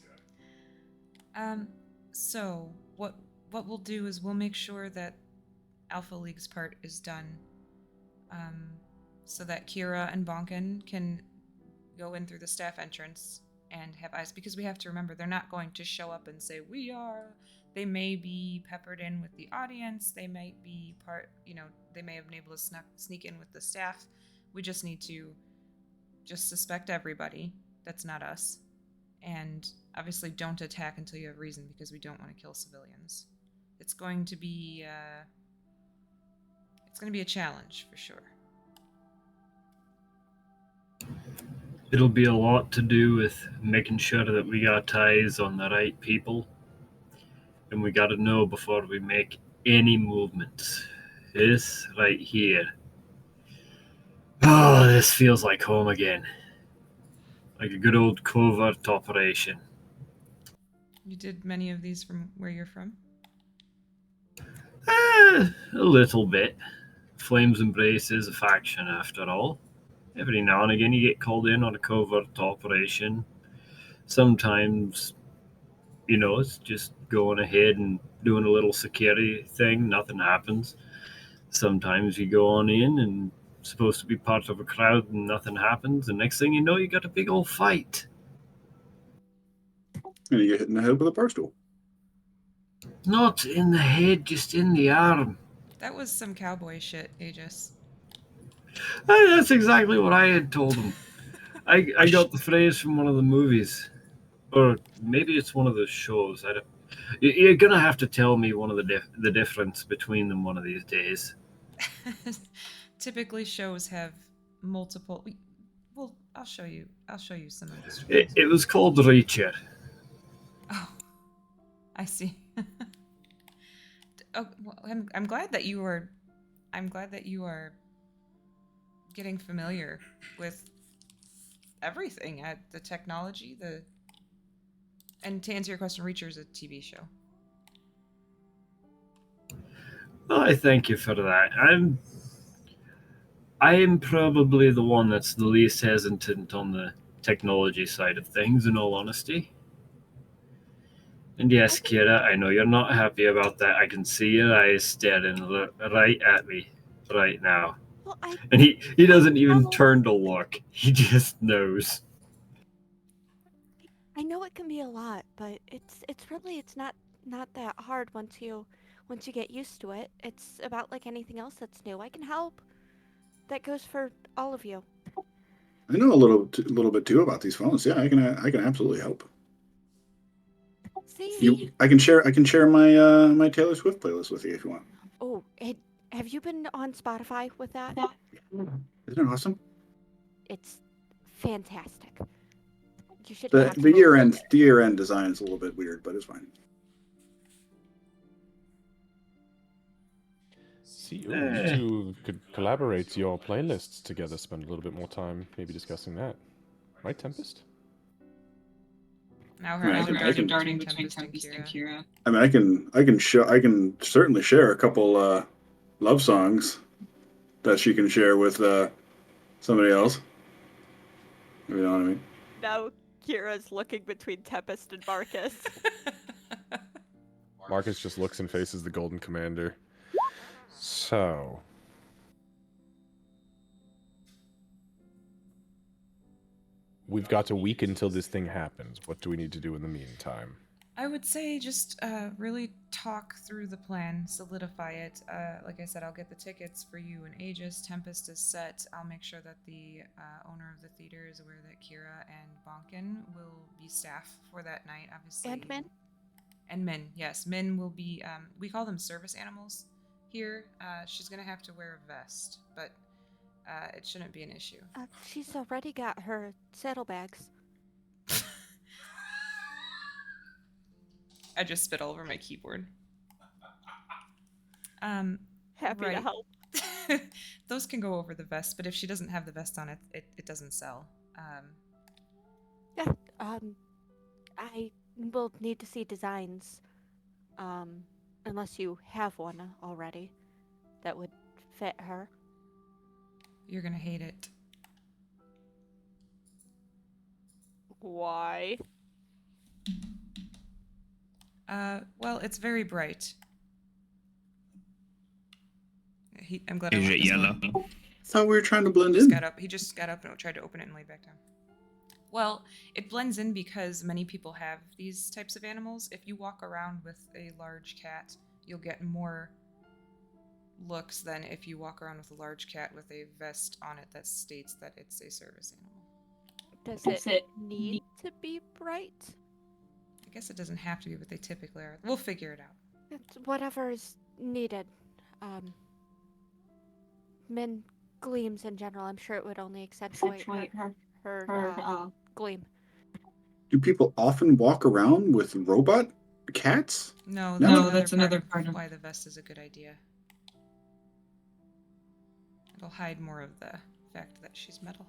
guy. So what we'll do is we'll make sure that Alpha League's part is done. So that Kira and Bonkin can go in through the staff entrance and have eyes, because we have to remember they're not going to show up and say we are. They may be peppered in with the audience. They might be they may have been able to sneak in with the staff. We just need to just suspect everybody. That's not us. And obviously don't attack until you have reason, because we don't want to kill civilians. It's going to be a challenge for sure. It'll be a lot to do with making sure that we got eyes on the right people. And we got to know before we make any movements. This right here. Oh, this feels like home again. Like a good old covert operation. You did many of these from where you're from? A little bit. Flames Embrace is a faction after all. Every now and again you get called in on a covert operation. Sometimes, it's just going ahead and doing a little security thing. Nothing happens. Sometimes you go on in and supposed to be part of a crowd and nothing happens. And next thing you know, you got a big old fight. And you get hit in the head with a bar stool. Not in the head, just in the arm. That was some cowboy shit, Aegis. That's exactly what I had told him. I got the phrase from one of the movies. Or maybe it's one of the shows. You're going to have to tell me one of the difference between them one of these days. Typically shows have multiple... Well, I'll show you some of this. It was called Reacher. Oh, I see. Oh, well, I'm glad that you are getting familiar with everything, the technology, and to answer your question, Reacher is a TV show. Well, I thank you for that. I am probably the one that's the least hesitant on the technology side of things, in all honesty. And yes, Kira, I know you're not happy about that. I can see your eyes staring right at me right now. Well, And he doesn't even know- turn to look. He just knows. I know it can be a lot, but it's really not that hard once you get used to it. It's about like anything else that's new. I can help. That goes for all of you. I know a little bit too about these phones. Yeah, I can absolutely help. See? I can share my my Taylor Swift playlist with you if you want. Oh, have you been on Spotify with that? Isn't it awesome? It's fantastic. You should The absolutely. year end design is a little bit weird, but it's fine. See, ooh, you two could collaborate your playlists together, spend a little bit more time maybe discussing that. Right, Tempest? Now her eyes are darting between Tempest and Kira. I mean, I can certainly share a couple love songs that she can share with somebody else. You know what I mean? Now Kira's looking between Tempest and Marcus. Marcus just looks and faces the Golden Commander. So... we've got a week until this thing happens. What do we need to do in the meantime? I would say just really talk through the plan, solidify it. Like I said, I'll get the tickets for you and Aegis. Tempest is set. I'll make sure that the owner of the theater is aware that Kira and Bonkin will be staff for that night, obviously. And Min? And Min, yes. Min will be, we call them service animals here. She's going to have to wear a vest, but it shouldn't be an issue. She's already got her saddlebags. I just spit all over my keyboard. Happy to help. Those can go over the vest, but if she doesn't have the vest on, it doesn't sell. Yeah. I will need to see designs. Unless you have one already that would fit her. You're gonna hate it. Why? Well, it's very bright. I'm glad. Is it yellow? I thought we were trying to blend He in. just got up and tried to open it and lay back down. Well, it blends in because many people have these types of animals. If you walk around with a large cat, you'll get more looks than if you walk around with a large cat with a vest on it that states that it's a service animal. Does it need to be bright? I guess it doesn't have to be, but they typically are. We'll figure it out. It's whatever is needed. Min gleams in general. I'm sure it would only accentuate her gleam. Do people often walk around with robot cats? No, that's another part of why the vest is a good idea. It'll hide more of the fact that she's metal.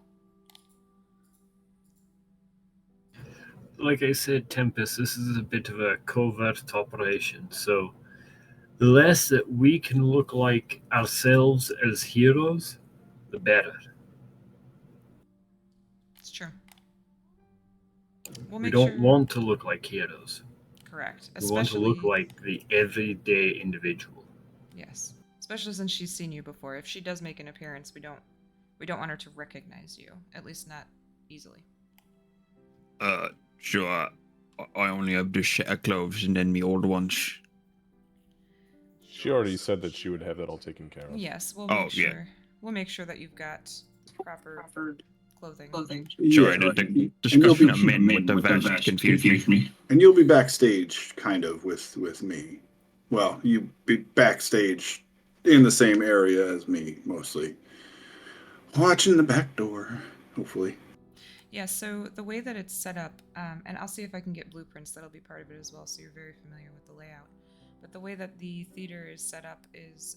Like I said, Tempest, this is a bit of a covert operation, so the less that we can look like ourselves as heroes, the better. It's true. We don't want to look like heroes. Correct. We want to look like the everyday individual. Yes. Especially since she's seen you before. If she does make an appearance, we don't want her to recognize you. At least not easily. Sure. I only have this set of clothes and then me old ones. She already said that she would have that all taken care of. Yes, we'll make sure. Yeah. We'll make sure that you've got proper clothing. Sorry, the discussion of men with the vest confused me. And you'll be backstage, kind of, with me. Well, you be backstage in the same area as me, mostly. Watching the back door, hopefully. Yeah, so the way that it's set up, and I'll see if I can get blueprints that'll be part of it as well, so you're very familiar with the layout. But the way that the theater is set up is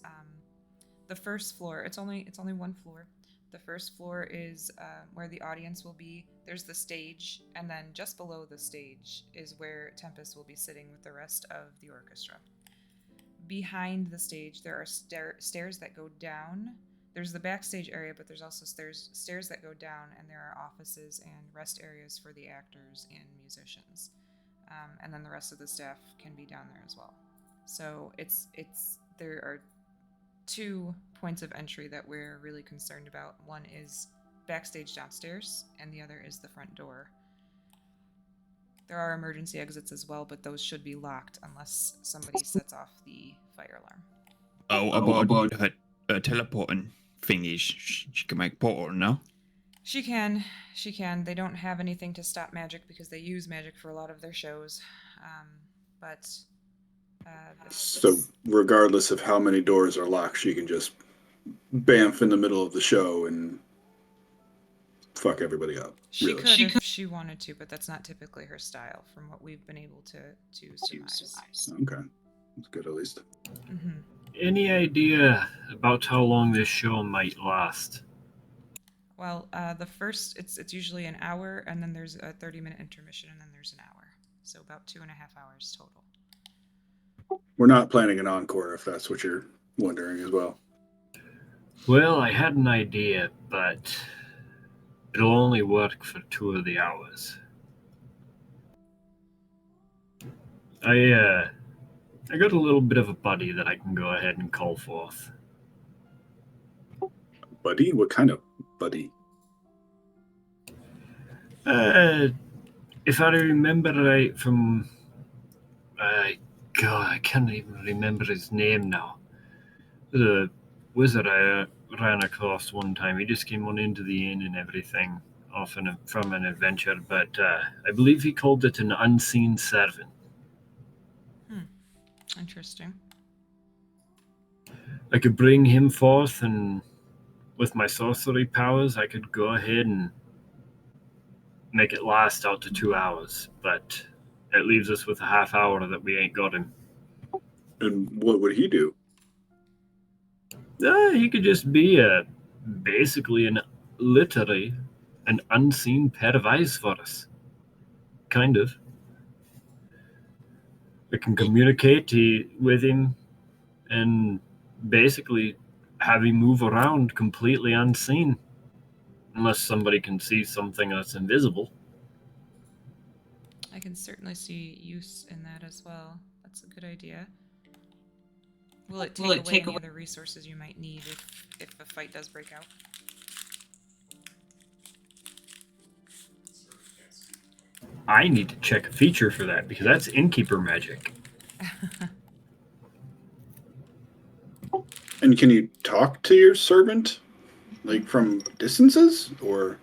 the first floor. It's only one floor. The first floor is where the audience will be. There's the stage, and then just below the stage is where Tempest will be sitting with the rest of the orchestra. Behind the stage, there are stairs that go down. There's the backstage area, but there's also stairs that go down, and there are offices and rest areas for the actors and musicians. And then the rest of the staff can be down there as well. So there are two points of entry that we're really concerned about. One is backstage downstairs, and the other is the front door. There are emergency exits as well, but those should be locked unless somebody sets off the fire alarm. Oh, about teleporting thingies. She can make portal, no? She can. She can. They don't have anything to stop magic because they use magic for a lot of their shows. But So regardless of how many doors are locked, she can just bamf in the middle of the show and fuck everybody up. She really. could if she wanted to, but that's not typically her style, from what we've been able to surmise. Okay, that's good at least. Mm-hmm. Any idea about how long this show might last? Well, the first it's usually an hour, and then there's a 30-minute intermission, and then there's an hour, so about 2.5 hours total. We're not planning an encore, if that's what you're wondering as well. Well, I had an idea, but it'll only work for 2 of the hours. I got a little bit of a buddy that I can go ahead and call forth. Buddy? What kind of buddy? If I remember right from... God, I can't even remember his name now. The wizard I ran across one time. He just came on into the inn and everything from an adventure, but I believe he called it an unseen servant. Interesting. I could bring him forth, and with my sorcery powers, I could go ahead and make it last out to 2 hours, but it leaves us with a half hour that we ain't got him. And what would he do? He could just be basically literally an unseen pair of eyes for us. Kind of. I can communicate with him and basically have him move around completely unseen. Unless somebody can see something that's invisible. I can certainly see use in that as well. That's a good idea. Will it take away any other resources you might need if a fight does break out? I need to check a feature for that because that's innkeeper magic. And can you talk to your servant, like from distances, or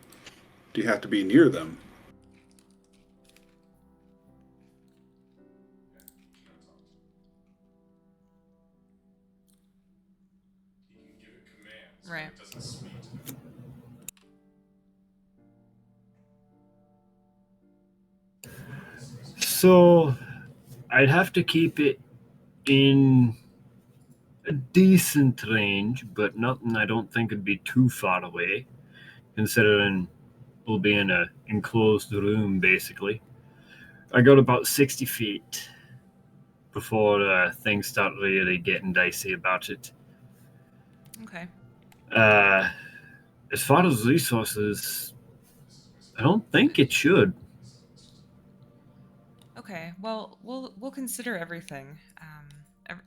do you have to be near them? He can give it commands, Right. but it doesn't speak to them. So I'd have to keep it in a decent range, but nothing I don't think would be too far away, considering we'll be in an enclosed room, basically. I got about 60 feet before things start really getting dicey about it. Okay. As far as resources, I don't think it should. Okay. Well, we'll consider everything.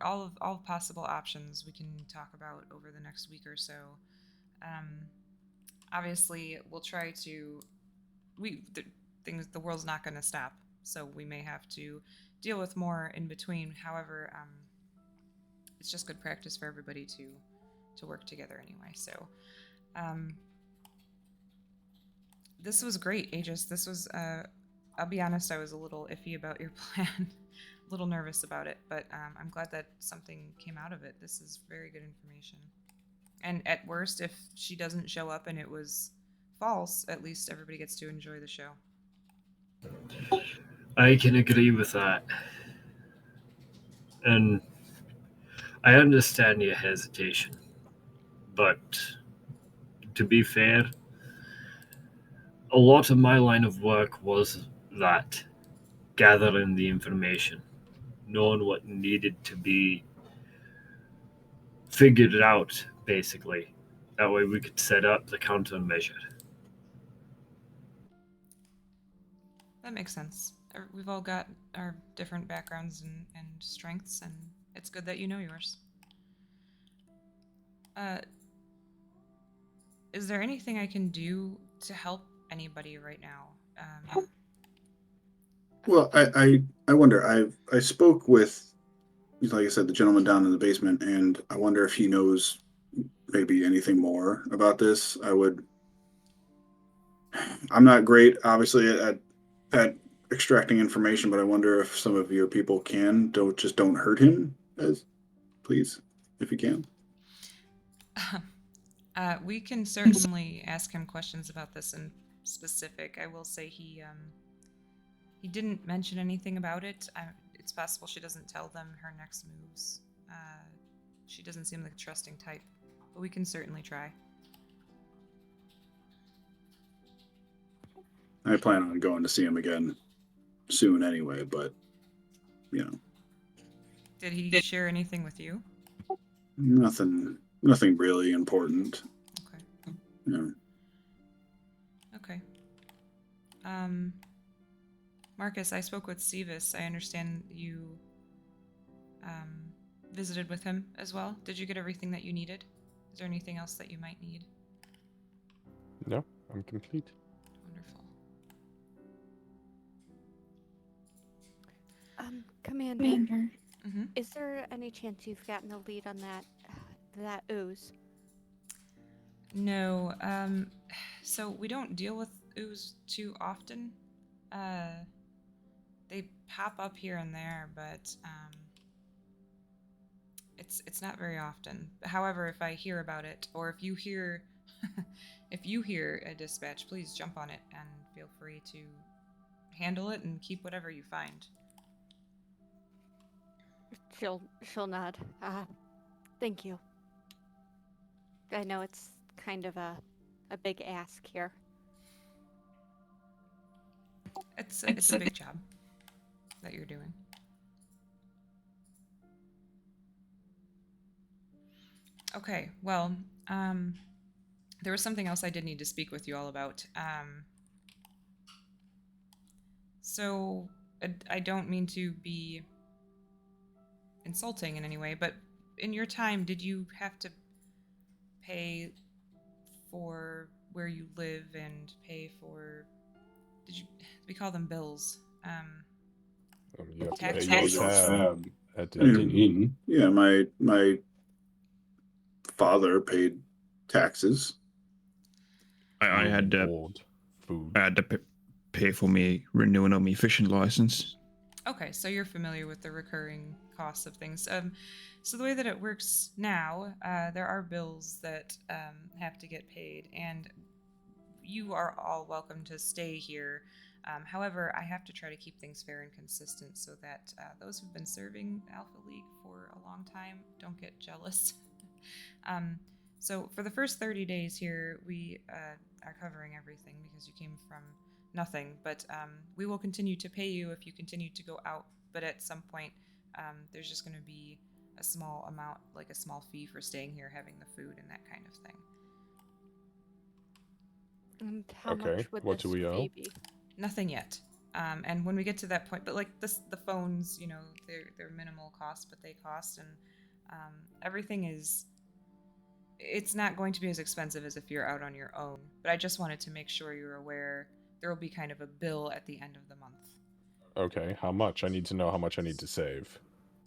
All possible options we can talk about over the next week or so. Obviously, we'll try to. The world's not going to stop, so we may have to deal with more in between. However, it's just good practice for everybody to work together anyway. So, this was great, Aegis. This was. I'll be honest, I was a little iffy about your plan, a little nervous about it, but I'm glad that something came out of it. This is very good information. And at worst, if she doesn't show up and it was false, at least everybody gets to enjoy the show. I can agree with that. And I understand your hesitation. But to be fair, a lot of my line of work was that, gathering the information, knowing what needed to be figured out, basically. That way we could set up the countermeasure. That makes sense. We've all got our different backgrounds and strengths, and it's good that you know yours. Is there anything I can do to help anybody right now? Well, I wonder. I spoke with, like I said, the gentleman down in the basement, and I wonder if he knows maybe anything more about this. I'm not great, obviously, at extracting information, but I wonder if some of your people can. Don't hurt him, as please, if you can. We can certainly ask him questions about this in specific. I will say he didn't mention anything about it. It's possible she doesn't tell them her next moves. She doesn't seem like a trusting type, but we can certainly try. I plan on going to see him again soon anyway, but you know, Did he share anything with you? nothing really important. Okay. Yeah. Okay. Marcus, I spoke with Sevis. I understand you visited with him as well. Did you get everything that you needed? Is there anything else that you might need? No, I'm complete. Wonderful. Commander, Mm-hmm. is there any chance you've gotten a lead on that ooze? No, so we don't deal with ooze too often. They pop up here and there, but it's not very often. However, if I hear about it, or if you hear if you hear a dispatch, please jump on it and feel free to handle it and keep whatever you find. She'll nod. Thank you. I know it's kind of a big ask here. It's a big job that you're doing. Okay, well, there was something else I did need to speak with you all about. So I don't mean to be insulting in any way, but in your time, did you have to pay for where you live and pay for? We call them bills? You have to Taxes? pay your tab at the Mm. inn. Yeah, my father paid taxes. I had to Board, food. pay for me renewing on me fishing license. Okay, so you're familiar with the recurring costs of things. So the way that it works now, there are bills that have to get paid, and you are all welcome to stay here. However, I have to try to keep things fair and consistent so that those who've been serving Alpha League for a long time don't get jealous. So for the first 30 days here, we are covering everything because you came from nothing. But we will continue to pay you if you continue to go out. But at some point, there's just going to be a small amount, like a small fee for staying here, having the food and that kind of thing. And how Okay, much would what this do we owe? fee be? Nothing yet. And when we get to that point, but like the phones, you know, they're minimal cost, but they cost, and everything is. It's not going to be as expensive as if you're out on your own. But I just wanted to make sure you're aware there will be kind of a bill at the end of the month. Okay, how much? I need to know how much I need to save.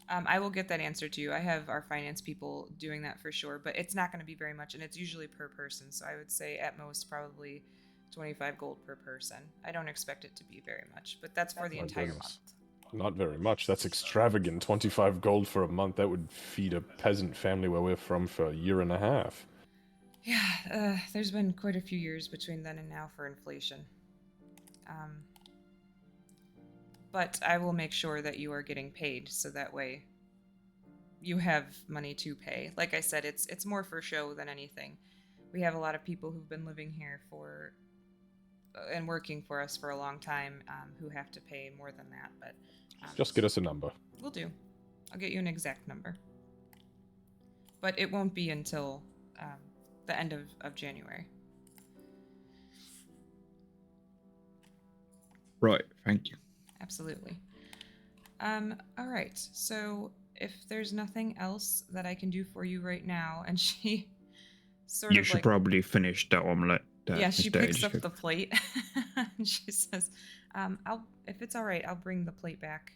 I will get that answer to you. I have our finance people doing that for sure, but it's not going to be very much, and it's usually per person. So I would say at most probably 25 gold per person. I don't expect it to be very much, but that's for the My entire goodness. month. Not very much. That's extravagant. 25 gold for a month. That would feed a peasant family where we're from for a year and a half. Yeah, there's been quite a few years between then and now for inflation. But I will make sure that you are getting paid, so that way you have money to pay. Like I said, it's more for show than anything. We have a lot of people who've been living here for and working for us for a long time who have to pay more than that. But Just get us a number. We'll do. I'll get you an exact number. But it won't be until the end of January. Right, thank you. Absolutely. All right. So if there's nothing else that I can do for you right now, and she sort You of should like probably finish the omelet. That yeah, she Mr. picks H up cooked. the plate and she says, if it's all right, I'll bring the plate back.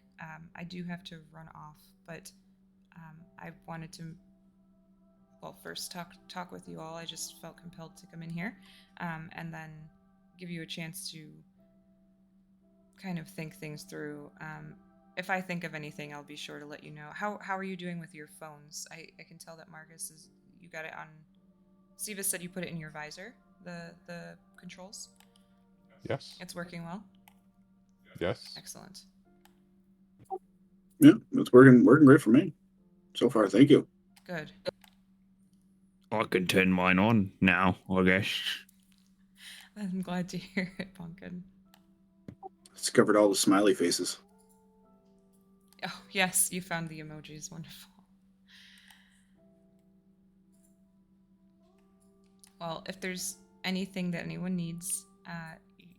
I do have to run off, but I wanted to, well, first talk with you all. I just felt compelled to come in here, and then give you a chance to kind of think things through. If I think of anything, I'll be sure to let you know. How are you doing with your phones? I can tell that Marcus is, you got it on. Siva said you put it in your visor, the controls. Yes. It's working well. Yes. Excellent. Yeah, it's working great for me so far. Thank you. Good. I can turn mine on now, I guess. I'm glad to hear it, Pumpkin. Discovered all the smiley faces. Oh, yes, you found the emojis. Wonderful. Well, if there's anything that anyone needs,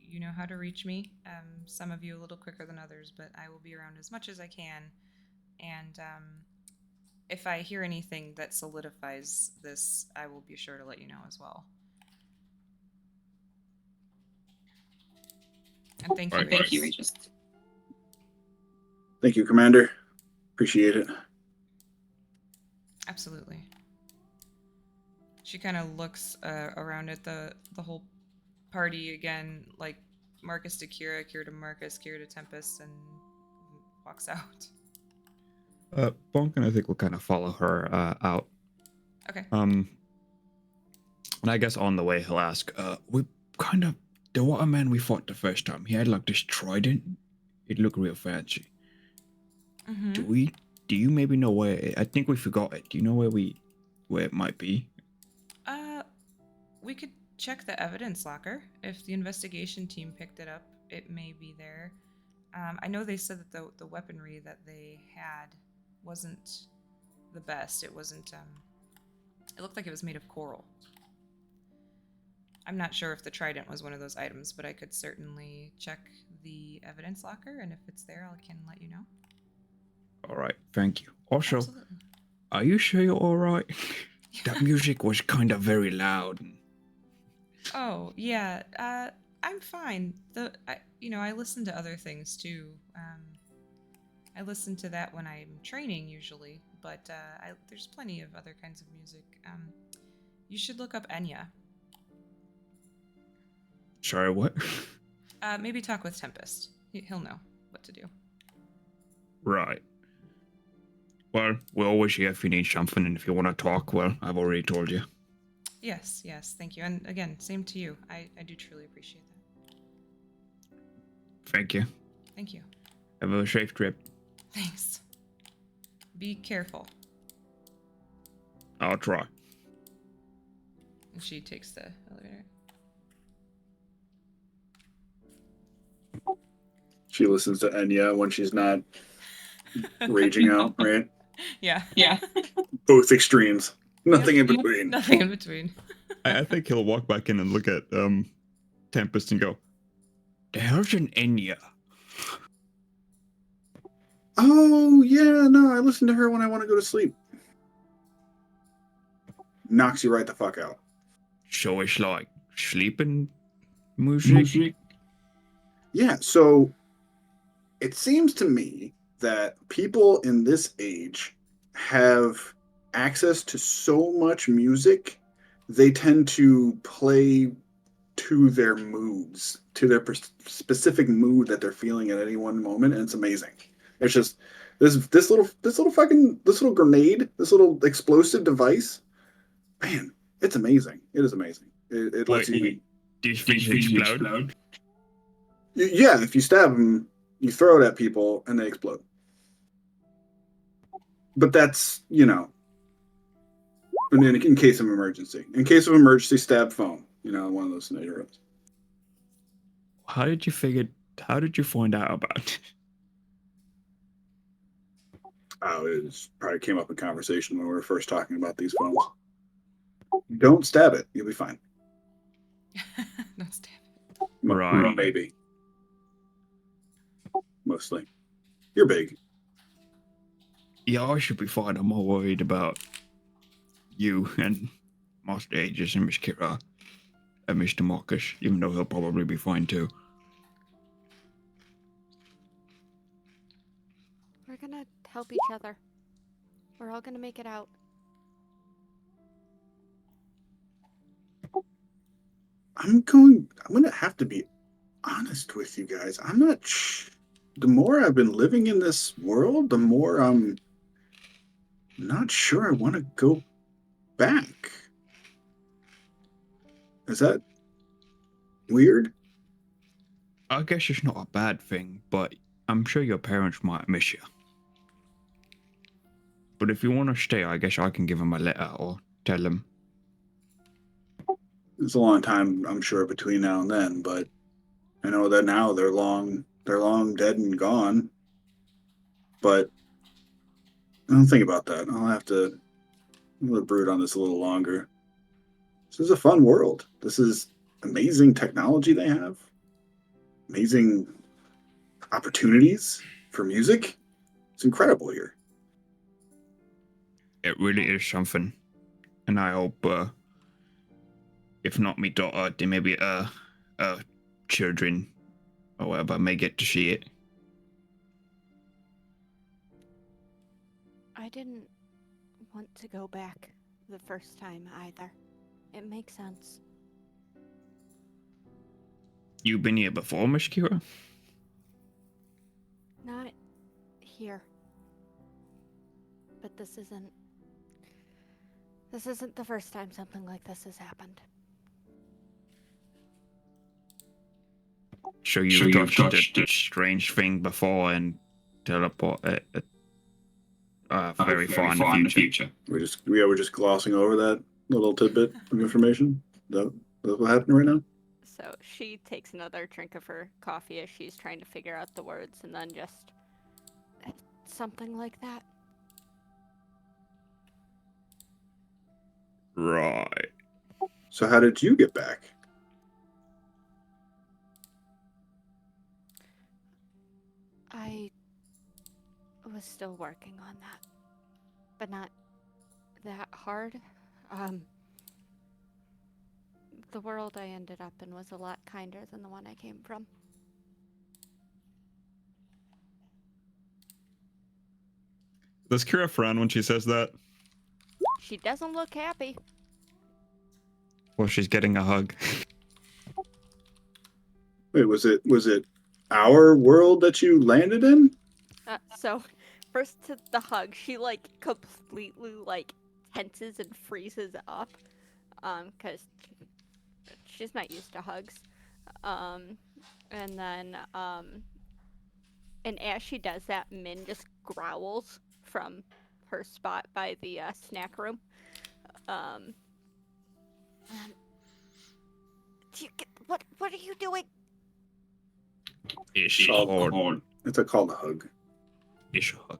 you know how to reach me. Some of you a little quicker than others, but I will be around as much as I can. And if I hear anything that solidifies this, I will be sure to let you know as well. And thank you, Thank you, Regis. Thank you, Commander. Appreciate it. Absolutely. She kind of looks around at the whole party again, like Marcus to Kira, Kira to Marcus, Kira to Tempest, and walks out. Bonkin, I think, will kind of follow her out. Okay. And I guess on the way he'll ask, we kind of, the waterman we fought the first time, he had like this trident. It looked real fancy. Mm-hmm. Do you maybe know where, I think we forgot it. Do you know where it might be? We could check the evidence locker. If the investigation team picked it up, it may be there. I know they said that the weaponry that they had wasn't the best. It wasn't, it looked like it was made of coral. I'm not sure if the trident was one of those items, but I could certainly check the evidence locker, and if it's there, I can let you know. All right, thank you. Also, Absolutely. are you sure you're all right? That music was kind of very loud. Oh, yeah. I'm fine. I listen to other things too. I listen to that when I'm training usually, but there's plenty of other kinds of music. You should look up Enya. Sorry, what? Maybe talk with Tempest. He'll know what to do. Right. Well, we're always here if you need something, and if you want to talk, well, I've already told you. Yes, thank you. And again, same to you. I do truly appreciate that. Thank you. Thank you. Have a safe trip. Thanks. Be careful. I'll try. And she takes the elevator. She listens to Enya when she's not raging out, right? Yeah. Both extremes. Nothing in between. Nothing in between. I think he'll walk back in and look at Tempest and go, The hell's an Enya? Oh, yeah, no, I listen to her when I want to go to sleep. Knocks you right the fuck out. So it's like sleeping music? Yeah, so it seems to me that people in this age have access to so much music, they tend to play to their moods, to their specific mood that they're feeling at any one moment, and it's amazing. It's just this little grenade, this little explosive device, man, it's amazing. It is amazing. It lets you. These things explode? Yeah, if you stab them, you throw it at people and they explode. But that's, in case of emergency. In case of emergency, stab phone. One of those scenarios. How did you find out about it? Oh, it probably came up in conversation when we were first talking about these phones. Don't stab it. You'll be fine. Don't stab it. Right. Maybe. Mostly. You're big. Yeah, I should be fine. I'm more worried about you and Master Aegis and Miss Kira and Mr. Marcus, even though he'll probably be fine too. We're gonna help each other. We're all gonna make it out. I'm gonna have to be honest with you guys. I'm not. The more I've been living in this world, the more I'm not sure I want to go back. Is that weird? I guess it's not a bad thing, but I'm sure your parents might miss you. But if you want to stay, I guess I can give them a letter or tell them. It's a long time, I'm sure, between now and then, but I know that now they're long dead and gone. But I don't think about that. I'm gonna brood on this a little longer. This is a fun world. This is amazing technology they have. Amazing opportunities for music. It's incredible here. It really is something. And I hope, if not me daughter, then maybe children or whatever may get to see it. I didn't want to go back the first time either. It makes sense. You've been here before, Miss Kira? Not here. But this isn't the first time something like this has happened. So you've touched a strange thing before and teleport very far in the future. We're just glossing over that little tidbit of information. That's what happened right now. So she takes another drink of her coffee as she's trying to figure out the words, and then just something like that. Right. So how did you get back? I was still working on that, but not that hard. The world I ended up in was a lot kinder than the one I came from. Does Kira frown when she says that? She doesn't look happy. Well, she's getting a hug. Wait, was it our world that you landed in? So first to the hug, she completely tenses and freezes up, because she's not used to hugs. And then and as she does that, Min just growls from her spot by the snack room. What are you doing? It's hard. It's called a hug. It's a hug.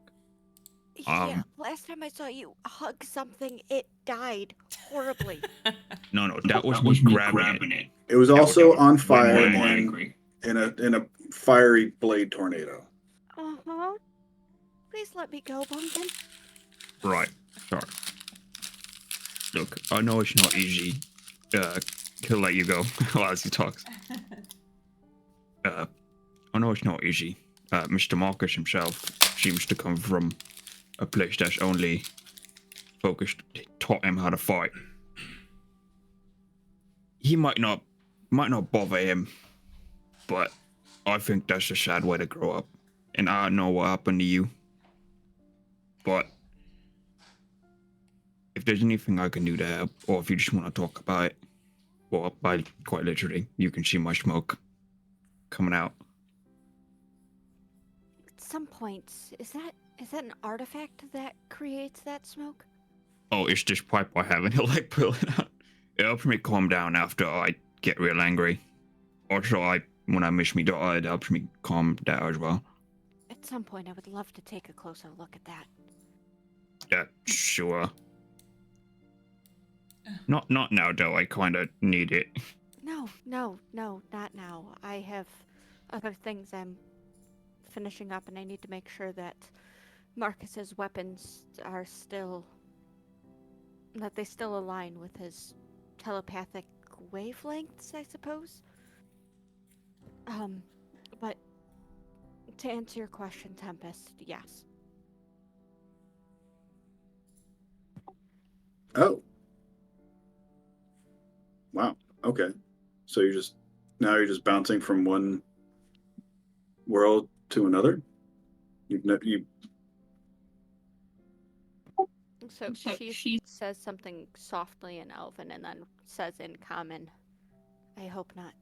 Yeah, last time I saw you hug something, it died horribly. No, that was me grabbing it. It was also on fire more and angry. in a fiery blade tornado. Uh-huh. Please let me go, Bumpkin. Right. Sorry. Look, I know it's not easy. He'll let you go as he talks. I know it's not easy. Mr. Marcus himself seems to come from a place that's only taught him how to fight. He might not bother him, but I think that's a sad way to grow up. And I don't know what happened to you, but if there's anything I can do to help, or if you just want to talk about it, well, quite literally, you can see my smoke coming out. At some point, is that an artifact that creates that smoke? Oh, it's just pipe I have, and he'll pull it out. It helps me calm down after I get real angry. Also, when I miss me daughter, it helps me calm down as well. At some point, I would love to take a closer look at that. Yeah, sure. Not now, though. I kind of need it. No, not now. I have other things I'm finishing up, and I need to make sure that Marcus's weapons are still that they still align with his telepathic wavelengths, I suppose. But to answer your question, Tempest, yes. Oh, wow. Okay. So you're just bouncing from one world to another. You So she says something softly in Elven and then says in Common, I hope not.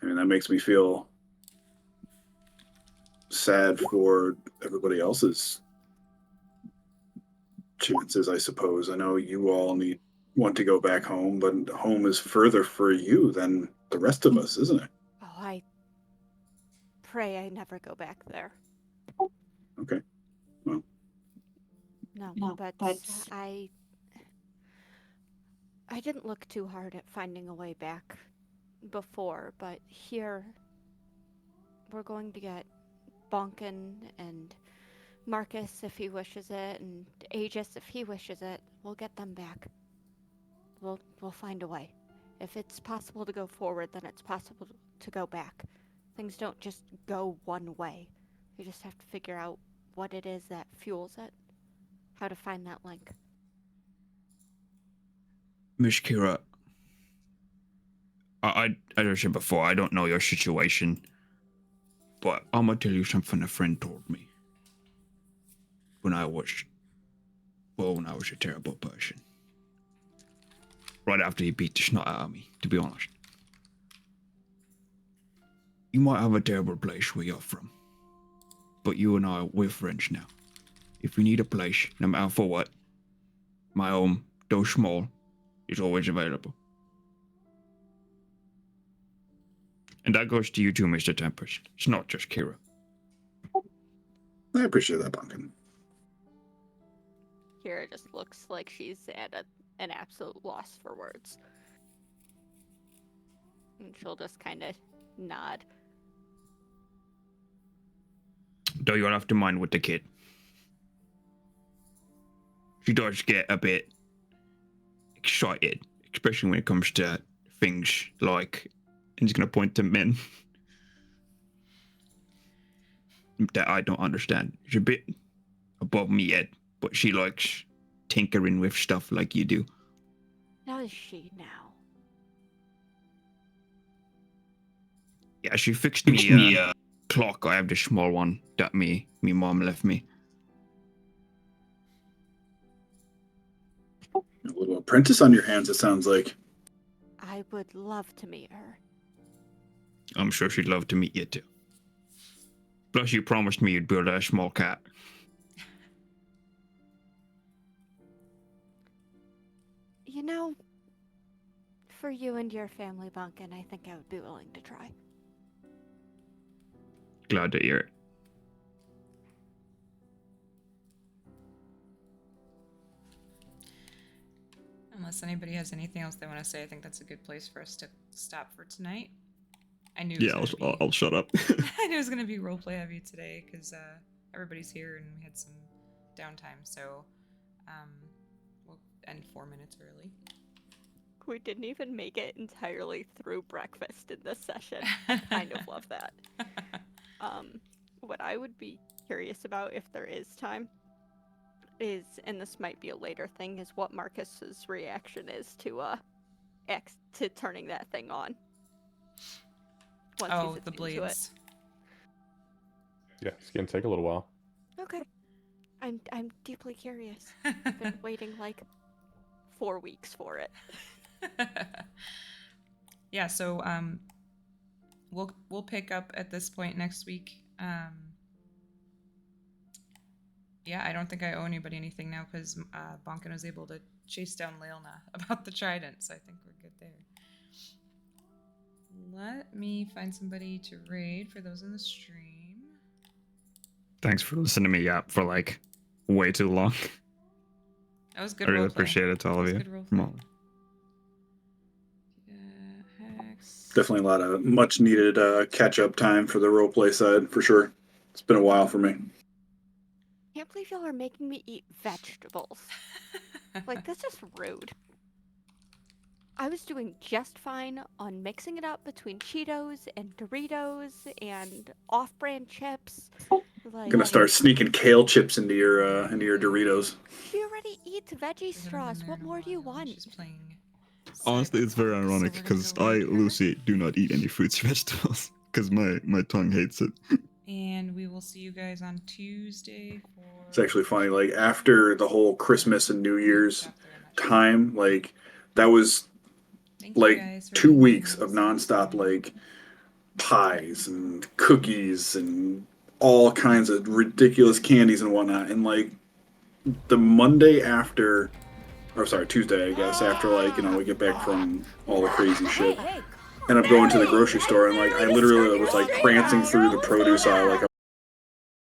I mean, that makes me feel sad for everybody else's chances, I suppose. I know you all want to go back home, but home is further for you than the rest of us, isn't it? Oh, I pray I never go back there. Okay. Well, No, but I didn't look too hard at finding a way back before, but here we're going to get Bonkin and Marcus if he wishes it, and Aegis if he wishes it. We'll get them back. We'll find a way. If it's possible to go forward, then it's possible to go back. Things don't just go one way. You just have to figure out what it is that fuels it, how to find that link. Miss Kira, as I said before, I don't know your situation, but I'm gonna tell you something a friend told me when I was a terrible person. Right after he beat the snot out of me, to be honest. You might have a terrible place where you're from, but you and I, we're friends now. If you need a place, no matter for what, my home, though small, is always available. And that goes to you too, Mr. Tempest. It's not just Kira. I appreciate that, Pumpkin. Kira just looks like she's at an absolute loss for words. And she'll just kind of nod. Though you'll have to mind with the kid. She does get a bit excited, especially when it comes to things like, and he's going to point to men that I don't understand. She's a bit above me yet, but she likes tinkering with stuff like you do. How is she now? Yeah, she fixed me a clock. I have the small one that me mom left me. A little apprentice on your hands, it sounds like. I would love to meet her. I'm sure she'd love to meet you too. Plus, you promised me you'd build a small cat. You know, for you and your family, Bunkin, I think I would be willing to try. Glad to hear it. Unless anybody has anything else they want to say, I think that's a good place for us to stop for tonight. I knew. Yeah, I'll shut up. I knew it was gonna be roleplay heavy today because everybody's here and we had some downtime, so we'll end 4 minutes early. We didn't even make it entirely through breakfast in this session. I kind of love that. What I would be curious about if there is time is, and this might be a later thing, is what Marcus's reaction is to turning that thing on. Once he's the into it. blades. Yeah, it's gonna take a little while. Okay. I'm deeply curious. I've been waiting like 4 weeks for it. Yeah, so we'll pick up at this point next week. Yeah, I don't think I owe anybody anything now because Bonkin was able to chase down Leilna about the trident, so I think we're good there. Let me find somebody to raid for those in the stream. Thanks for listening to me yap for like way too long. That was good. I really roleplay. appreciate it to all of you. Good roleplay. Come on. Hex. Definitely a lot of much needed catch up time for the roleplay side, for sure. It's been a while for me. Can't believe y'all are making me eat vegetables. Like, this is rude. I was doing just fine on mixing it up between Cheetos and Doritos and off-brand chips. Like, I'm gonna start sneaking kale chips into your Doritos. she already eats veggie straws. What more do you want? She's playing Honestly, it's very Cyberpunk, so ironic we're gonna because go I, raid her. Lucy, do not eat any fruits or vegetables because my tongue hates it. And we will see you guys on Tuesday for. It's actually funny. Like after the whole Christmas and New Year's time, like that was Thank you like guys for 2 being weeks here. of nonstop like pies and cookies and all kinds of ridiculous candies and whatnot. And like the Monday after, or sorry, Tuesday, I guess, after like, you know, we get back from all the crazy shit. And I'm going to the grocery store and like I literally was like prancing through the produce aisle like a